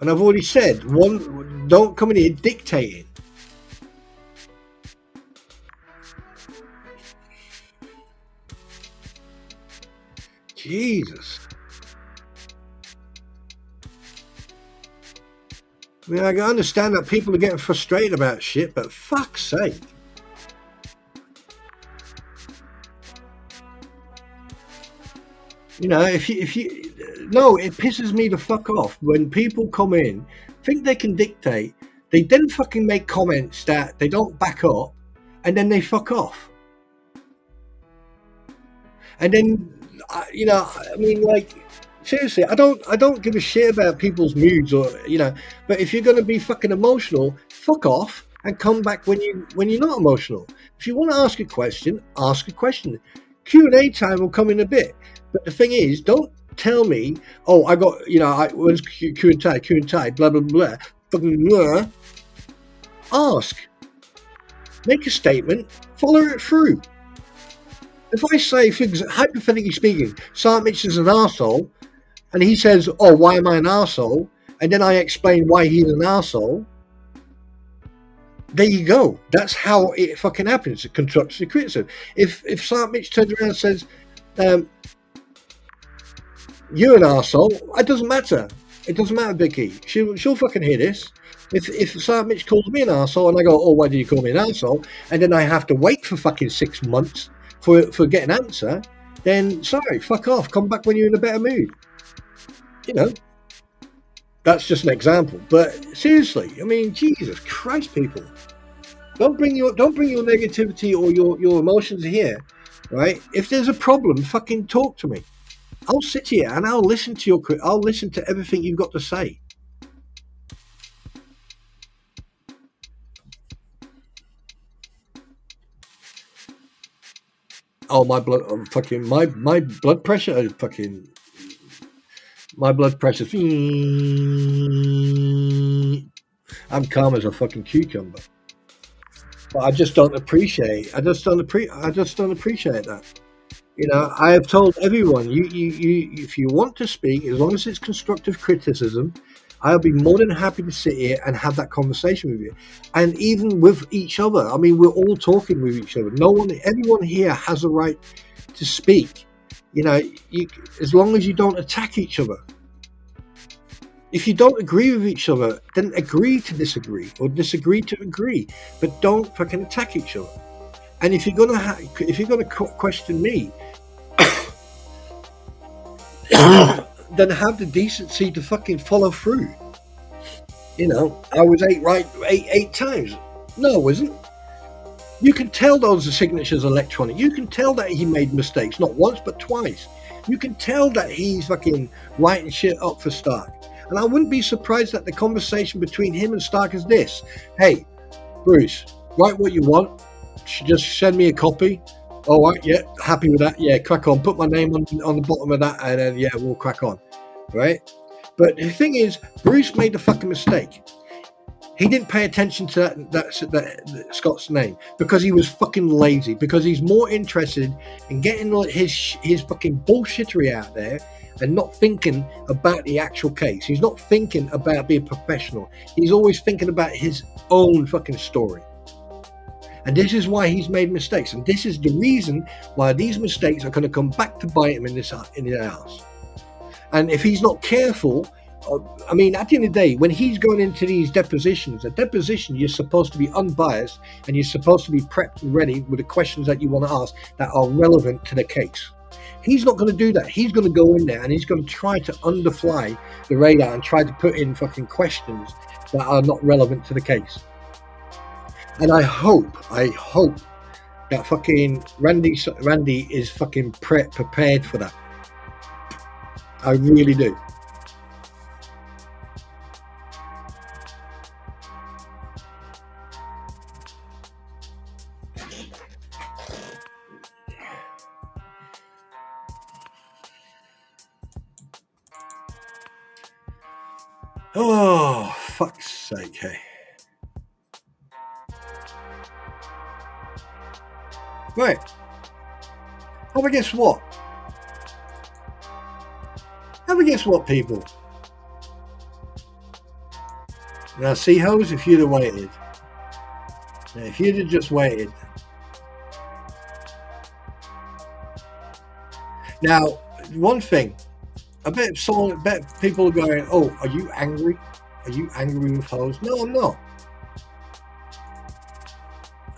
S1: And I've already said, don't come in here dictating. Jesus. I mean, I can understand that people are getting frustrated about shit, but fuck's sake. You know, if you no, it pisses me the fuck off when people come in, think they can dictate, they then fucking make comments that they don't back up, and then they fuck off. And then, you know, I mean, like, seriously, I don't give a shit about people's moods or, you know, but if you're going to be fucking emotional, fuck off and come back when you're not emotional. If you want to ask a question, ask a question. Q&A time will come in a bit. But the thing is, don't tell me, oh, I got, you know, when's Q&A, blah, blah, blah, fucking blah. Ask. Make a statement, follow it through. If I say, hypothetically speaking, Sarmich is an arsehole, and he says, oh, why am I an arsehole? And then I explain why he's an arsehole. There you go. That's how it fucking happens. It constructive criticism. If Sarmich turns around and says, you're an arsehole, it doesn't matter. It doesn't matter, Vicky. She'll fucking hear this. If Sarmich calls me an arsehole and I go, oh, why do you call me an arsehole? And then I have to wait for fucking 6 months for getting an answer, then sorry, fuck off. Come back when you're in a better mood. You know, that's just an example. But seriously, I mean, Jesus Christ, people, don't bring your negativity or your emotions here, right? If there's a problem, fucking talk to me. I'll sit here and I'll listen to everything you've got to say. Oh, my blood pressure, my blood pressure. I'm calm as a fucking cucumber. But I just don't appreciate. I just don't appreciate that. You know, I have told everyone, you if you want to speak, as long as it's constructive criticism, I'll be more than happy to sit here and have that conversation with you. And even with each other. I mean, we're all talking with each other. Everyone here has a right to speak. You know, as long as you don't attack each other. If you don't agree with each other, then agree to disagree or disagree to agree. But don't fucking attack each other. And if you're gonna question me, then have the decency to fucking follow through. You know, I was eight times. No, I wasn't. You can tell those signatures are electronic. You can tell that he made mistakes, not once but twice. You can tell that he's fucking writing shit up for Stark. And I wouldn't be surprised that the conversation between him and Stark is this: hey, Bruce, write what you want. Just send me a copy. All right, yeah, happy with that. Yeah, crack on. Put my name on the bottom of that, and then yeah, we'll crack on. right? But the thing is, Bruce made a fucking mistake. He didn't pay attention to that Scott's name because he was fucking lazy. Because he's more interested in getting his fucking bullshittery out there and not thinking about the actual case. He's not thinking about being professional. He's always thinking about his own fucking story. And this is why he's made mistakes. And this is the reason why these mistakes are going to come back to bite him in the ass. And if he's not careful, I mean, at the end of the day, when he's going into these depositions, a deposition, you're supposed to be unbiased and you're supposed to be prepped and ready with the questions that you want to ask that are relevant to the case. He's not going to do that. He's going to go in there and he's going to try to underfly the radar and try to put in fucking questions that are not relevant to the case. And I hope that fucking Randy is fucking prepared for that. I really do. Oh, fuck's sake, hey. Right. Oh, but guess what? Oh, but guess what, people? Now, see, hoes, if you'd have waited. Now, if you'd have just waited. Now, one thing. I bet people are going, oh, are you angry? Are you angry with hoes? No, I'm not.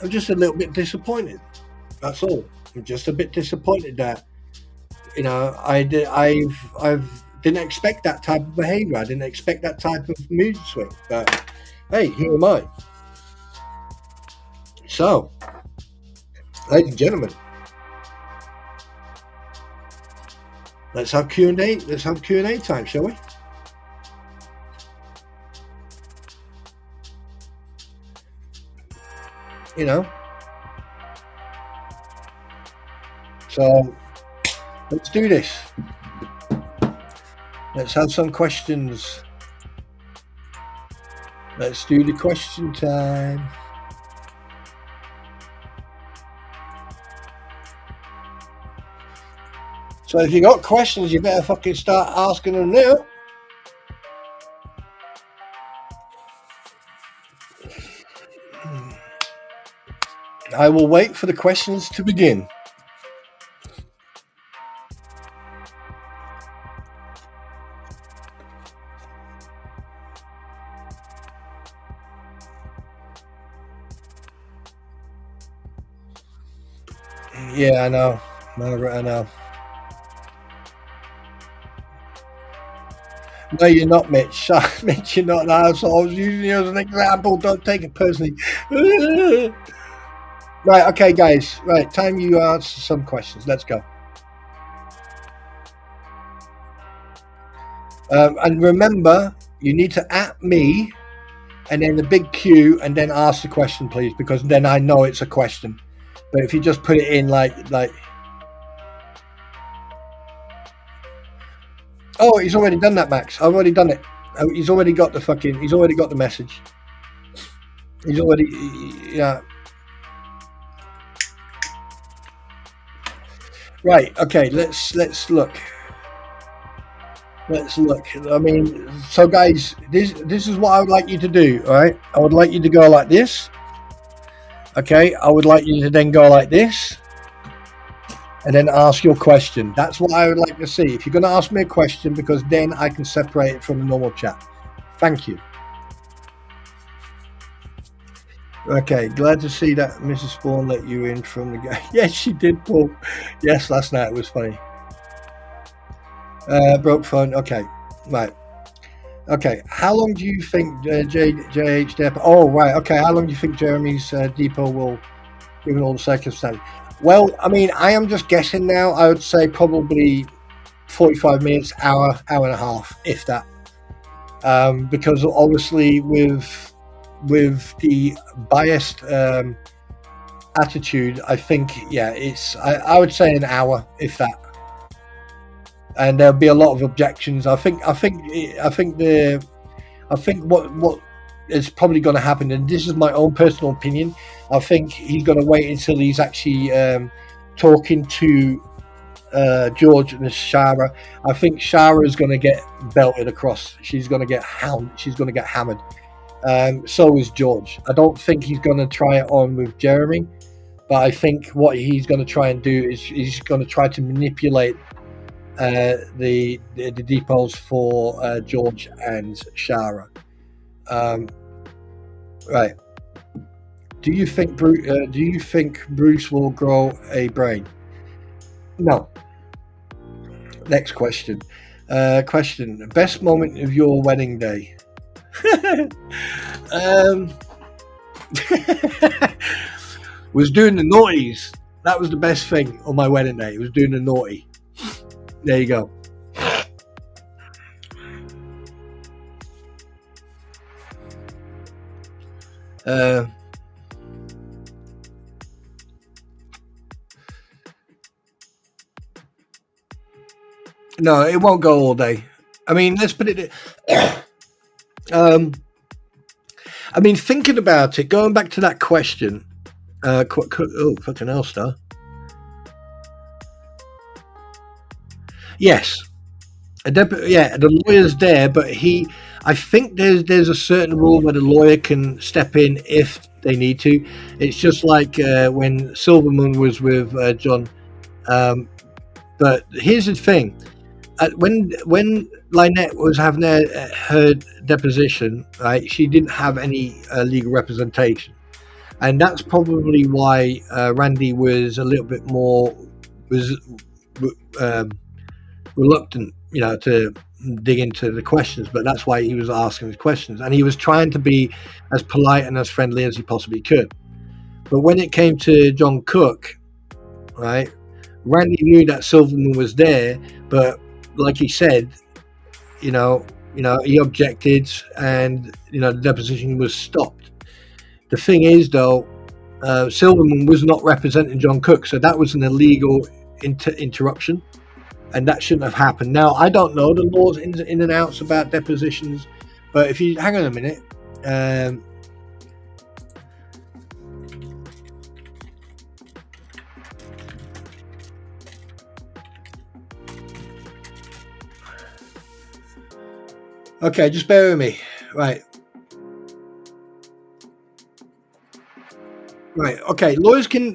S1: I'm just a little bit disappointed. That's all. I'm just a bit disappointed that, you know, I didn't expect that type of behavior. I didn't expect that type of mood swing. But hey, here am I. So, ladies and gentlemen, let's have Q&A. Let's have Q&A time, shall we? You know. So, let's do this. Let's have some questions. Let's do the question time. So if you got questions, you better fucking start asking them now. I will wait for the questions to begin. Yeah, I know. I know. No, you're not, Mitch. Mitch, you're not an asshole. I was using you as an example. Don't take it personally. Right, okay, guys. Right, time you answer some questions. Let's go. And remember, you need to @ me and then the big Q and then ask the question, please, because then I know it's a question. But if you just put it in like oh, he's already done that, Max. I've already done it. He's already got the message. He's already, yeah. Right, okay, let's look. Let's look. I mean, so guys, this is what I would like you to do, all right? I would like you to go like this. Okay, I would like you to then go like this and then ask your question. That's what I would like to see. If you're going to ask me a question, because then I can separate it from the normal chat. Thank you. Okay, glad to see that Mrs. Spawn let you in from the game. Yes, she did, Paul. Yes, last night it was funny. Broke phone. Okay, right. Okay, how long do you think JH Depot? Oh, right. Okay, how long do you think Jeremy's depot will, given all the circumstances? Well, I mean, I am just guessing now. I would say probably 45 minutes, hour and a half, if that. Because obviously with the biased attitude, I think, yeah, it's I would say an hour, if that. and there'll be a lot of objections. I think what is probably going to happen, and this is my own personal opinion, I think he's going to wait until he's actually talking to George and Shara. I think Shara is going to get belted across. She's going to get hammered. So is George. I don't think he's going to try it on with Jeremy, but I think what he's going to try and do is he's going to try to manipulate the depots for George and Shara. Right. Do you think Bruce will grow a brain? No. Next question. Best moment of your wedding day? Was doing the naughties. That was the best thing on my wedding day. It was doing the naughty. There you go. No, it won't go all day. I mean, let's put it. I mean, thinking about it, going back to that question. Oh, fucking hell, Star. Yes. The lawyer's there, but I think there's a certain rule where the lawyer can step in if they need to. It's just like when Silverman was with John. But here's the thing. When Lynette was having her deposition, right, she didn't have any legal representation, and that's probably why Randy was a little bit more reluctant, to dig into the questions. But that's why he was asking the questions, and he was trying to be as polite and as friendly as he possibly could. But when it came to John Cook, right, Randy knew that Silverman was there, but like he said, he objected, and the deposition was stopped. The thing is, though, Silverman was not representing John Cook, so that was an illegal interruption, and that shouldn't have happened. Now, I don't know the laws in and outs about depositions, but if you hang on a minute. Okay, just bear with me. Right. Okay. Lawyers can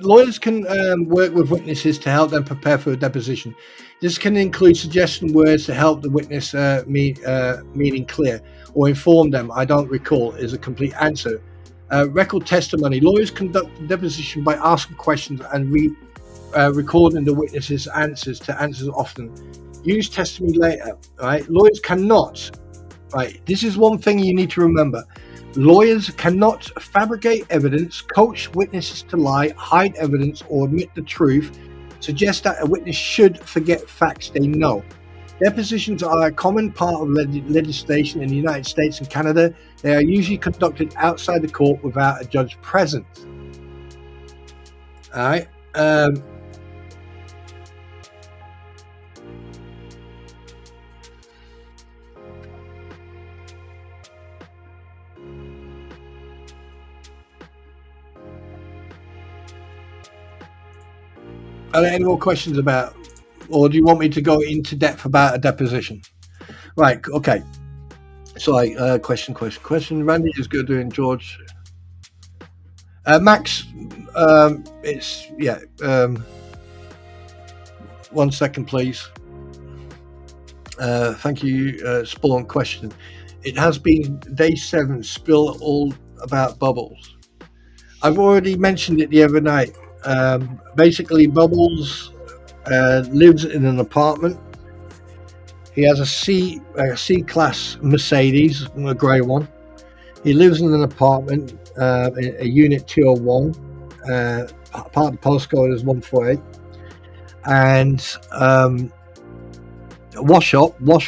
S1: work with witnesses to help them prepare for a deposition. This can include suggestion words to help the witness meaning clear, or inform them. I don't recall is a complete answer. Record testimony. Lawyers conduct the deposition by asking questions and recording the witness's answers to answers often. Use testimony later. Right. Lawyers cannot. Right. This is one thing you need to remember. Lawyers cannot fabricate evidence, coach witnesses to lie, hide evidence, or omit the truth, suggest that a witness should forget facts they know. Depositions are a common part of legislation in the United States and Canada. They are usually conducted outside the court without a judge present. All right. Are there any more questions about, or do you want me to go into depth about a deposition? Right. Okay. So, question. Randy is good doing George. Max, it's 1 second, please. Thank you. Spawn question. It has been day 7. Spill all about Bubbles. I've already mentioned it the other night. Basically, Bubbles lives in an apartment. He has a C-class Mercedes, a grey one. He lives in an apartment, a unit 201. Part of the postcode is 148. And Wash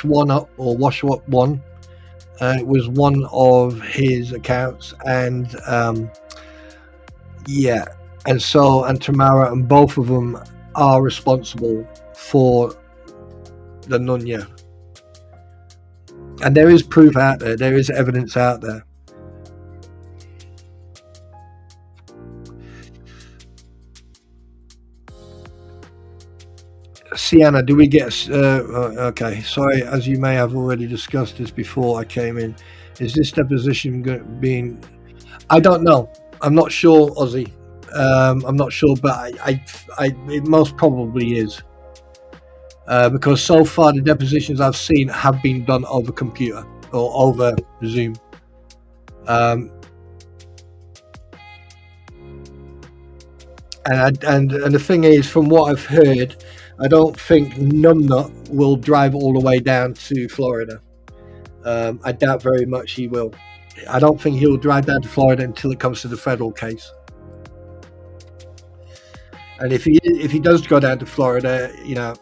S1: One Up was one of his accounts, and Tamara, and both of them are responsible for The none, yeah. And there is proof out there. There is evidence out there. Sienna, do we get... okay, sorry, as you may have already discussed this before I came in, is this deposition being... I don't know. I'm not sure, Ozzy. I'm not sure, but it most probably is. Because so far the depositions I've seen have been done over computer or over Zoom. And the thing is, from what I've heard, I don't think Numbnut will drive all the way down to Florida. I doubt very much he will. I don't think he'll drive down to Florida until it comes to the federal case. And if he does go down to Florida, you know,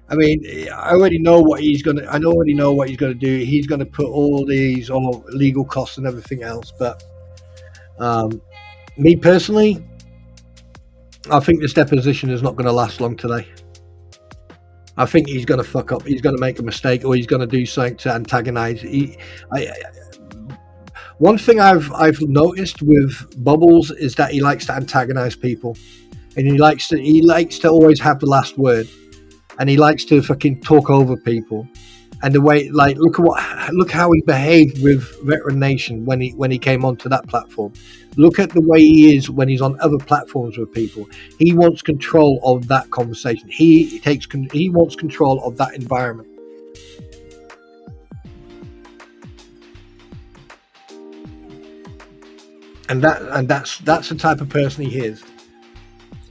S1: I mean, I already know what he's gonna. I already know what he's gonna do. He's gonna put all these legal costs and everything else. But me personally, I think this deposition is not going to last long today. I think he's going to fuck up. He's going to make a mistake, or he's going to do something to antagonize. One thing I've noticed with Bubbles is that he likes to antagonize people, and he likes to always have the last word, and he likes to fucking talk over people. And the way, like, look how he behaved with Veteran Nation when he came onto that platform. Look at the way he is when he's on other platforms with people. He wants control of that conversation. He wants control of that environment. And that's the type of person he is.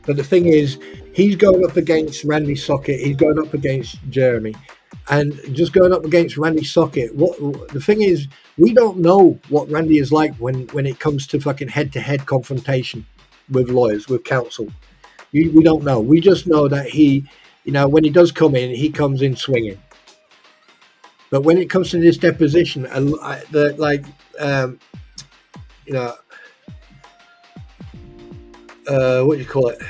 S1: But the thing is, he's going up against Randy Socket. He's going up against Jeremy. And just going up against Randy Socket, the thing is, we don't know what Randy is like when it comes to fucking head-to-head confrontation with lawyers, with counsel. We don't know. We just know that he, you know, when he does come in, he comes in swinging. But when it comes to this deposition, you know, what do you call it?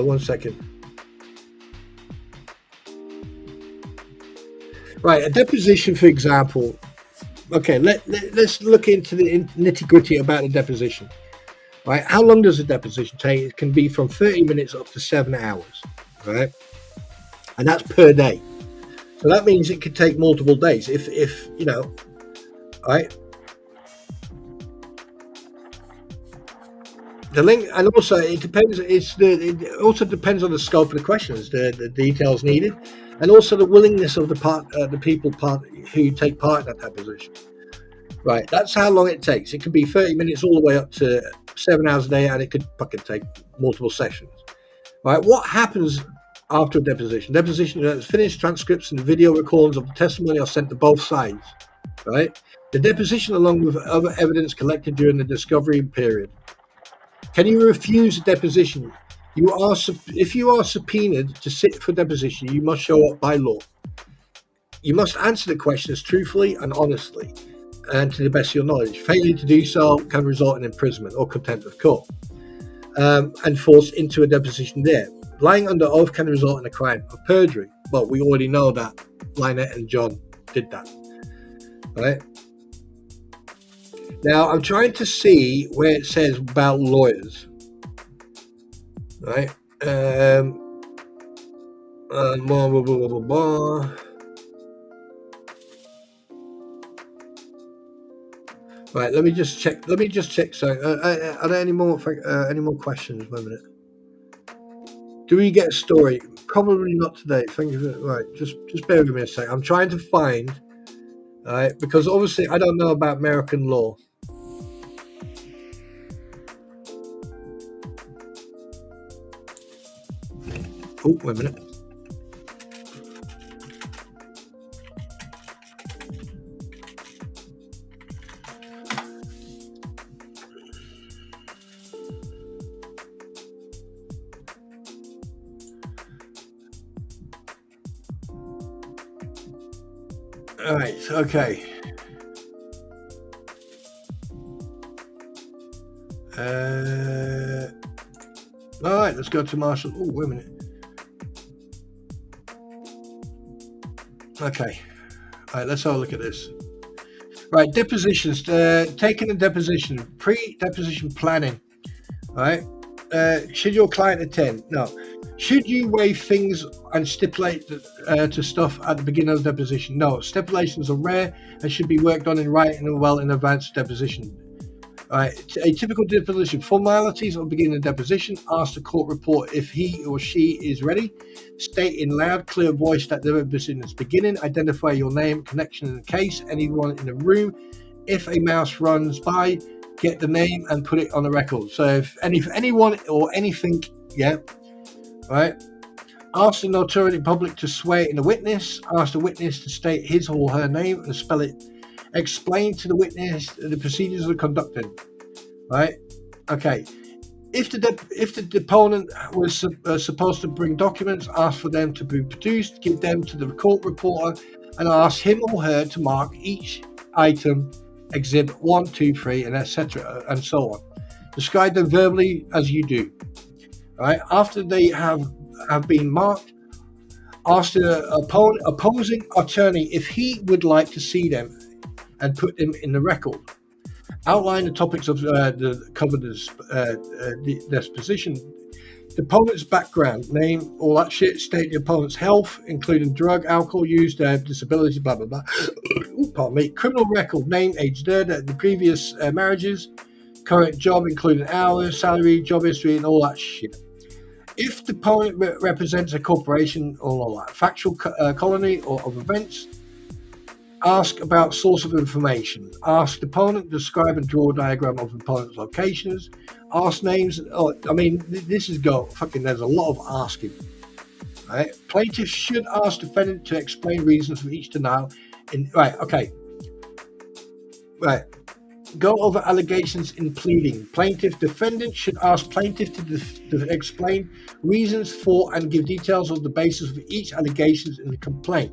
S1: One second. Right, a deposition, for example. Okay, let's look into the nitty-gritty about a deposition. Right, how long does a deposition take? It can be from 30 minutes up to 7 hours. Right, and that's per day. So that means it could take multiple days. If you know, right. The link, and also it depends. It also depends on the scope of the questions, the details needed, and also the willingness of the people who take part in that deposition. Right, that's how long it takes. It could be 30 minutes all the way up to 7 hours a day, and it could fucking take multiple sessions. Right, what happens after a deposition? Deposition is finished. Transcripts and video recordings of the testimony are sent to both sides. Right, the deposition, along with other evidence collected during the discovery period. Can you refuse a deposition? If you are subpoenaed to sit for deposition, you must show up by law. You must answer the questions truthfully and honestly, and to the best of your knowledge. Failure to do so can result in imprisonment or contempt of court, and forced into a deposition there. Lying under oath can result in a crime of perjury, but we already know that Lynette and John did that, right? Now, I'm trying to see where it says about lawyers, right? Blah, blah, blah, blah, blah. Right, let me just check. So, are there any more questions? Wait a minute. Do we get a story? Probably not today. Thank you. Right, just bear with me a second. I'm trying to find, right, because obviously I don't know about American law. Oh, wait a minute. All right, okay. All right, let's go to Marshall. Oh, wait a minute. Okay. All right, let's have a look at this. Right, depositions. Taking a deposition, pre-deposition planning. All right. Should your client attend? No. Should you waive things and stipulate to stuff at the beginning of the deposition? No. Stipulations are rare and should be worked on in writing and well in advance of deposition. All right. A typical deposition formalities at the beginning of the deposition: ask the court report if he or she is ready. State in loud, clear voice that the deposition is beginning. Identify your name, connection in the case, anyone in the room. If a mouse runs by, get the name and put it on the record. So if anyone or anything, yeah, right. Ask the notary public to swear in the witness. Ask the witness to state his or her name and spell it. Explain to the witness the procedures are conducted. Right. Okay. If the deponent was supposed to bring documents, ask for them to be produced. Give them to the court reporter, and ask him or her to mark each item. Exhibit 1, 2, 3, and etc. and so on. Describe them verbally as you do. All right. After they have been marked, ask the opposing attorney if he would like to see them and put them in the record. Outline the topics of the covered disposition. The opponent's background, name, all that shit. State the opponent's health, including drug, alcohol use, disability, blah blah blah. Ooh, pardon me. Criminal record, name, age, the previous marriages, current job, including hours, salary, job history, and all that shit. If the opponent represents a corporation or all that, factual colony or of events, ask about source of information. Ask the opponent to describe and draw a diagram of opponent's locations. Ask names. Oh, I mean, this is there's a lot of asking. Right? Plaintiff should ask defendant to explain reasons for each denial. Okay. Right. Go over allegations in pleading. Defendant should ask plaintiff to explain reasons for and give details of the basis of each allegations in the complaint.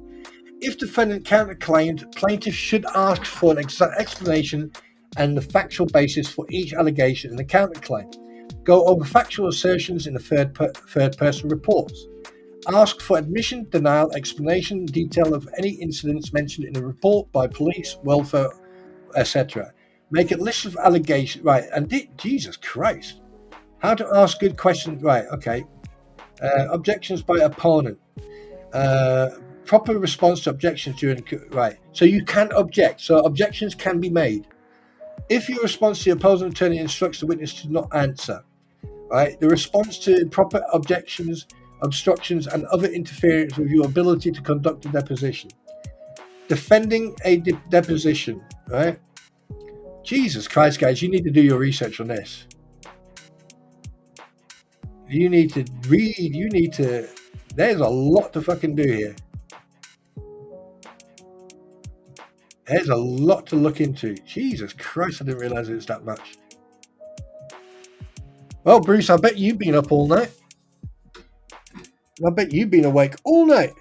S1: If defendant counterclaimed, plaintiff should ask for an explanation and the factual basis for each allegation in the counterclaim. Go over factual assertions in the third-person reports. Ask for admission, denial, explanation, detail of any incidents mentioned in the report by police, welfare, etc. Make a list of allegations. Right, and Jesus Christ. How to ask good questions. Right, okay. Objections by opponent. Proper response to objections during right. So you can object. So objections can be made. If your response to the opposing attorney instructs the witness to not answer, right? The response to proper objections, obstructions, and other interference with your ability to conduct a deposition. Defending a deposition, right? Jesus Christ, guys, you need to do your research on this. You need to read. There's a lot to fucking do here. There's a lot to look into. Jesus Christ, I didn't realize it was that much. Well, Bruce, I bet you've been up all night. I bet you've been awake all night.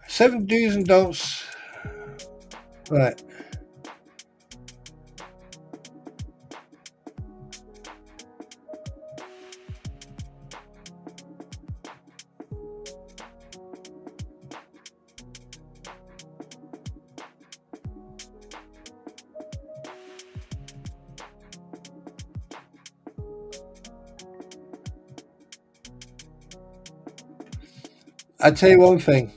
S1: Seven do's and don'ts. Right. I'll tell you one thing.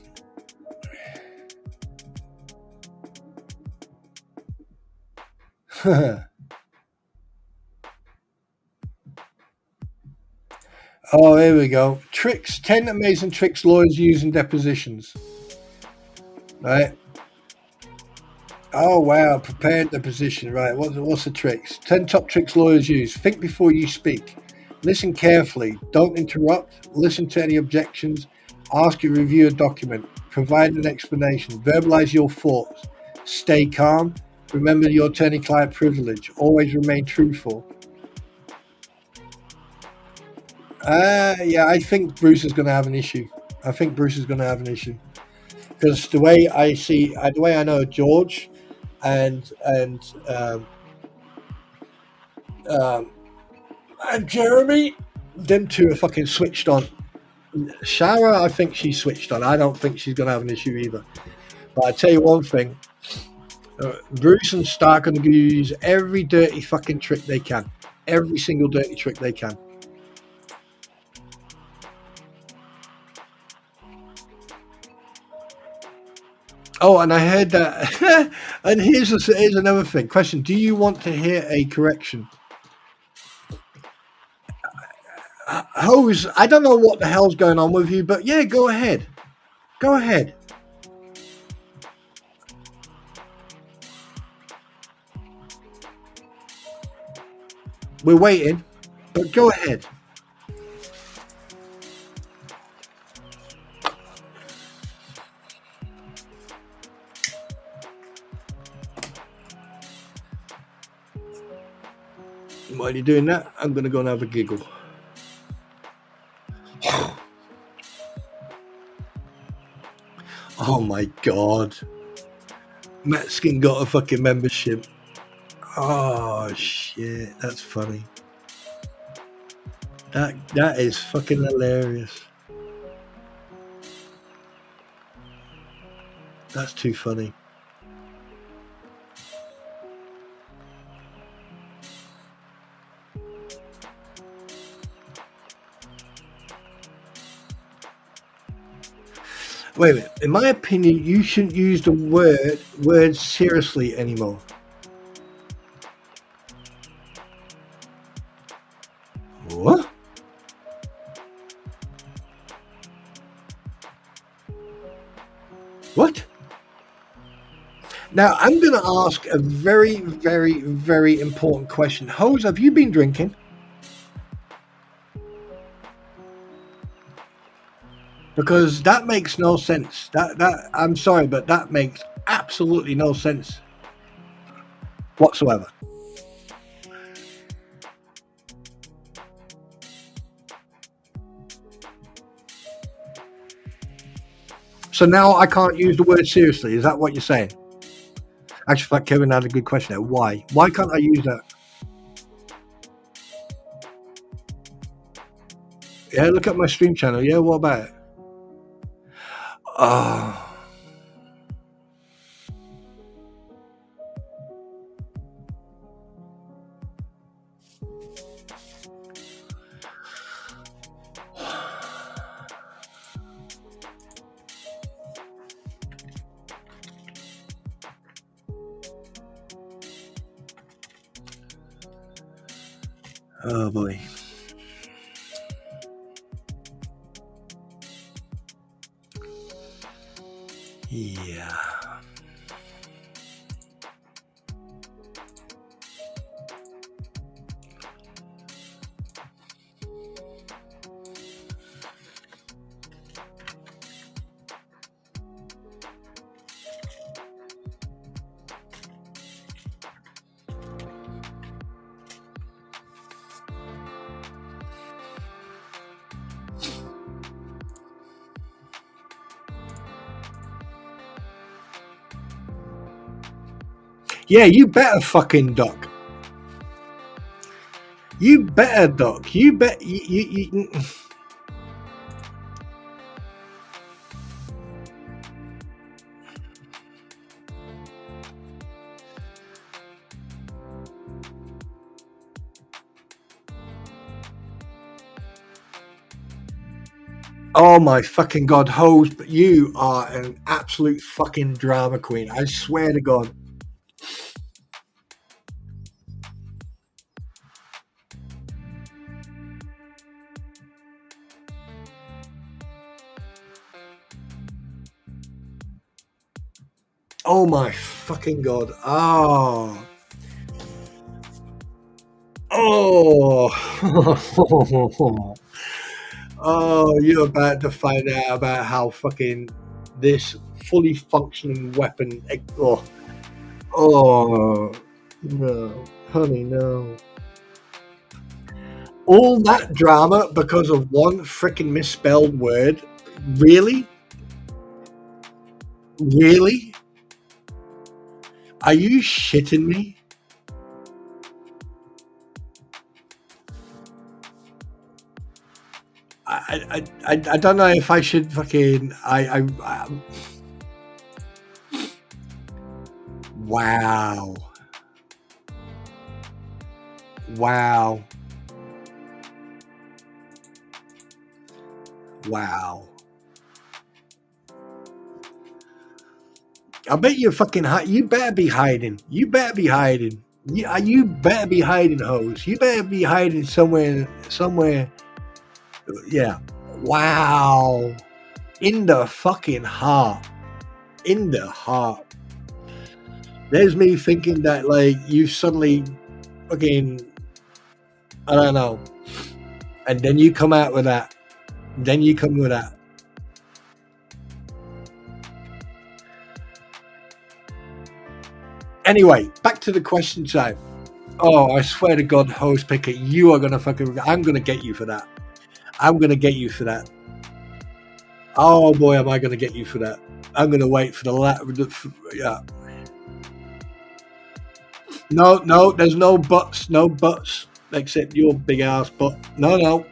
S1: Oh, here we go. Tricks. 10 amazing tricks lawyers use in depositions. Right. Oh, wow. Prepared deposition. Right. What's the tricks? 10 top tricks lawyers use. Think before you speak. Listen carefully. Don't interrupt. Listen to any objections. Ask you to review a document. Provide an explanation. Verbalize your thoughts. Stay calm. Remember your attorney-client privilege. Always remain truthful. Yeah, I think Bruce is going to have an issue. because the way I see, the way I know George and Jeremy, them two are fucking switched on. Shara, I think she's switched on. I don't think she's gonna have an issue either. But I tell you one thing, Bruce and Stark are gonna use every dirty fucking trick they can, every single dirty trick they can. Oh, and I heard that. And here's another thing. Question: do you want to hear a correction? Hose, I don't know what the hell's going on with you, but yeah, go ahead. Go ahead. We're waiting, but go ahead. While you're doing that, I'm going to go and have a giggle. Oh my God. Metzkin got a fucking membership. Oh shit, that's funny. That is fucking hilarious. That's too funny. Wait a minute. In my opinion, you shouldn't use the word seriously anymore. What? What? Now, I'm going to ask a very, very, very important question. Hose, have you been drinking? Because that makes no sense. That I'm sorry, but that makes absolutely no sense whatsoever. So now I can't use the word seriously. Is that what you're saying? Actually, Kevin had a good question there. Why? Why can't I use that? Yeah, look at my stream channel. Yeah, what about it? Oh. Oh boy. Yeah. Yeah, you better fucking duck. You better duck. You bet. You. Oh my fucking God, Hose, but you are an absolute fucking drama queen. I swear to God. Oh my fucking God. Oh. Oh. Oh, you're about to find out about how fucking this fully functioning weapon. Oh, no, honey, no. All that drama because of one freaking misspelled word? Really? Really? Are you shitting me? I don't know if I should fucking wow. Wow. Wow. I bet you're fucking you better be hiding. You better be hiding. You better be hiding, hoes. You better be hiding somewhere. Yeah. Wow. In the fucking heart. In the heart. There's me thinking that, like, you suddenly fucking, I don't know. And then you come out with that. Then you come with that. Anyway, back to the question time. Oh, I swear to God, host picker, you are gonna fucking. I'm gonna get you for that. I'm gonna get you for that. Oh boy, am I gonna get you for that. I'm gonna wait for yeah. No, there's no buts, except your big ass butt. No.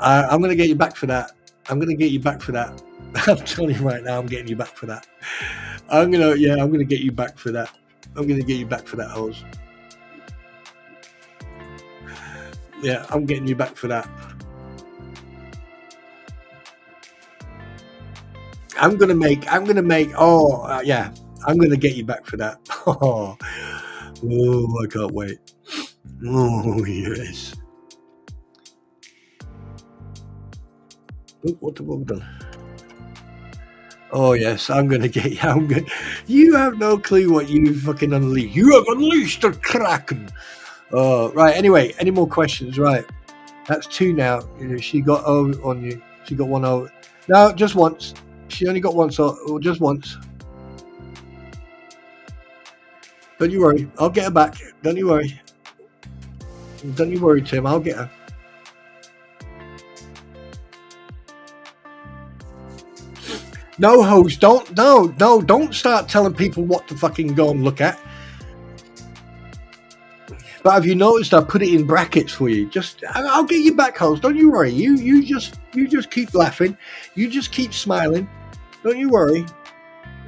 S1: I'm gonna get you back for that. I'm gonna get you back for that. I'm telling you right now, I'm getting you back for that. I'm gonna get you back for that. I'm gonna get you back for that, hose. Yeah, I'm getting you back for that. I'm gonna make. Oh, yeah. I'm gonna get you back for that. Oh, I can't wait. Oh yes. Oh, what have I done? Oh yes, I'm gonna get you. You have no clue what you fucking unleashed. You have unleashed the Kraken. Right. Anyway, any more questions? Right. That's 2 now. She got over on you. She got 1 over. No, just once. She only got 1, so just once. Don't you worry. I'll get her back. Don't you worry. Don't you worry, Tim. I'll get her. No, host. Don't start telling people what to fucking go and look at. But have you noticed I put it in brackets for you? I'll get you back, host. Don't you worry. You just keep laughing. You just keep smiling. Don't you worry.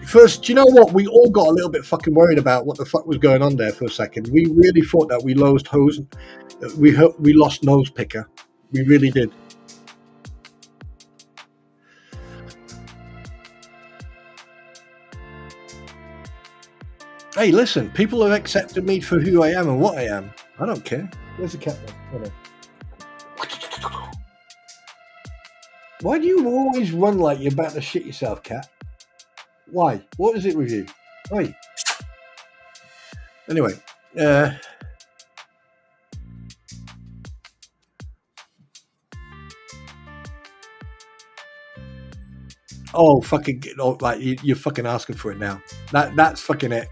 S1: First, do you know what? We all got a little bit fucking worried about what the fuck was going on there for a second. We really thought that we lost hose. We lost nose picker. We really did. Hey, listen, people have accepted me for who I am and what I am. I don't care. Where's the cat? Why do you always run like you're about to shit yourself, cat? Why? What is it with you? Oi. Anyway, oh fucking! Oh, like you're fucking asking for it now. That's fucking it.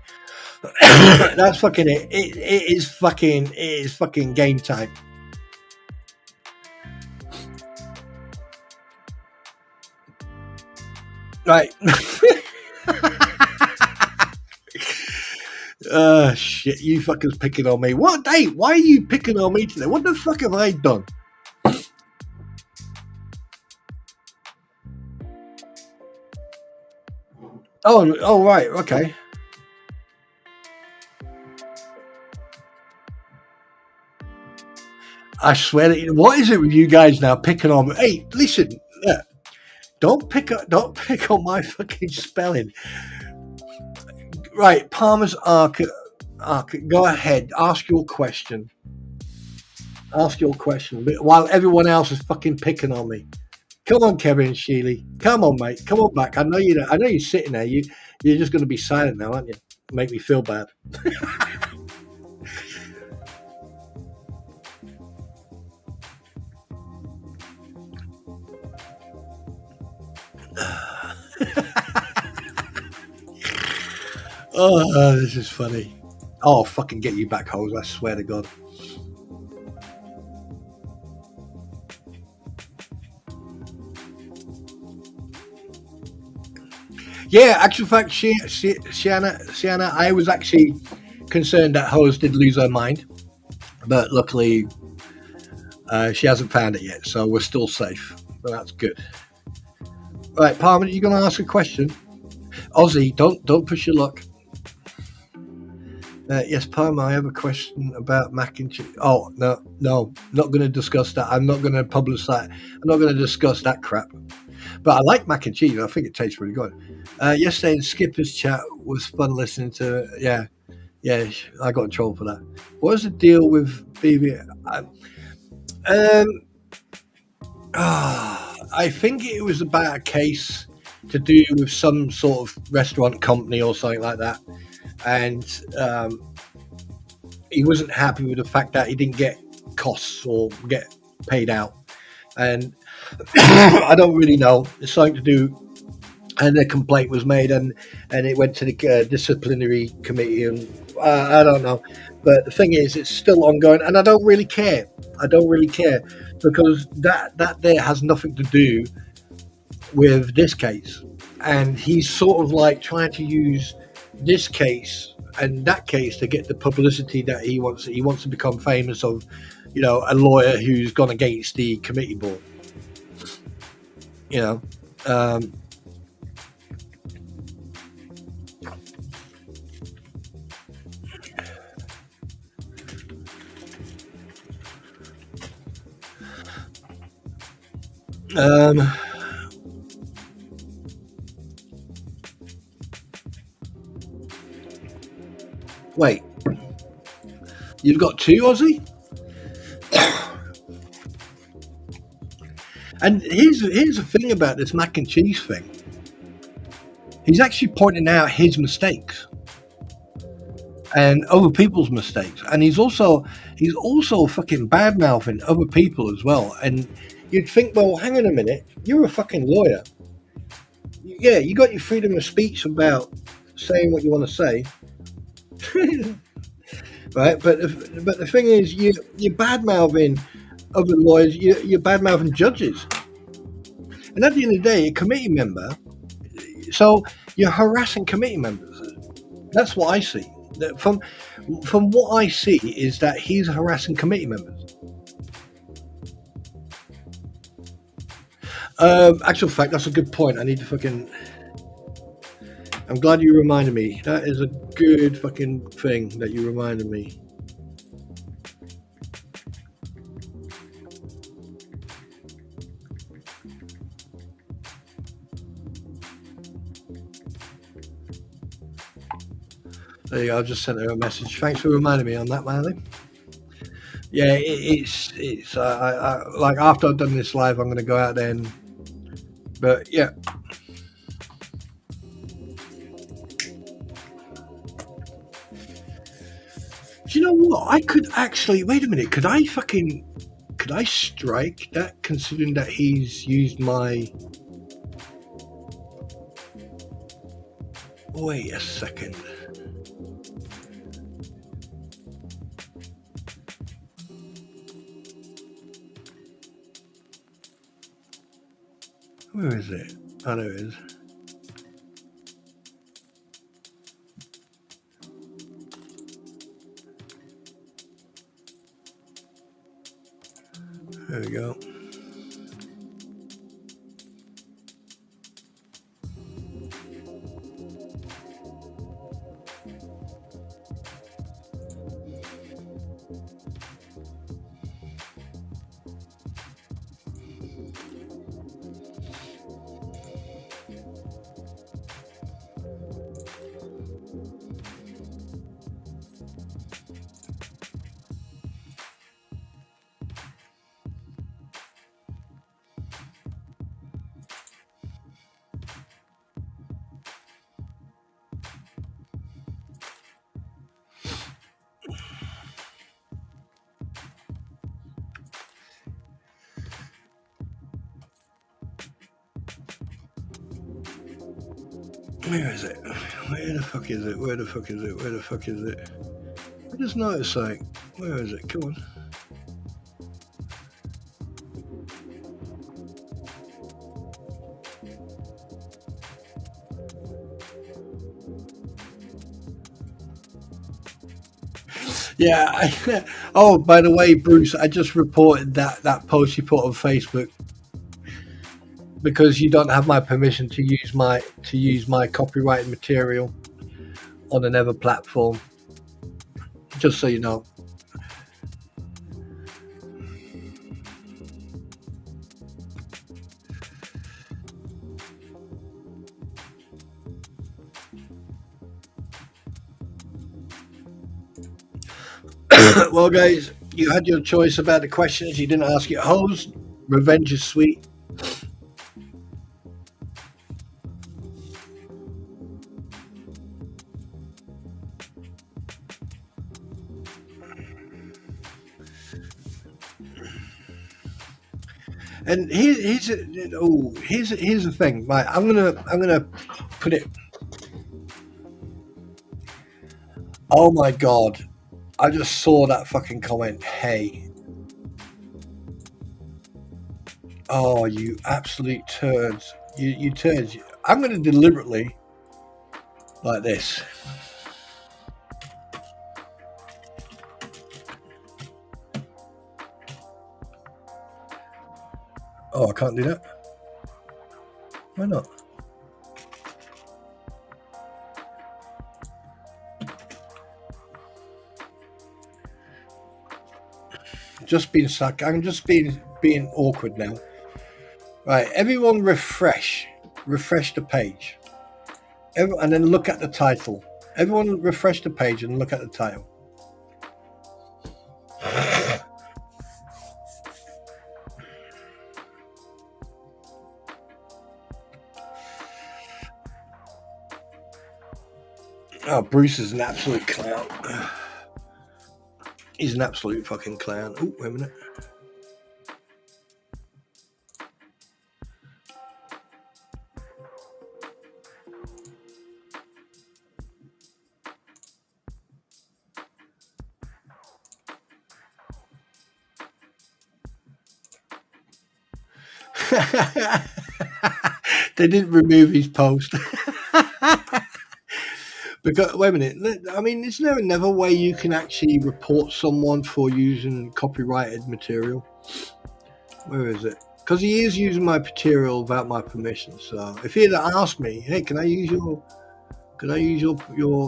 S1: That's fucking it. It is fucking game time. Right. Shit, you fuckers picking on me. What? Hey, why are you picking on me today? What the fuck have I done? Oh, right, okay. I swear that. What is it with you guys now picking on me? Hey, listen, don't pick on my fucking spelling. Right, Palmer's Arc. Go ahead, ask your question. Ask your question while everyone else is fucking picking on me. Come on, Kevin Sheely. Come on, mate. Come on back. I know you're sitting there. You're just going to be silent now, aren't you? Make me feel bad. Oh, this is funny. Oh, I'll fucking get you back, hoes. I swear to God. Yeah, actual fact, Sienna, I was actually concerned that Hose did lose her mind, but luckily she hasn't found it yet, so we're still safe. So that's good. Right, Palmer, you going to ask a question? Ozzy, don't push your luck. Yes, Palmer, I have a question about mac and cheese. Oh, no, not going to discuss that. I'm not going to publish that. I'm not going to discuss that crap. But I like mac and cheese. I think it tastes really good. Yesterday in Skipper's chat was fun listening to. Yeah, I got in trouble for that. What was the deal with BB? I think it was about a case to do with some sort of restaurant company or something like that, and he wasn't happy with the fact that he didn't get costs or get paid out, and I don't really know. It's something to do, and a complaint was made, and it went to the disciplinary committee, and I don't know. But the thing is, it's still ongoing, and I don't really care. I don't really care because that there has nothing to do with this case, and he's sort of like trying to use this case and that case to get the publicity that he wants. He wants to become famous of, a lawyer who's gone against the committee board. You know, wait, you've got two, Ozzy? And here's the thing about this mac and cheese thing. He's actually pointing out his mistakes and other people's mistakes, and he's also fucking bad mouthing other people as well. And you'd think, well, hang on a minute, you're a fucking lawyer. Yeah, you got your freedom of speech about saying what you want to say, right? But the thing is, you're bad mouthing other lawyers. You're bad mouthing judges, and at the end of the day, a committee member. So you're harassing committee members. That's what I see. From what I see is that he's harassing committee members. Actual fact, that's a good point. I need to fucking. I'm glad you reminded me. That is a good fucking thing that you reminded me. There you go. I just sent her a message. Thanks for reminding me on that, Manly. Yeah, it's like after I've done this live, I'm going to go out there and. But yeah. Do you know what? I could actually wait a minute. Could I strike that? Considering that he's used my. Wait a second. Where is it? Oh, there it is. There we go. Where is it? Where the fuck is it? Where the fuck is it? Where the fuck is it? I just noticed something. Where is it? Come on. Yeah. Oh, by the way, Bruce, I just reported that post you put on Facebook because you don't have my permission to use my copyrighted material on another platform. Just so you know. Well, guys, you had your choice about the questions. You didn't ask your host. Revenge is sweet. And here's the thing. Right, I'm gonna put it. Oh my god! I just saw that fucking comment. Hey. Oh, you absolute turds! You turds! I'm gonna deliberately like this. Oh, I can't do that. Why not? Just being suck. I'm just being awkward now. Right, everyone refresh the page, and then look at the title. Everyone refresh the page and look at the title. Oh, Bruce is an absolute clown. He's an absolute fucking clown. Oh, wait a minute. They didn't remove his post. Because wait a minute, I mean, is there another way you can actually report someone for using copyrighted material? Where is it? Because he is using my material without my permission. So if he had asked me, hey, can I use your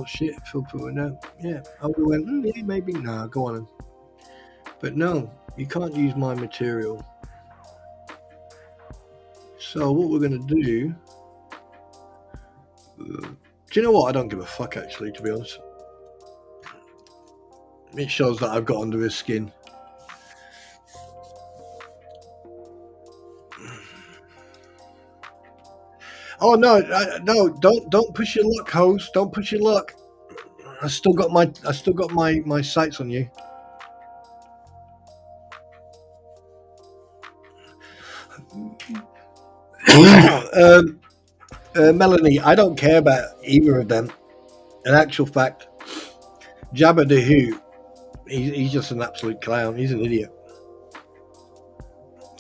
S1: shit for no? Yeah, I would have went, yeah, maybe. Nah, go on. But no, you can't use my material. So what we're gonna do? Do you know what? I don't give a fuck, actually, to be honest. It shows that I've got under his skin. Oh no, no! Don't push your luck, host. Don't push your luck. I still got my sights on you. Melanie, I don't care about either of them. In actual fact, Jabba the Who, he's just an absolute clown. He's an idiot.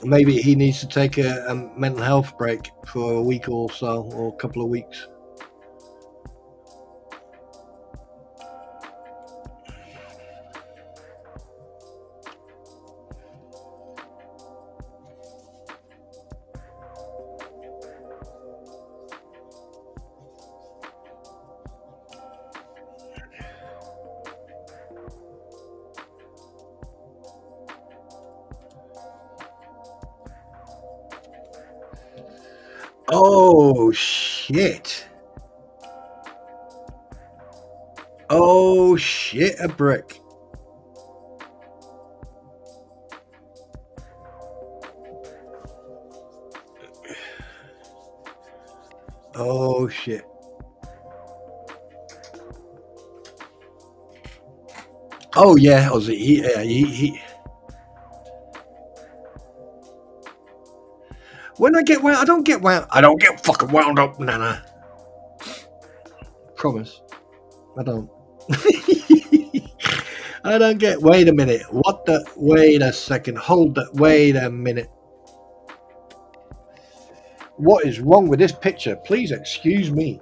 S1: Maybe he needs to take a mental health break for a week or so, or a couple of weeks. Oh shit! Oh shit! A brick. Oh shit! Oh yeah, Ozzy. He. When I get wound, I don't get wound. I don't get fucking wound up, Nana. Promise. I don't. I don't get. Wait a minute. What the? Wait a second. Hold that. Wait a minute. What is wrong with this picture? Please excuse me.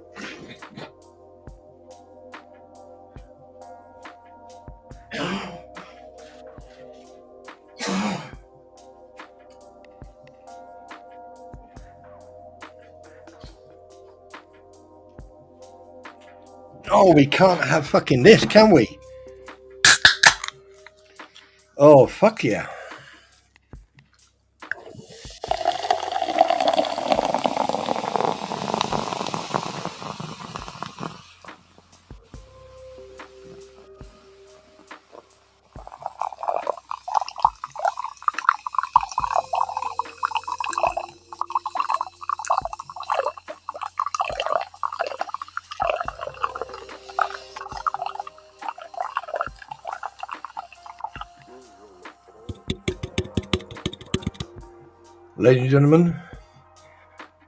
S1: Oh, we can't have fucking this, can we? Oh, fuck yeah. Ladies and gentlemen,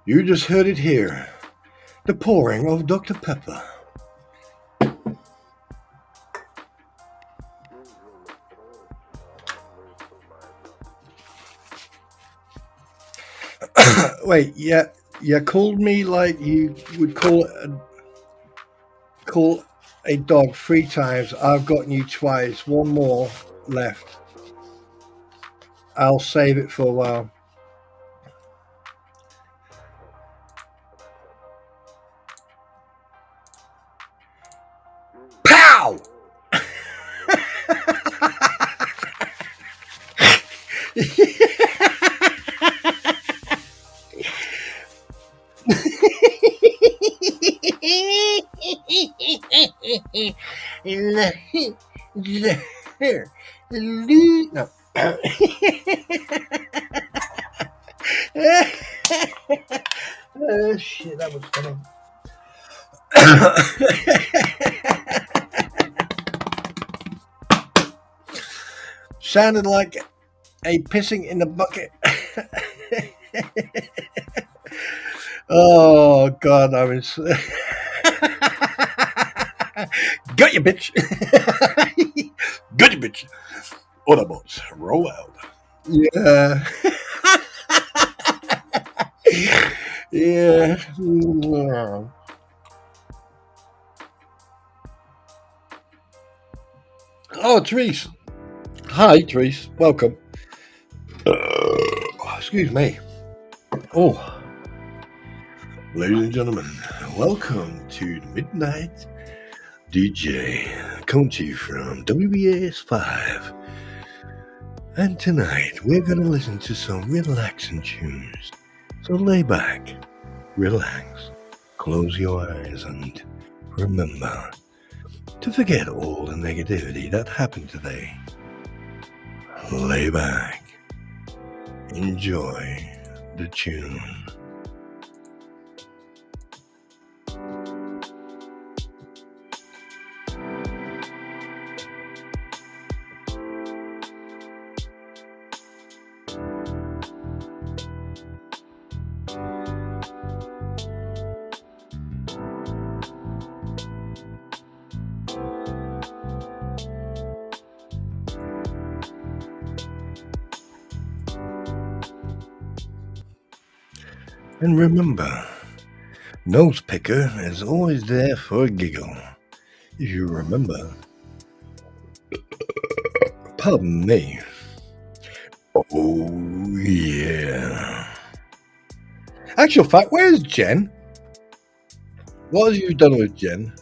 S1: you just heard it here. The pouring of Dr. Pepper. Wait, yeah, you called me like you would call a dog 3 times. I've gotten you twice. 1 more left. I'll save it for a while. Pow! No. Oh shit, that was funny. Sounded like a pissing in the bucket. Oh god, I was got you, bitch. Got you, bitch. Autobots, roll out. Yeah. Yeah. Oh, Therese. Hi, Therese. Welcome. Excuse me. Oh. Ladies and gentlemen, welcome to the Midnight DJ, coming to you from WBAS 5. And tonight, we're going to listen to some relaxing tunes. So lay back, relax, close your eyes, and remember to forget all the negativity that happened today. Lay back, enjoy the tune. And remember, nose picker is always there for a giggle. If you remember. Pardon me. Oh, yeah. Actual fact, where's Jen? What have you done with Jen?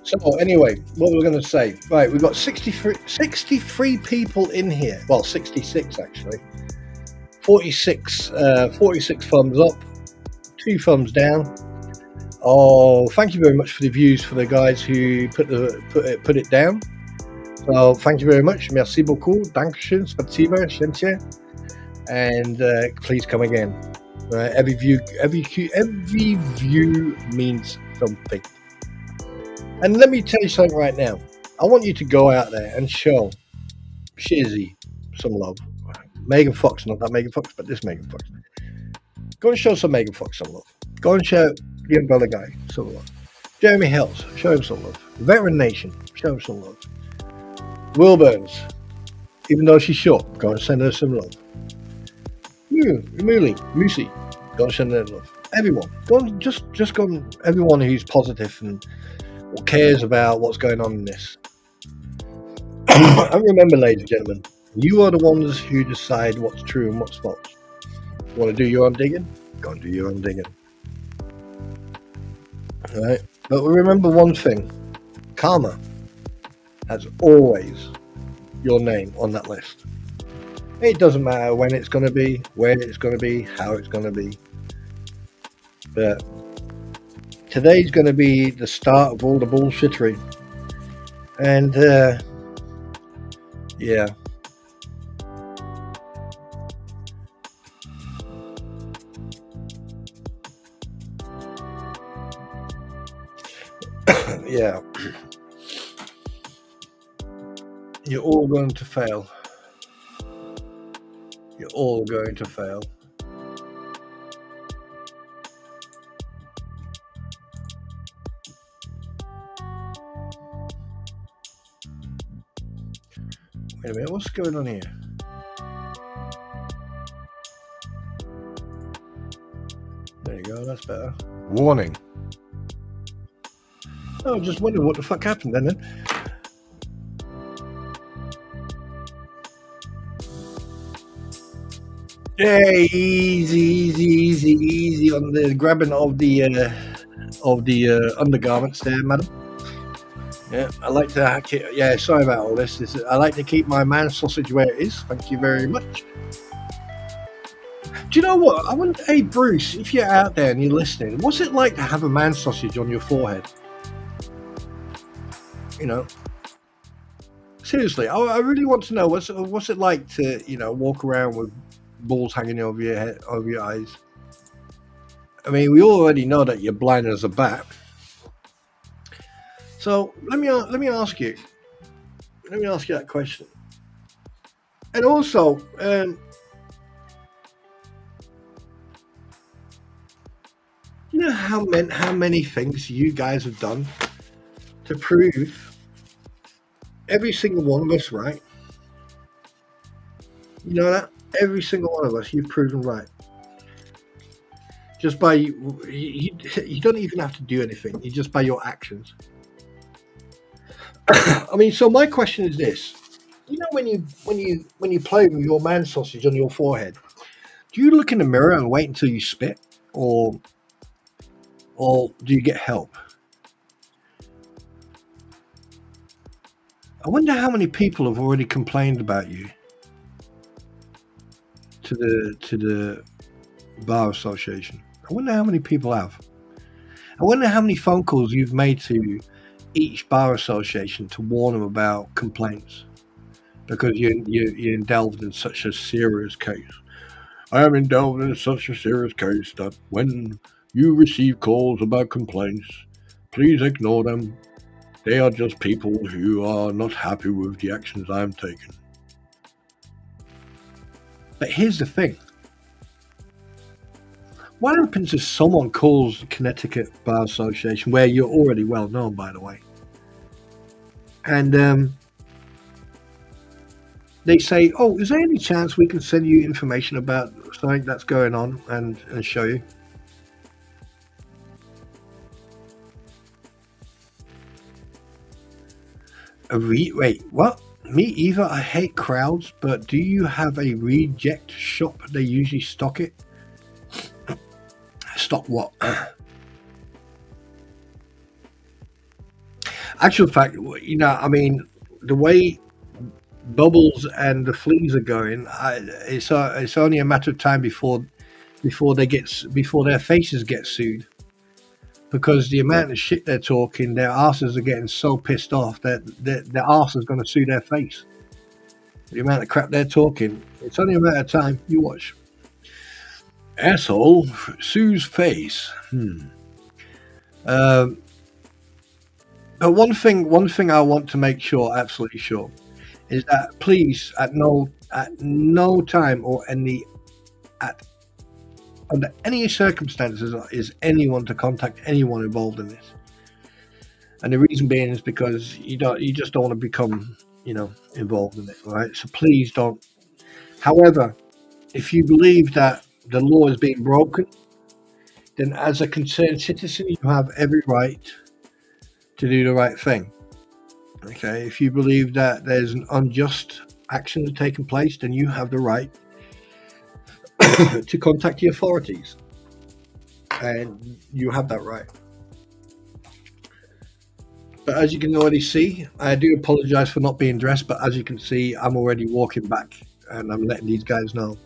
S1: So anyway, what we're going to say, right, we've got 63 people in here. Well, 66 actually. 46 thumbs up, 2 thumbs down. Oh, thank you very much for the views for the guys who put it down. So thank you very much. Merci beaucoup. Dankeschön. Spasiba. Schätze. And please come again. Every view means something. And let me tell you something right now. I want you to go out there and show Shizzy some love. Megan Fox, not that Megan Fox, but this Megan Fox. Go and show some Megan Fox some love. Go and show the Umbrella Guy some love. Jeremy Hells, show him some love. Veteran Nation, show him some love. Will Burns, even though she's short, go and send her some love. Moosey, go and send her love. Everyone, go and just go and everyone who's positive and or cares about what's going on in this. And remember, ladies and gentlemen, you are the ones who decide what's true and what's false. Want to do your own digging? Go and do your own digging. All right? But remember one thing. Karma has always your name on that list. It doesn't matter when it's going to be, where it's going to be, how it's going to be. But today's going to be the start of all the bullshittery. And, yeah. Yeah. You're all going to fail. You're all going to fail. Wait a minute, what's going on here? There you go, that's better. Warning. Oh, just wondering what the fuck happened then. Yeah, easy on the grabbing of the undergarments there, madam. Yeah, I like to hack it. Yeah, sorry about all this. I like to keep my man sausage where it is. Thank you very much. Do you know what? I wonder, hey Bruce, if you're out there and you're listening, what's it like to have a man sausage on your forehead? You know, seriously, I really want to know what's it like to, you know, walk around with balls hanging over your head, over your eyes. I mean, we already know that you're blind as a bat. So let me ask you that question. And also, you know how many things you guys have done to prove every single one of us right? You know that? Every single one of us, you've proven right. Just by you don't even have to do anything. You just by your actions. I mean, so my question is this: you know, when you play with your man sausage on your forehead, do you look in the mirror and wait until you spit, or do you get help? I wonder how many people have already complained about you to the bar association. I wonder how many people have. I wonder how many phone calls you've made to each bar association to warn them about complaints, because you're involved in such a serious case. I am involved in such a serious case that when you receive calls about complaints, please ignore them. They are just people who are not happy with the actions I'm taking. But here's the thing. What happens if someone calls the Connecticut Bar Association, where you're already well known, by the way, and they say, oh, is there any chance we can send you information about something that's going on and show you? Wait, what? Me either. I hate crowds, but do you have a reject shop? They usually stock it. Stock what? Actual fact, you know, I mean, the way Bubbles and the Fleas are going, it's only a matter of time before their faces get sued, because the amount of shit they're talking, their asses are getting so pissed off that their arse is going to sue their face. The amount of crap they're talking, it's only a matter of time. You watch. Asshole sues face. But one thing I want to make sure, absolutely sure, is that please, at no time or under any circumstances, is anyone to contact anyone involved in this. And the reason being is because you just don't want to become, you know, involved in it, right? So please don't. However, if you believe that the law is being broken, then as a concerned citizen, you have every right to do the right thing. Okay, if you believe that there's an unjust action that's taken place, then you have the right to contact the authorities, and you have that right. But as you can already see, I do apologize for not being dressed, but as you can see, I'm already walking back and I'm letting these guys know.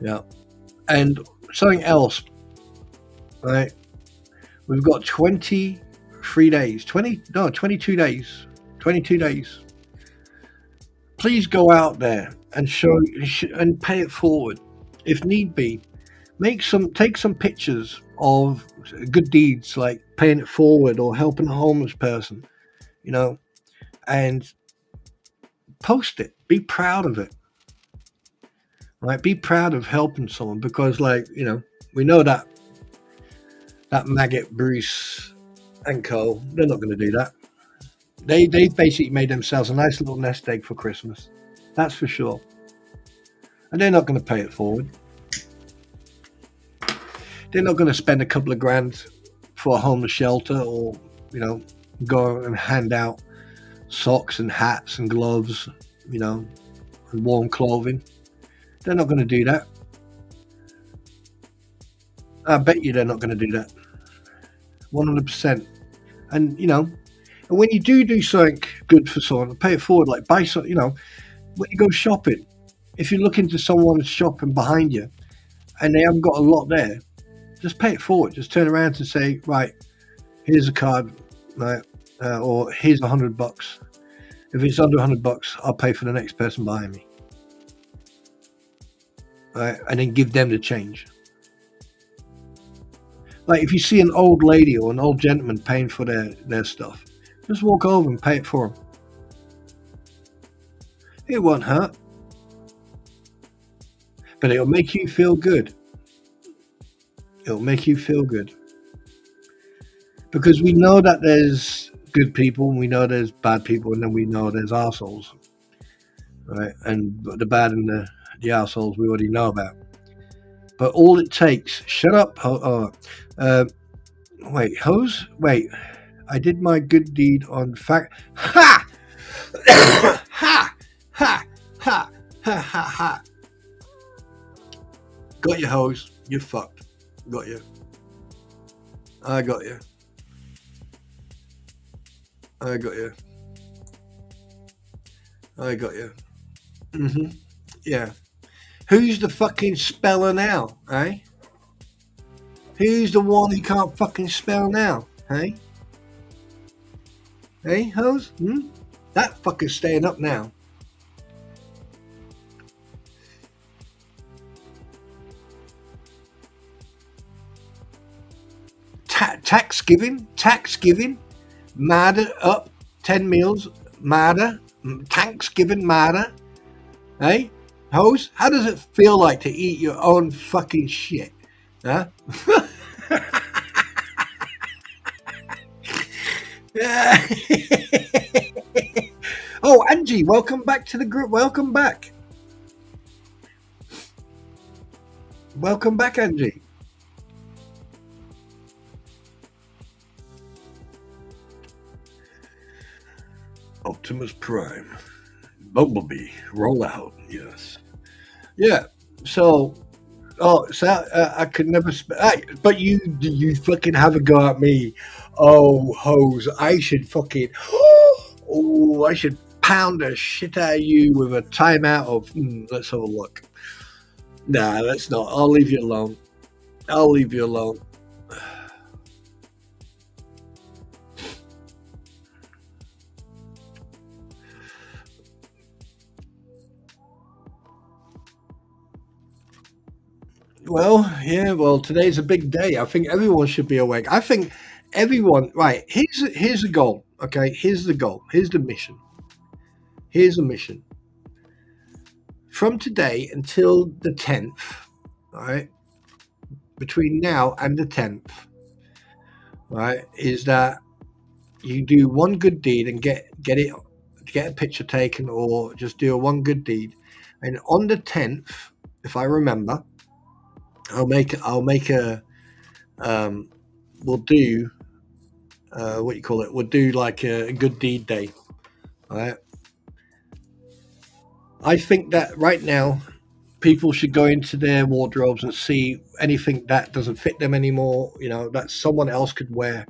S1: Yeah. And something else, right? We've got 23 days, 22 days, 22 days. Please go out there and show and pay it forward. If need be, take some pictures of good deeds like paying it forward or helping a homeless person, you know, and post it. Be proud of it. Right? Be proud of helping someone, because, like, you know, we know that maggot Bruce and Co, they're not going to do that. They basically made themselves a nice little nest egg for Christmas. That's for sure. And they're not going to pay it forward. They're not going to spend a couple of grand for a homeless shelter, or, you know, go and hand out socks and hats and gloves, you know, and warm clothing. They're not going to do that. I bet you they're not going to do that. 100%. And, you know, and when you do something good for someone, pay it forward. Like, buy something, you know, when you go shopping, if you look into someone's shopping behind you and they haven't got a lot there, just pay it forward. Just turn around and say, right, here's a card, right, or here's $100. If it's under $100, I'll pay for the next person behind me. Right, and then give them the change. Like, if you see an old lady or an old gentleman paying for their stuff, just walk over and pay it for them. It won't hurt, but it'll make you feel good. It'll make you feel good, because we know that there's good people, and we know there's bad people, and then we know there's arseholes, right? And the bad and the arseholes we already know about. But all it takes, shut up, wait, hose? Wait, I did my good deed on fact. Ha! Ha! Ha! Ha! Ha! Ha! Ha! Got you, hose. You're fucked. Got you. I got you. I got you. I got you. Yeah. Who's the fucking speller now, eh? Who's the one who can't fucking spell now, eh? Hey, hose? That fucker's staying up now. Tax giving, matter up 10 meals, matter, Thanksgiving matter, hey, hose? How does it feel like to eat your own fucking shit, huh? Oh, Angie, welcome back to the group. Welcome back. Welcome back, Angie. Optimus Prime, Bumblebee, roll out. Yes, yeah. So, I could never. But you fucking have a go at me. Oh, hose! I should fucking. Oh, I should pound the shit out of you with a timeout of. Let's have a look. Nah, let's not. I'll leave you alone. I'll leave you alone. Well, yeah. Well, today's a big day. I think everyone should be awake. I think everyone. Right. Here's the goal. Okay. Here's the goal. Here's the mission. Here's a mission. From today until the 10th, all right, between now and the 10th, right, is that you do one good deed and get a picture taken, or just do a one good deed, and on the 10th, if I remember, I'll make a we'll do what you call it? We'll do like a good deed day. All right. I think that right now people should go into their wardrobes and see anything that doesn't fit them anymore. You know, that someone else could wear,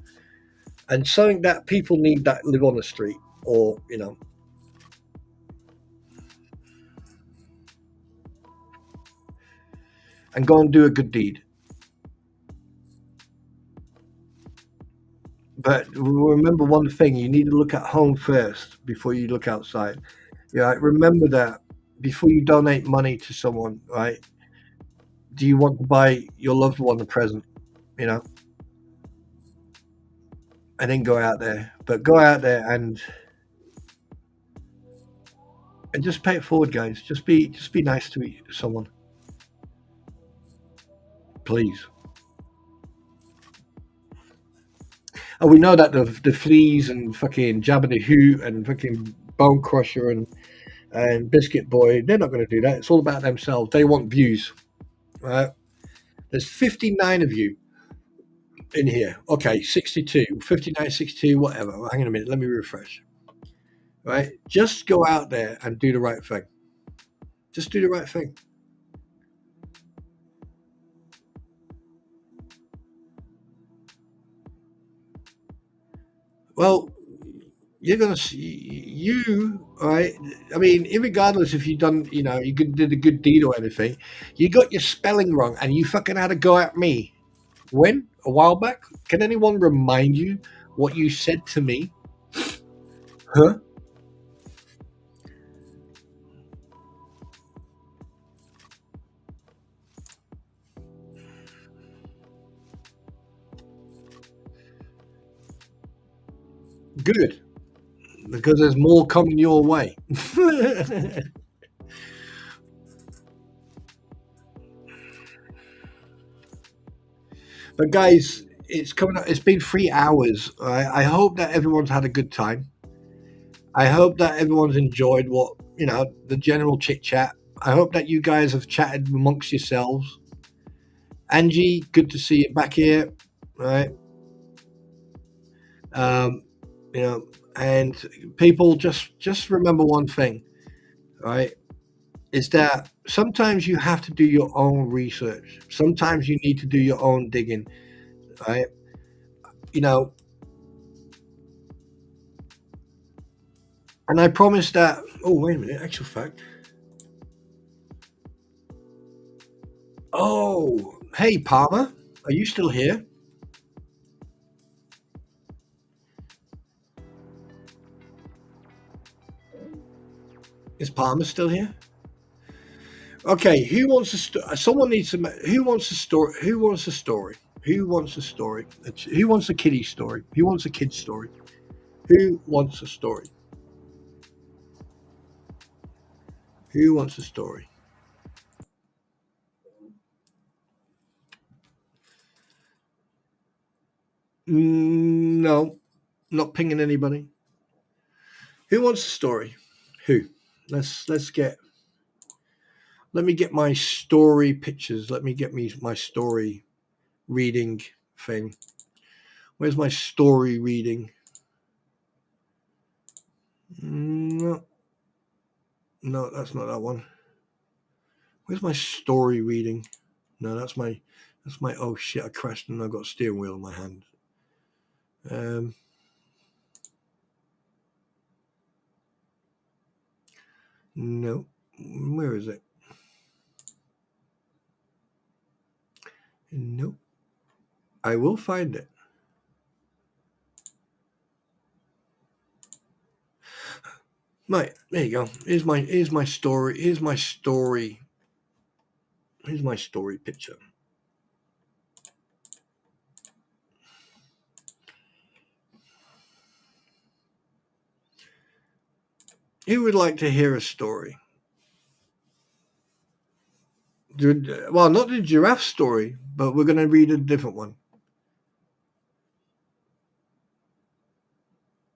S1: and something that people need that live on the street, or and go and do a good deed. But remember one thing: you need to look at home first before you look outside. Yeah, remember that before you donate money to someone, right? Do you want to buy your loved one a present? You know, and then go out there. But go out there and just pay it forward, guys. Just be nice to someone, please. And we know that the fleas and fucking Jabba the Hoot and fucking Bone Crusher and Biscuit Boy, they're not going to do that. It's all about themselves. They want views, right? There's 59 of you in here. Okay, 62, 59, 62, whatever. Hang on a minute. Let me refresh. Right? Just go out there and do the right thing. Just do the right thing. Well, you're gonna see you, right? I mean, regardless if you done, did a good deed or anything, you got your spelling wrong, and you fucking had a go at me. When a while back, can anyone remind you what you said to me? Huh? Good, because there's more coming your way. But guys, it's coming up. It's been 3 hours. Right? I hope that everyone's had a good time. I hope that everyone's enjoyed the general chit chat. I hope that you guys have chatted amongst yourselves. Angie, good to see you back here. Right. Um, you know, and people just remember one thing, right? Is that sometimes you have to do your own research. Sometimes you need to do your own digging, right? You know, and I promise that. Oh, wait a minute. Actual fact. Oh, hey, Palmer, are you still here? Is Palmer still here? Okay, who wants a someone needs to who wants a story? Who wants a story? Who wants a story? Who wants a kiddie story? Who wants a kid's story? Who wants a story? Who wants a story? No, not pinging anybody. Who wants a story? Who? Let's get. Let me get my story pictures. Let me get my story reading thing. Where's my story reading? No, no, that's not that one. Where's my story reading? No, that's my. Oh shit! I crashed and I got a steering wheel in my hand. Um, no, where is it? Nope. I will find it. Right, there you go. Here's my story. Here's my story picture. Who would like to hear a story? Well, not the giraffe story, but we're going to read a different one.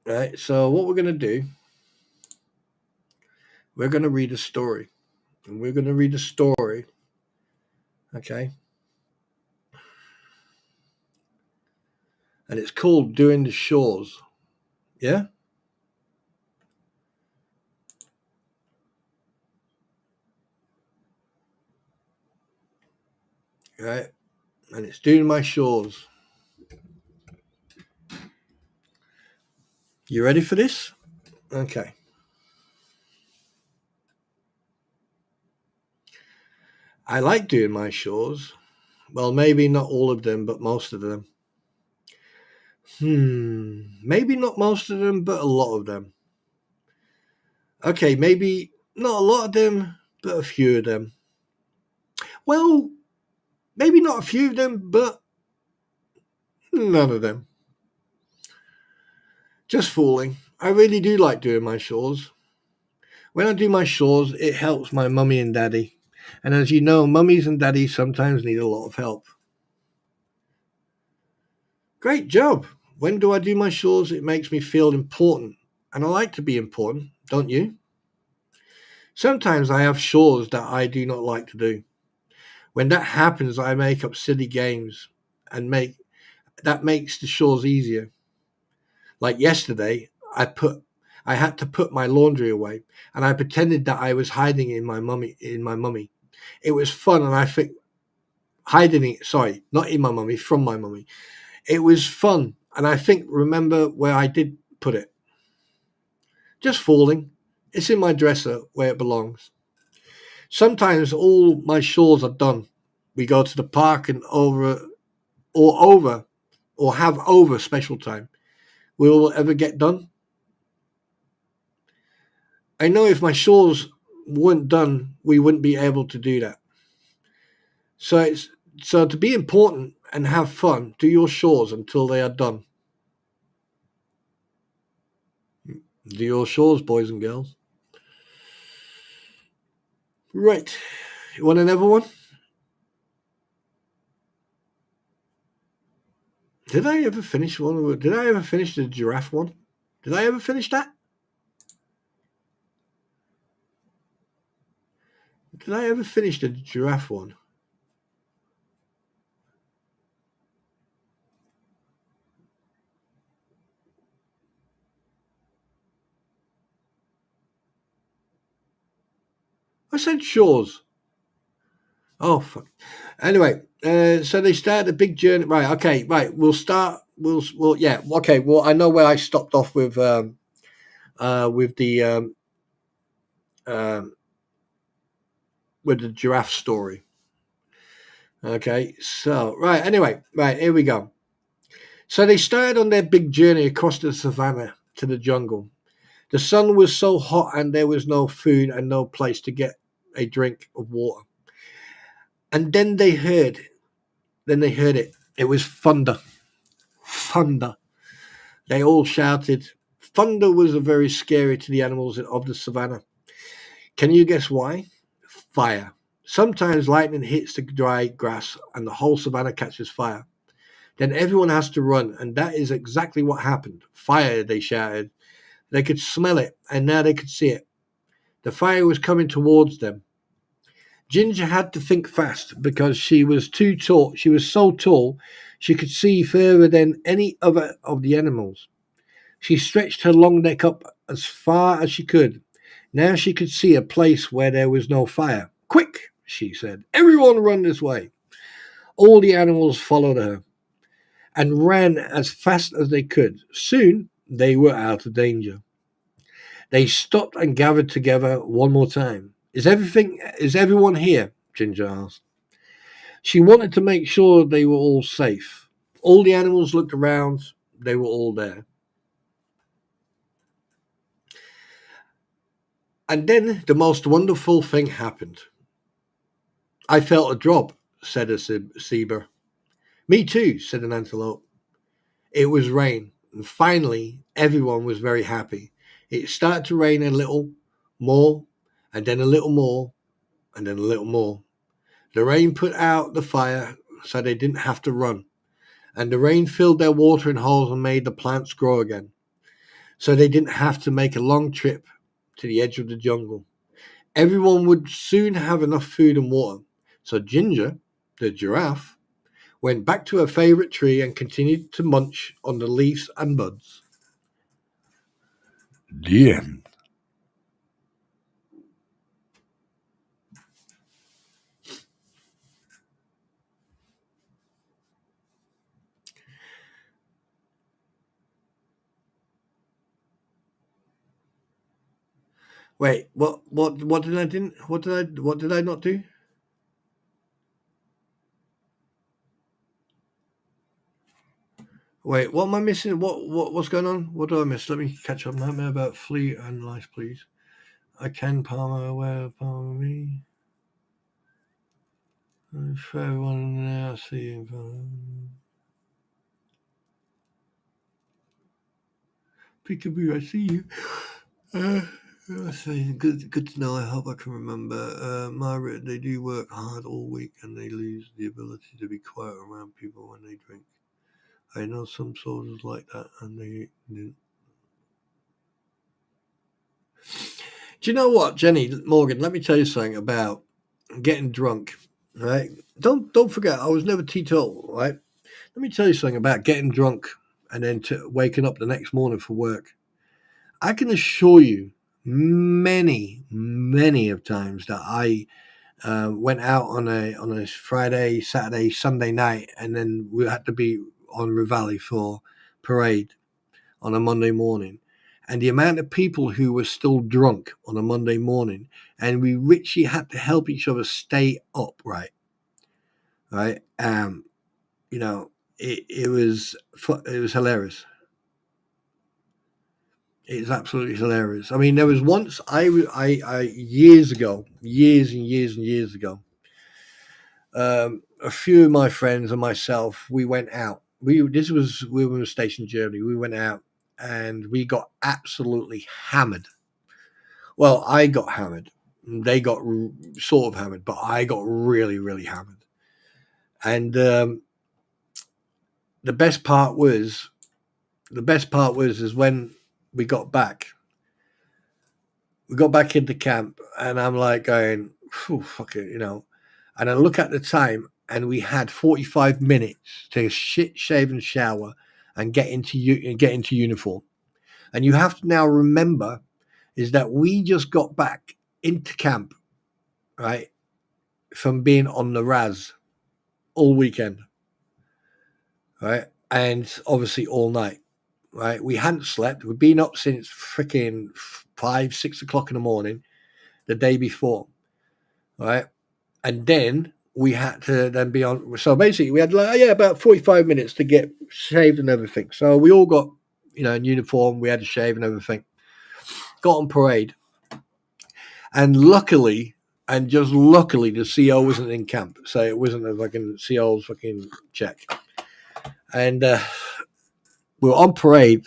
S1: Right. So what we're going to do? We're going to read a story, and we're going to read a story. Okay. and it's called Doing the Chores. Yeah? Right? And it's doing my chores. You ready for this? Okay. I like doing my chores. Well, maybe not all of them, but most of them. Maybe not most of them, but a lot of them. Okay, maybe not a lot of them, but a few of them. Well, maybe not a few of them, but none of them. Just fooling. I really do like doing my chores. When I do my chores, it helps my mummy and daddy. And as you know, mummies and daddies sometimes need a lot of help. Great job. When do I do my chores? It makes me feel important. And I like to be important, don't you? Sometimes I have chores that I do not like to do. When that happens, I make up silly games and that makes the chores easier. Like yesterday, I had to put my laundry away, and I pretended that I was hiding in my mummy. It was fun, and I think hiding it. Sorry, not in my mummy, from my mummy. It was fun, and I think remember where I did put it. Just fooling. It's in my dresser where it belongs. Sometimes all my chores are done. We go to the park and have over special time. Will it ever get done? I know if my chores weren't done, we wouldn't be able to do that. So to be important and have fun, do your chores until they are done. Do your chores, boys and girls. Right. You want another one? Did I ever finish one? Did I ever finish the giraffe one? Did I ever finish that? Did I ever finish the giraffe one? I said chores. Oh, fuck. Anyway, so they start a big journey. Right, okay, right. We'll start. Yeah, okay. Well, I know where I stopped off with the with the giraffe story. Okay, so right. Anyway, right here we go. So they started on their big journey across the savannah to the jungle. The sun was so hot, and there was no food and no place to get a drink of water. And then they heard. Then they heard it. It was thunder. Thunder. They all shouted. Thunder was very scary to the animals of the savannah. Can you guess why? Fire. Sometimes lightning hits the dry grass and the whole savannah catches fire. Then everyone has to run, and that is exactly what happened. Fire, they shouted. They could smell it, and now they could see it. The fire was coming towards them. Ginger had to think fast because she was too tall. She was so tall, she could see further than any other of the animals. She stretched her long neck up as far as she could. Now she could see a place where there was no fire. Quick, she said. Everyone run this way. All the animals followed her and ran as fast as they could. Soon they were out of danger. They stopped and gathered together one more time. Is everyone here? Ginger asked. She wanted to make sure they were all safe. All the animals looked around. They were all there. And then the most wonderful thing happened. I felt a drop, said a zebra. Me too, said an antelope. It was rain, and finally everyone was very happy. It started to rain a little more, and then a little more, and then a little more. The rain put out the fire so they didn't have to run, and the rain filled their watering holes and made the plants grow again, so they didn't have to make a long trip to the edge of the jungle. Everyone would soon have enough food and water. So Ginger, the giraffe, went back to her favourite tree and continued to munch on the leaves and buds. The end. Wait, what did I not do? Wait, what am I missing? What's going on? What do I miss? Let me catch up. Nightmare about flea and lice, please. I can Palmer, where Palmer me. For everyone there, I see you. Peekaboo, I see you. I say good to know. I hope I can remember. Margaret, they do work hard all week and they lose the ability to be quiet around people when they drink. I know some soldiers like that, and they. Do you know what, Jenny Morgan? Let me tell you something about getting drunk. Right? Don't forget, I was never teetotal. Right? Let me tell you something about getting drunk and then waking up the next morning for work. I can assure you, many of times that I went out on a Friday, Saturday, Sunday night, and then we had to be on Revalle for parade on a Monday morning. And the amount of people who were still drunk on a Monday morning, and we richly had to help each other stay up, right? You know, it was hilarious. It's absolutely hilarious. I mean, there was once I years ago, years ago, a few of my friends and myself, we went out. We were stationed in Germany. We went out and we got absolutely hammered. Well, I got hammered. They got sort of hammered, but I got really hammered. And the best part was is when we got back. We got back into camp, and I'm like going, fuck it, you know. And I look at the time, and we had 45 minutes to shave and shower and get into uniform. And you have to now remember is that we just got back into camp, right, from being on the Raz all weekend, right, and obviously all night, right. We hadn't slept. We'd been up since freaking 5-6 o'clock in the morning the day before, right, and then we had to then be on. So basically, we had about 45 minutes to get shaved and everything. So we all got in uniform. We had to shave and everything. Got on parade, and luckily, the CO wasn't in camp, so it wasn't a fucking CO's fucking check. And we were on parade,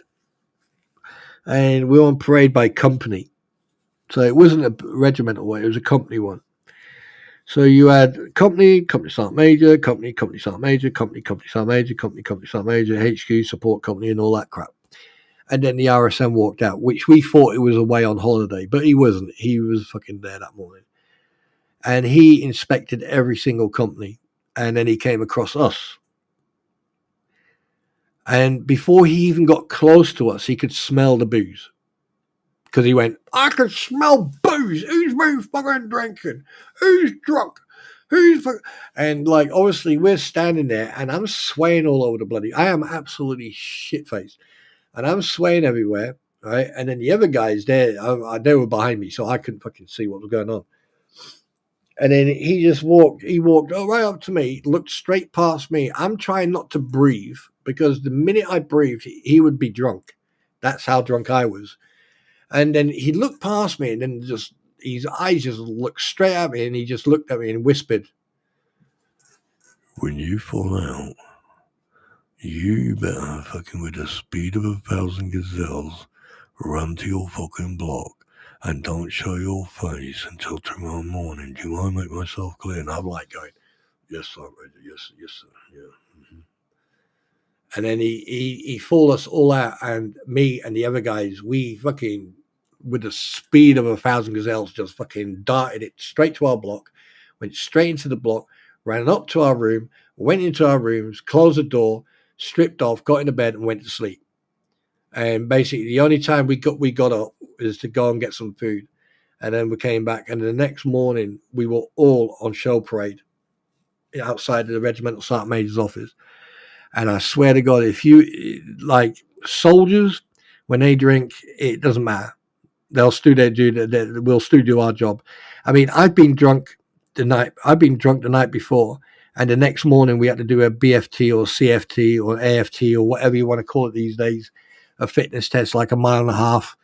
S1: and we were on parade by company, so it wasn't a regimental one; it was a company one. So you had company sergeant major, company sergeant major, company sergeant major, company sergeant major, HQ support company, and all that crap. And then the RSM walked out, which we thought it was away on holiday, but he wasn't. He was fucking there that morning. And he inspected every single company, and then he came across us. And before he even got close to us, he could smell the booze. Because he went, I can smell booze. Who's been fucking drinking? Who's drunk? And like, obviously, we're standing there, and I'm swaying all over the bloody. I am absolutely shit faced, and I'm swaying everywhere, right? And then the other guys there, they were behind me, so I couldn't fucking see what was going on. And then he walked right up to me, looked straight past me. I'm trying not to breathe because the minute I breathed, he would be drunk. That's how drunk I was. And then he looked past me, and then just his eyes just looked straight at me, and he just looked at me and whispered, "When you fall out, you better fucking with the speed of 1,000 gazelles run to your fucking block. And don't show your face until tomorrow morning. Do you mind make myself clear?" And I'm like going, "Yes, sir, yes, sir, yeah." Mm-hmm. And then he fooled us all out, and me and the other guys, we fucking, with the speed of 1,000 gazelles, just fucking darted it straight to our block, went straight into the block, ran up to our room, went into our rooms, closed the door, stripped off, got into bed, and went to sleep. And basically, the only time we got up is to go and get some food, and then we came back. And the next morning, we were all on show parade outside of the regimental sergeant major's office. And I swear to God, if you like soldiers, when they drink, it doesn't matter. They'll still we'll still do our job. I mean, I've been drunk the night before, and the next morning we had to do a BFT or CFT or AFT or whatever you want to call it these days, a fitness test, like a mile and a half,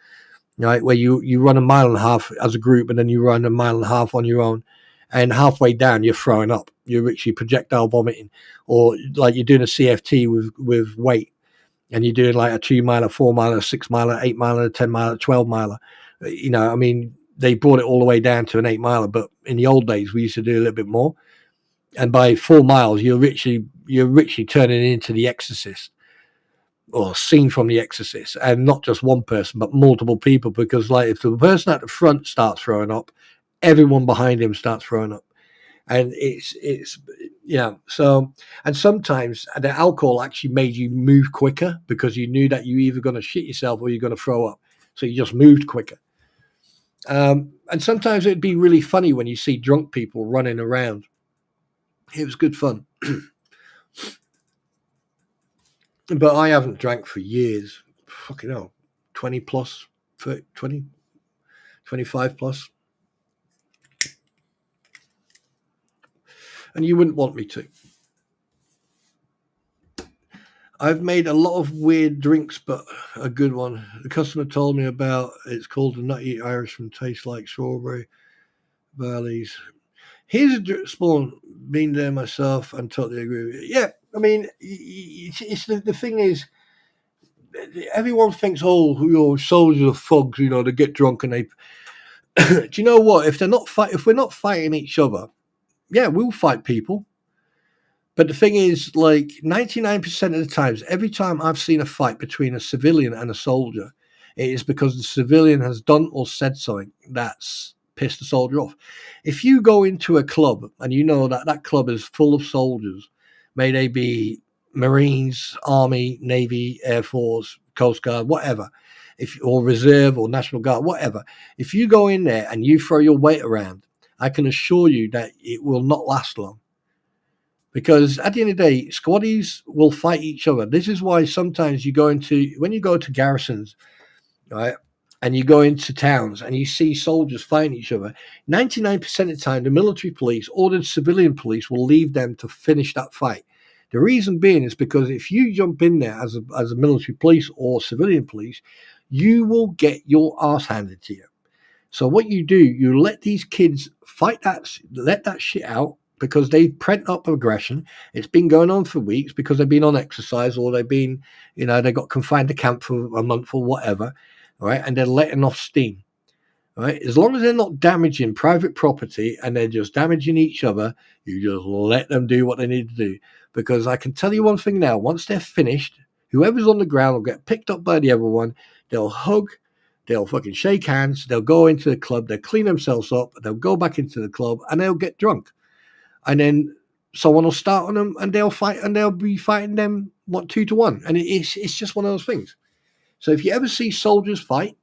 S1: right? Where you run a mile and a half as a group, and then you run a mile and a half on your own. And halfway down, you're throwing up. You're actually projectile vomiting, or like you're doing a CFT with weight, and you're doing like a 2 miler, 4 miler, 6 miler, 8 miler, 10 miler, 12 miler. You know, I mean, they brought it all the way down to an 8 miler, but in the old days, we used to do a little bit more. And by 4 miles, you're richly turning into the Exorcist, or scene from the Exorcist, and not just one person, but multiple people. Because like if the person at the front starts throwing up, everyone behind him starts throwing up. And it's so, and sometimes the alcohol actually made you move quicker because you knew that you either going to shit yourself or you're going to throw up, so you just moved quicker. And sometimes it'd be really funny when you see drunk people running around. It was good fun. But I haven't drank for years. Fucking hell, 20 plus, 20, 25 plus. And you wouldn't want me to. I've made a lot of weird drinks, but a good one. The customer told me about, it's called the Nutty Irishman, tastes like strawberry valleys. Here's a spawn, been there myself and totally agree with it. Yeah, I mean, it's the thing is, everyone thinks, oh, you know, soldiers are thugs, you know, they get drunk and they. Do you know what? If we're not fighting each other, yeah, we'll fight people. But the thing is, like 99% of the times, every time I've seen a fight between a civilian and a soldier, it is because the civilian has done or said something that's pissed the soldier off. If you go into a club and you know that that club is full of soldiers, may they be Marines, Army, Navy, Air Force, Coast Guard, whatever, or Reserve or National Guard, whatever, if you go in there and you throw your weight around, I can assure you that it will not last long. Because at the end of the day, squaddies will fight each other. This is why sometimes when you go to garrisons, right, and you go into towns and you see soldiers fighting each other, 99% of the time, the military police or the civilian police will leave them to finish that fight. The reason being is because if you jump in there as a military police or civilian police, you will get your ass handed to you. So what you do, you let these kids fight let that shit out, because they've pent up aggression. It's been going on for weeks because they've been on exercise, or they've been, you know, they got confined to camp for a month or whatever, right? And they're letting off steam, right? As long as they're not damaging private property and they're just damaging each other, you just let them do what they need to do. Because I can tell you one thing now, once they're finished, whoever's on the ground will get picked up by the other one. They'll hug, they'll fucking shake hands, they'll go into the club, they'll clean themselves up, they'll go back into the club, and they'll get drunk. And then someone will start on them and they'll fight, and they'll be fighting them 2-1. And it's just one of those things. So if you ever see soldiers fight,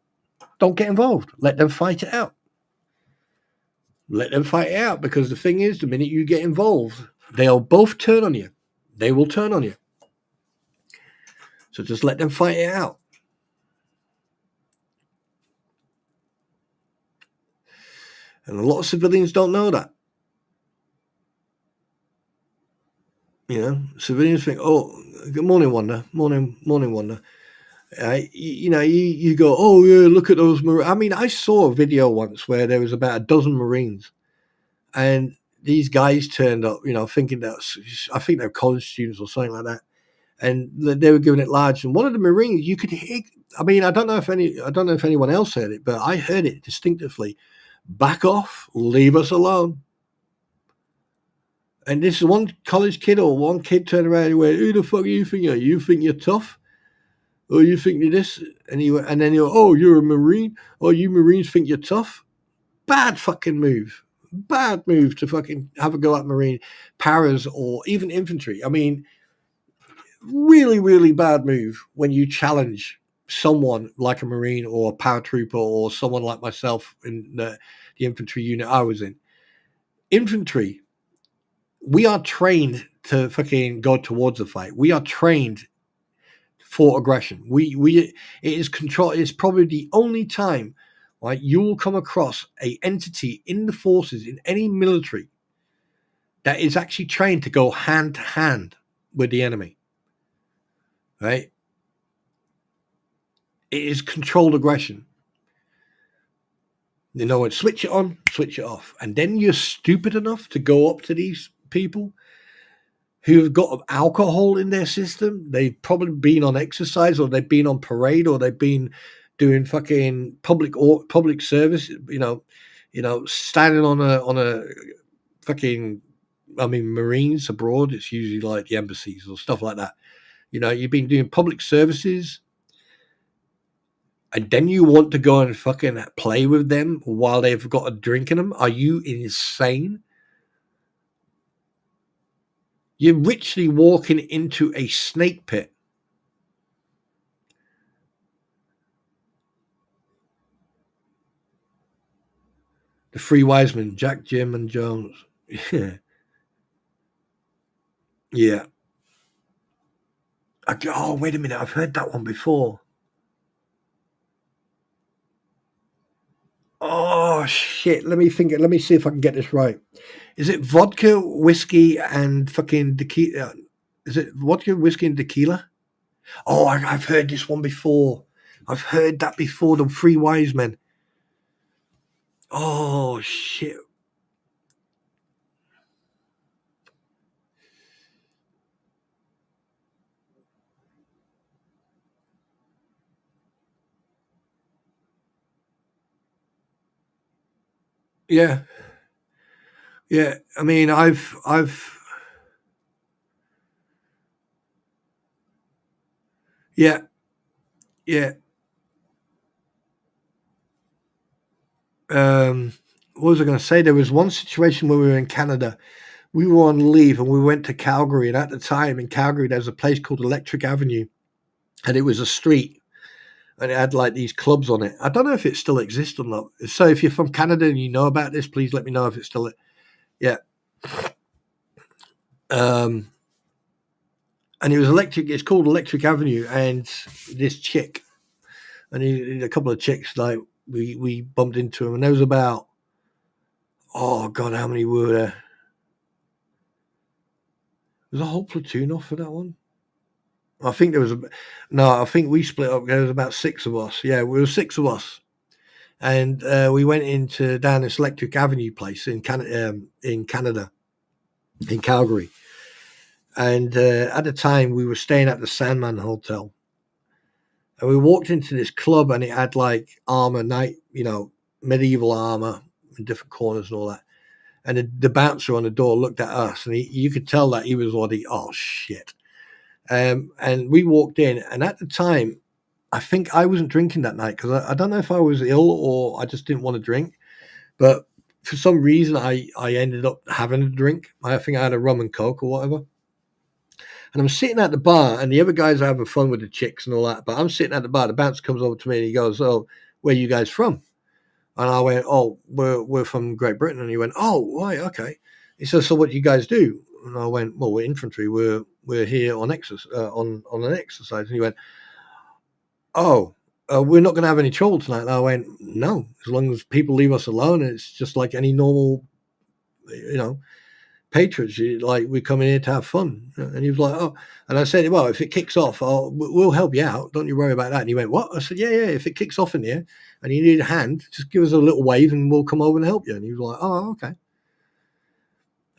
S1: don't get involved. Let them fight it out. Let them fight it out, because the thing is, the minute you get involved, they'll both turn on you. They will turn on you. So just let them fight it out. And a lot of civilians don't know that. You know, civilians think, oh, good morning, Wanda. Morning, Wanda. You go, oh, yeah, look at those Marines. I mean, I saw a video once where there was about a dozen Marines. And these guys turned up, you know, thinking that, I think they're college students or something like that. And they were giving it large. And one of the Marines, you could hear, I mean, I don't know if anyone else heard it, but I heard it distinctively. Back off, leave us alone. And this is one college kid or one kid turned around and went, who the fuck are you think you're? You think you're tough? Or you think you're this? And then you go, oh, you're a Marine? Oh, you Marines think you're tough? Bad fucking move. Bad move to fucking have a go at Marine paras or even infantry. I mean, really, really bad move when you challenge someone like a Marine or a paratrooper or someone like myself in the infantry unit I was in. Infantry, we are trained to fucking go towards the fight. We are trained for aggression. It is control. It's probably the only time, right, you will come across a entity in the forces in any military that is actually trained to go hand to hand with the enemy. Right? It is controlled aggression. You know, switch it on, switch it off, and then you're stupid enough to go up to these people who've got alcohol in their system. They've probably been on exercise, or they've been on parade, or they've been doing fucking public service. You know, standing on a fucking. I mean, Marines abroad. It's usually like the embassies or stuff like that. You know, you've been doing public services, and then you want to go and fucking play with them while they've got a drink in them. Are you insane? You're literally walking into a snake pit. The three wise men, Jack, Jim, and Jones. Yeah. Yeah. Oh, wait a minute. I've heard that one before. Oh, shit. Let me think. Let me see if I can get this right. Is it vodka, whiskey, and fucking tequila? Is it vodka, whiskey, and tequila? Oh, I've heard this one before. I've heard that before. The three wise men. Oh, shit. Yeah. Yeah. I mean, I've yeah. Yeah. What was I going to say? There was one situation where we were in Canada. We were on leave and we went to Calgary. And at the time in Calgary, there's a place called Electric Avenue. And it was a street. And it had like these clubs on it. I don't know if it still exists or not. So if you're from Canada and you know about this, please let me know if it's still. Yeah. And it was electric. It's called Electric Avenue. And this chick and a couple of chicks, like we bumped into them. And there was about, oh God, how many were there? Was a whole platoon off for that one? I think there was I think we split up. There was about 6 of us. Yeah, we were 6 of us, and we went into down this Electric Avenue place in Canada, in Calgary. And at the time, we were staying at the Sandman Hotel, and we walked into this club, and it had like armor, medieval armor in different corners and all that. And the bouncer on the door looked at us, and you could tell that he was already, oh shit. And we walked in, and at the time, I think I wasn't drinking that night because I don't know if I was ill or I just didn't want to drink. But for some reason, I ended up having a drink. I think I had a rum and coke or whatever. And I'm sitting at the bar, and the other guys are having fun with the chicks and all that. But I'm sitting at the bar. The bouncer comes over to me, and he goes, "Oh, where are you guys from?" And I went, "Oh, we're from Great Britain." And he went, "Oh, right, okay." He says, "So what do you guys do?" And I went, "Well, we're infantry. We're here on an exercise." And he went, "Oh, we're not going to have any trouble tonight." And I went, "No, as long as people leave us alone, it's just like any normal, patriots. Like we're coming here to have fun." And he was like, "Oh," and I said, "Well, if it kicks off, we'll help you out. Don't you worry about that." And he went, "What?" I said, "Yeah. If it kicks off in here and you need a hand, just give us a little wave and we'll come over and help you." And he was like, "Oh, okay."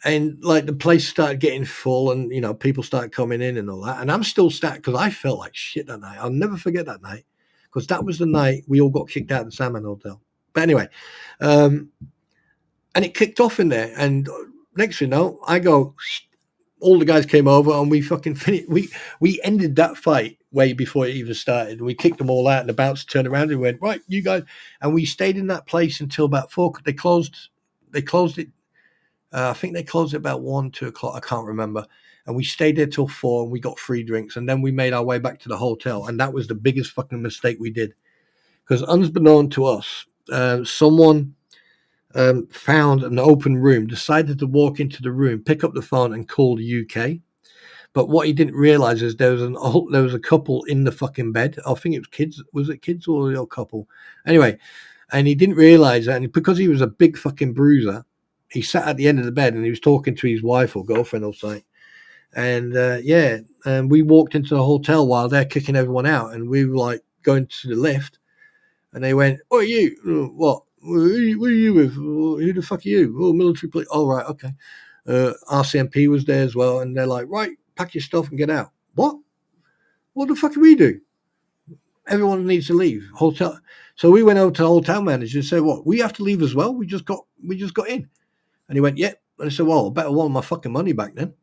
S1: And like the place started getting full, and people started coming in and all that. And I'm still stuck because I felt like shit that night. I'll never forget that night because that was the night we all got kicked out of the Sandman Hotel. But anyway, and it kicked off in there. And next thing you know, I go. All the guys came over and we fucking finished. We ended that fight way before it even started. We kicked them all out, and the bouncer turned around and went, "Right, you guys." And we stayed in that place until about 4. They closed they closed it. I think they closed it about 1, 2 o'clock. I can't remember. And we stayed there till 4, and we got free drinks. And then we made our way back to the hotel. And that was the biggest fucking mistake we did. Because unbeknown to us, someone found an open room, decided to walk into the room, pick up the phone, and call the UK. But what he didn't realize is there was a couple in the fucking bed. I think it was kids. Was it kids or a couple? Anyway, and he didn't realize that. And because he was a big fucking bruiser, he sat at the end of the bed and he was talking to his wife or girlfriend or something. And and we walked into the hotel while they're kicking everyone out, and we were like going to the lift, and they went, "Oh, you? What? Who are you with? Who the fuck are you? Oh, military police. Oh, right, okay." RCMP was there as well, and they're like, "Right, pack your stuff and get out." What? What the fuck do we do? Everyone needs to leave. Hotel. So we went over to the hotel manager and said, "What? We have to leave as well? We just got in." And he went, "Yep." And I said, "Well, I better want my fucking money back then."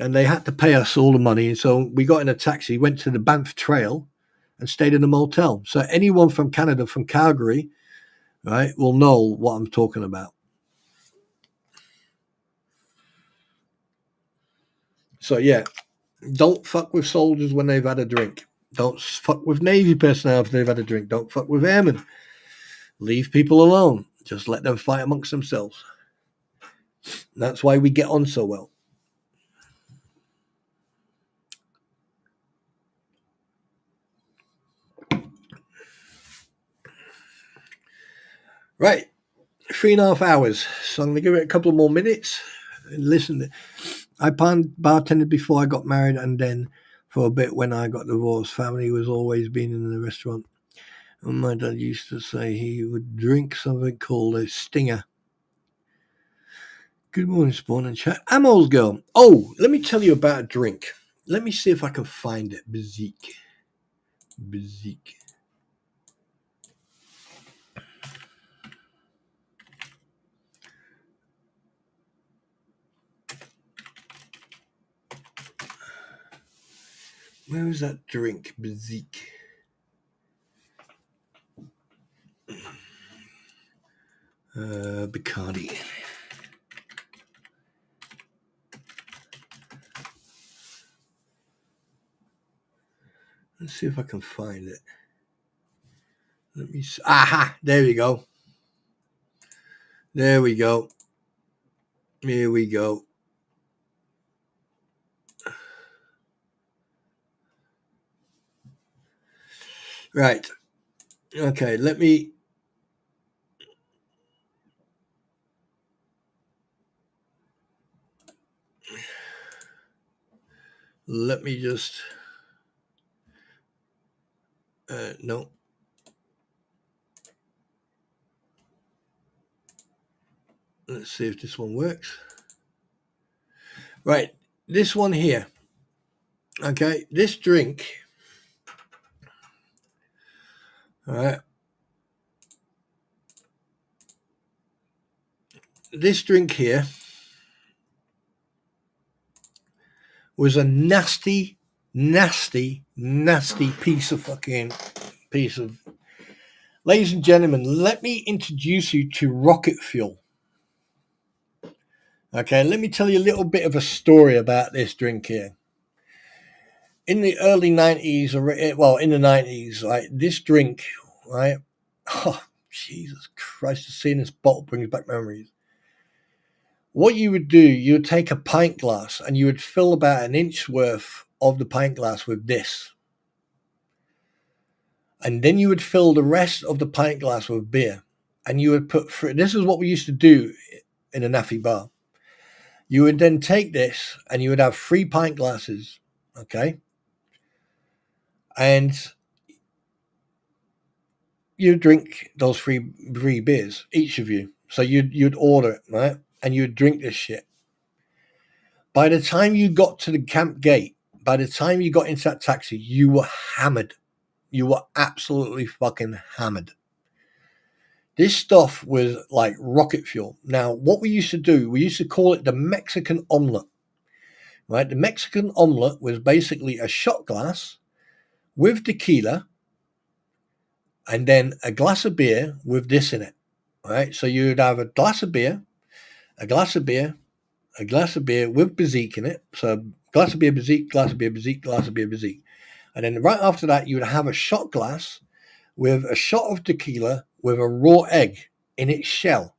S1: And they had to pay us all the money. And so we got in a taxi, went to the Banff Trail, and stayed in a motel. So anyone from Canada, from Calgary, right, will know what I'm talking about. So yeah, don't fuck with soldiers when they've had a drink. Don't fuck with Navy personnel if they've had a drink. Don't fuck with airmen. Leave people alone. Just let them fight amongst themselves. That's why we get on so well. Right, 3.5 hours. So I'm going to give it a couple more minutes. And listen, I bartended before I got married, and then for a bit when I got divorced. Family was always been in the restaurant. And my dad used to say he would drink something called a stinger. Good morning, Spawn and chat. Ammo's girl. Oh, let me tell you about a drink. Let me see if I can find it. Bezique. Where is that drink? Bezique. Bacardi. Let's see if I can find it. Let me see. Aha! There we go. There we go. Here we go. Right. Okay, let me just no. Let's see if this one works. Right, this one here. Okay, this drink. All right. This drink here was a nasty piece of. Ladies and gentlemen, let me introduce you to rocket fuel. Okay, let me tell you a little bit of a story about this drink here. In the early 90s, in the 90s, right, this drink, right, oh, Jesus Christ, seeing this bottle brings back memories. What you would do, you would take a pint glass and you would fill about an inch worth of the pint glass with this. And then you would fill the rest of the pint glass with beer. And you would put, this is what we used to do in a naffy bar. You would then take this and you would have 3 pint glasses, okay? And you drink those three beers, each of you. So you'd order it, right? And you'd drink this shit. By the time you got to the camp gate, by the time you got into that taxi, you were hammered. You were absolutely fucking hammered. This stuff was like rocket fuel. Now, what we used to do, we used to call it the Mexican omelet, right? The Mexican omelet was basically a shot glass with tequila and then a glass of beer with this in it. All right, so you'd have a glass of beer, a glass of beer, a glass of beer with bezique in it. So glass of beer, bezique, glass of beer, bezique, glass of beer, bezique. And then right after that, you would have a shot glass with a shot of tequila with a raw egg in its shell.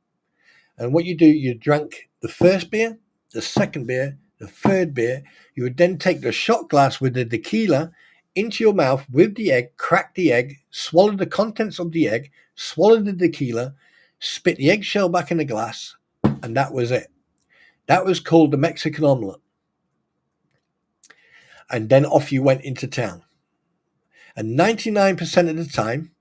S1: And what you do, you drank the first beer, the second beer, the third beer. You would then take the shot glass with the tequila into your mouth with the egg, crack the egg, swallow the contents of the egg, swallow the tequila, spit the eggshell back in the glass, and that was it. That was called the Mexican omelet. And then off you went into town. And 99% of the time,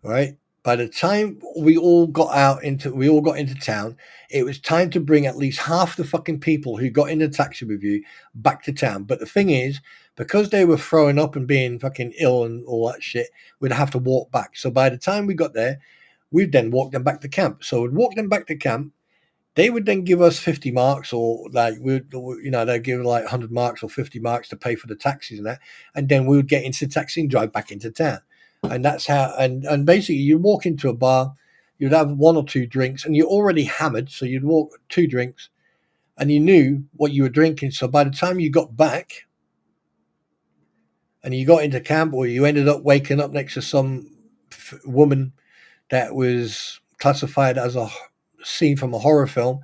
S1: right, by the time we all got into town, it was time to bring at least half the fucking people who got in the taxi with you back to town. But the thing is, because they were throwing up and being fucking ill and all that shit, we'd have to walk back. So by the time we got there, we'd then walk them back to camp. So we'd walk them back to camp. They would then give us 50 marks, or like they'd give like 100 marks or 50 marks to pay for the taxis and that, and then we would get into the taxi and drive back into town. And that's how. And basically, you walk into a bar, you'd have one or two drinks, and you're already hammered, so you'd walk 2 drinks, and you knew what you were drinking. So by the time you got back, and you got into camp, or you ended up waking up next to some woman that was classified as a scene from a horror film,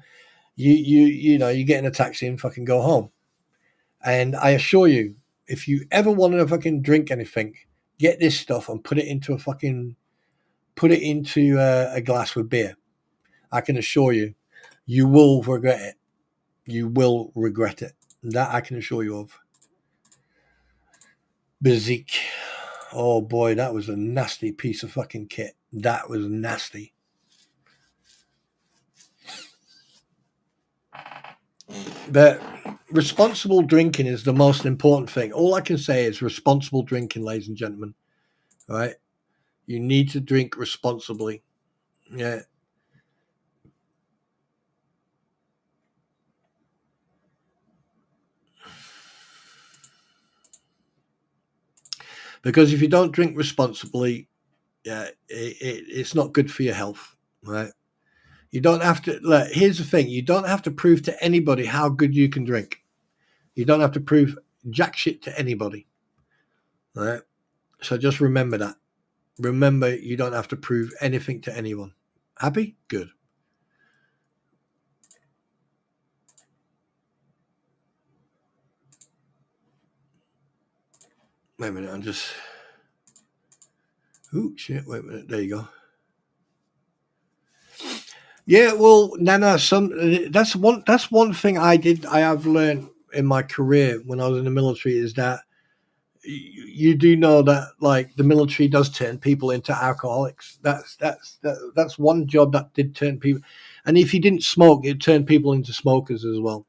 S1: you get in a taxi and fucking go home. And I assure you, if you ever want to fucking drink anything, get this stuff and put it into a glass with beer. I can assure you, you will regret it. You will regret it. That I can assure you of. Bezique. Oh boy, that was a nasty piece of fucking kit. That was nasty. But responsible drinking is the most important thing. All I can say is responsible drinking, ladies and gentlemen. All right? You need to drink responsibly. Yeah. Because if you don't drink responsibly, yeah, it's not good for your health, right? You don't have to. Look, here's the thing: you don't have to prove to anybody how good you can drink. You don't have to prove jack shit to anybody, right? So just remember that. Remember, you don't have to prove anything to anyone. Happy? Good. Wait a minute, I'm just. Ooh, shit! Wait a minute. There you go. Yeah, well, Nana, that's one thing I have learned in my career when I was in the military is that you do know that like the military does turn people into alcoholics. That's one job that did turn people, and if you didn't smoke, it turned people into smokers as well.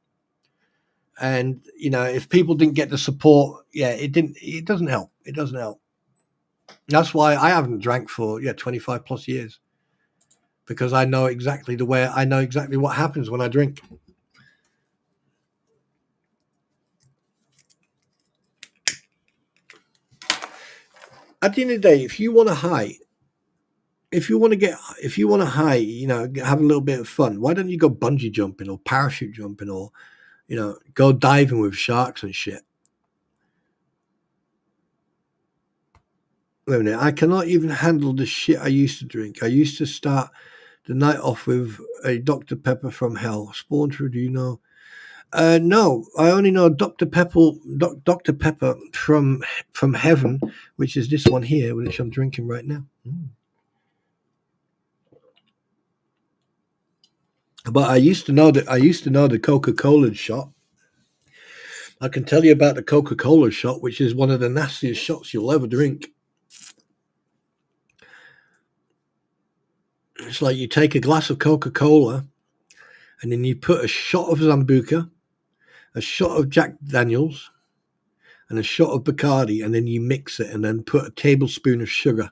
S1: And if people didn't get the support, yeah, it didn't. It doesn't help. It doesn't help. That's why I haven't drank for 25 plus years. Because I know exactly what happens when I drink. At the end of the day, if you want to high, have a little bit of fun, why don't you go bungee jumping or parachute jumping or, go diving with sharks and shit? Wait a minute, I cannot even handle the shit I used to drink. I used to start the night off with a Dr. Pepper from hell. Spawntrue, do you know? No, I only know Dr. Pepper from heaven, which is this one here, which I'm drinking right now. But I used to know the Coca-Cola shot. I can tell you about the Coca-Cola shot, which is one of the nastiest shots you'll ever drink. It's like you take a glass of Coca-Cola, and then you put a shot of Sambuca, a shot of Jack Daniels, and a shot of Bacardi, and then you mix it, and then put a tablespoon of sugar.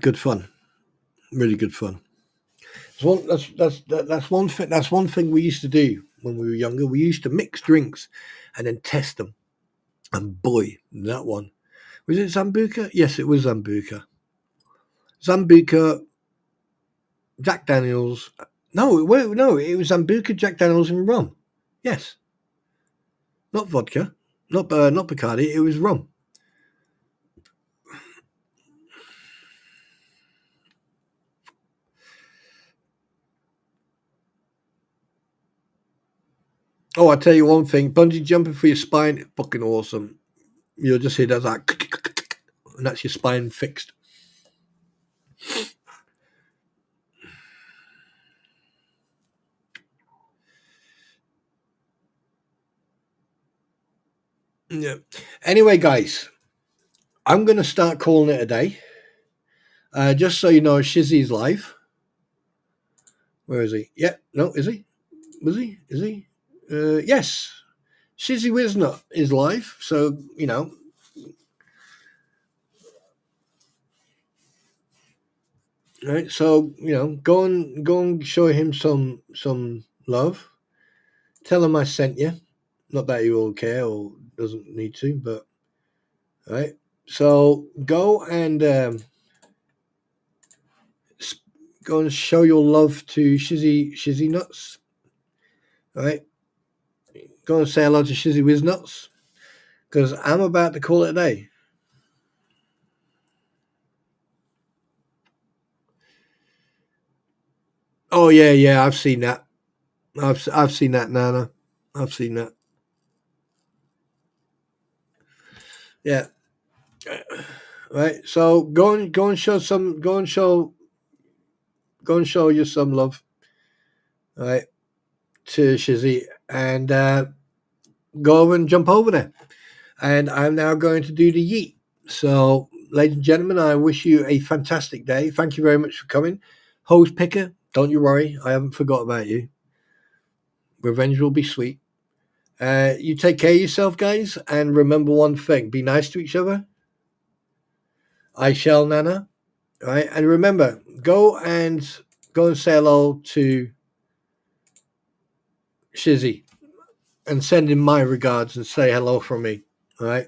S1: Good fun, really good fun. That's one thing. That's one thing we used to do when we were younger. We used to mix drinks and then test them. And boy, that one, Was it Zambuca? Yes, it was Zambuca. Zambuca, Jack Daniels. No, it was Zambuca, Jack Daniels, and rum. Yes, not vodka, not Bacardi. It was rum. Oh, I tell you one thing: bungee jumping for your spine, fucking awesome. You'll just hear that like, and that's your spine fixed. Yeah. Anyway, guys, I'm going to start calling it a day. Just so you know, Shizzy's live. Where is he? Yeah, no, is he? Was he? Is he? Yes. Shizzy Wisnut is live. So, you know. Right. So, you know, go and show him some love. Tell him I sent you. Not that he will care or doesn't need to, but right. So go and go and show your love to Shizzy Nuts. All right. Go and say hello to Shizzy Whiz Nuts, because I'm about to call it a day. Oh yeah, I've seen that. I've seen that, Nana. I've seen that. Yeah. Right. So go and show you some love. Right. To Shizzy, and go over and jump over there. And I'm now going to do the yeet. So, ladies and gentlemen, I wish you a fantastic day. Thank you very much for coming. Hose picker, don't you worry. I haven't forgot about you. Revenge will be sweet. You take care of yourself, guys, and remember one thing: be nice to each other. I shall, Nana. All right, and remember, go and say hello to Shizzy and send him my regards and say hello from me. All right.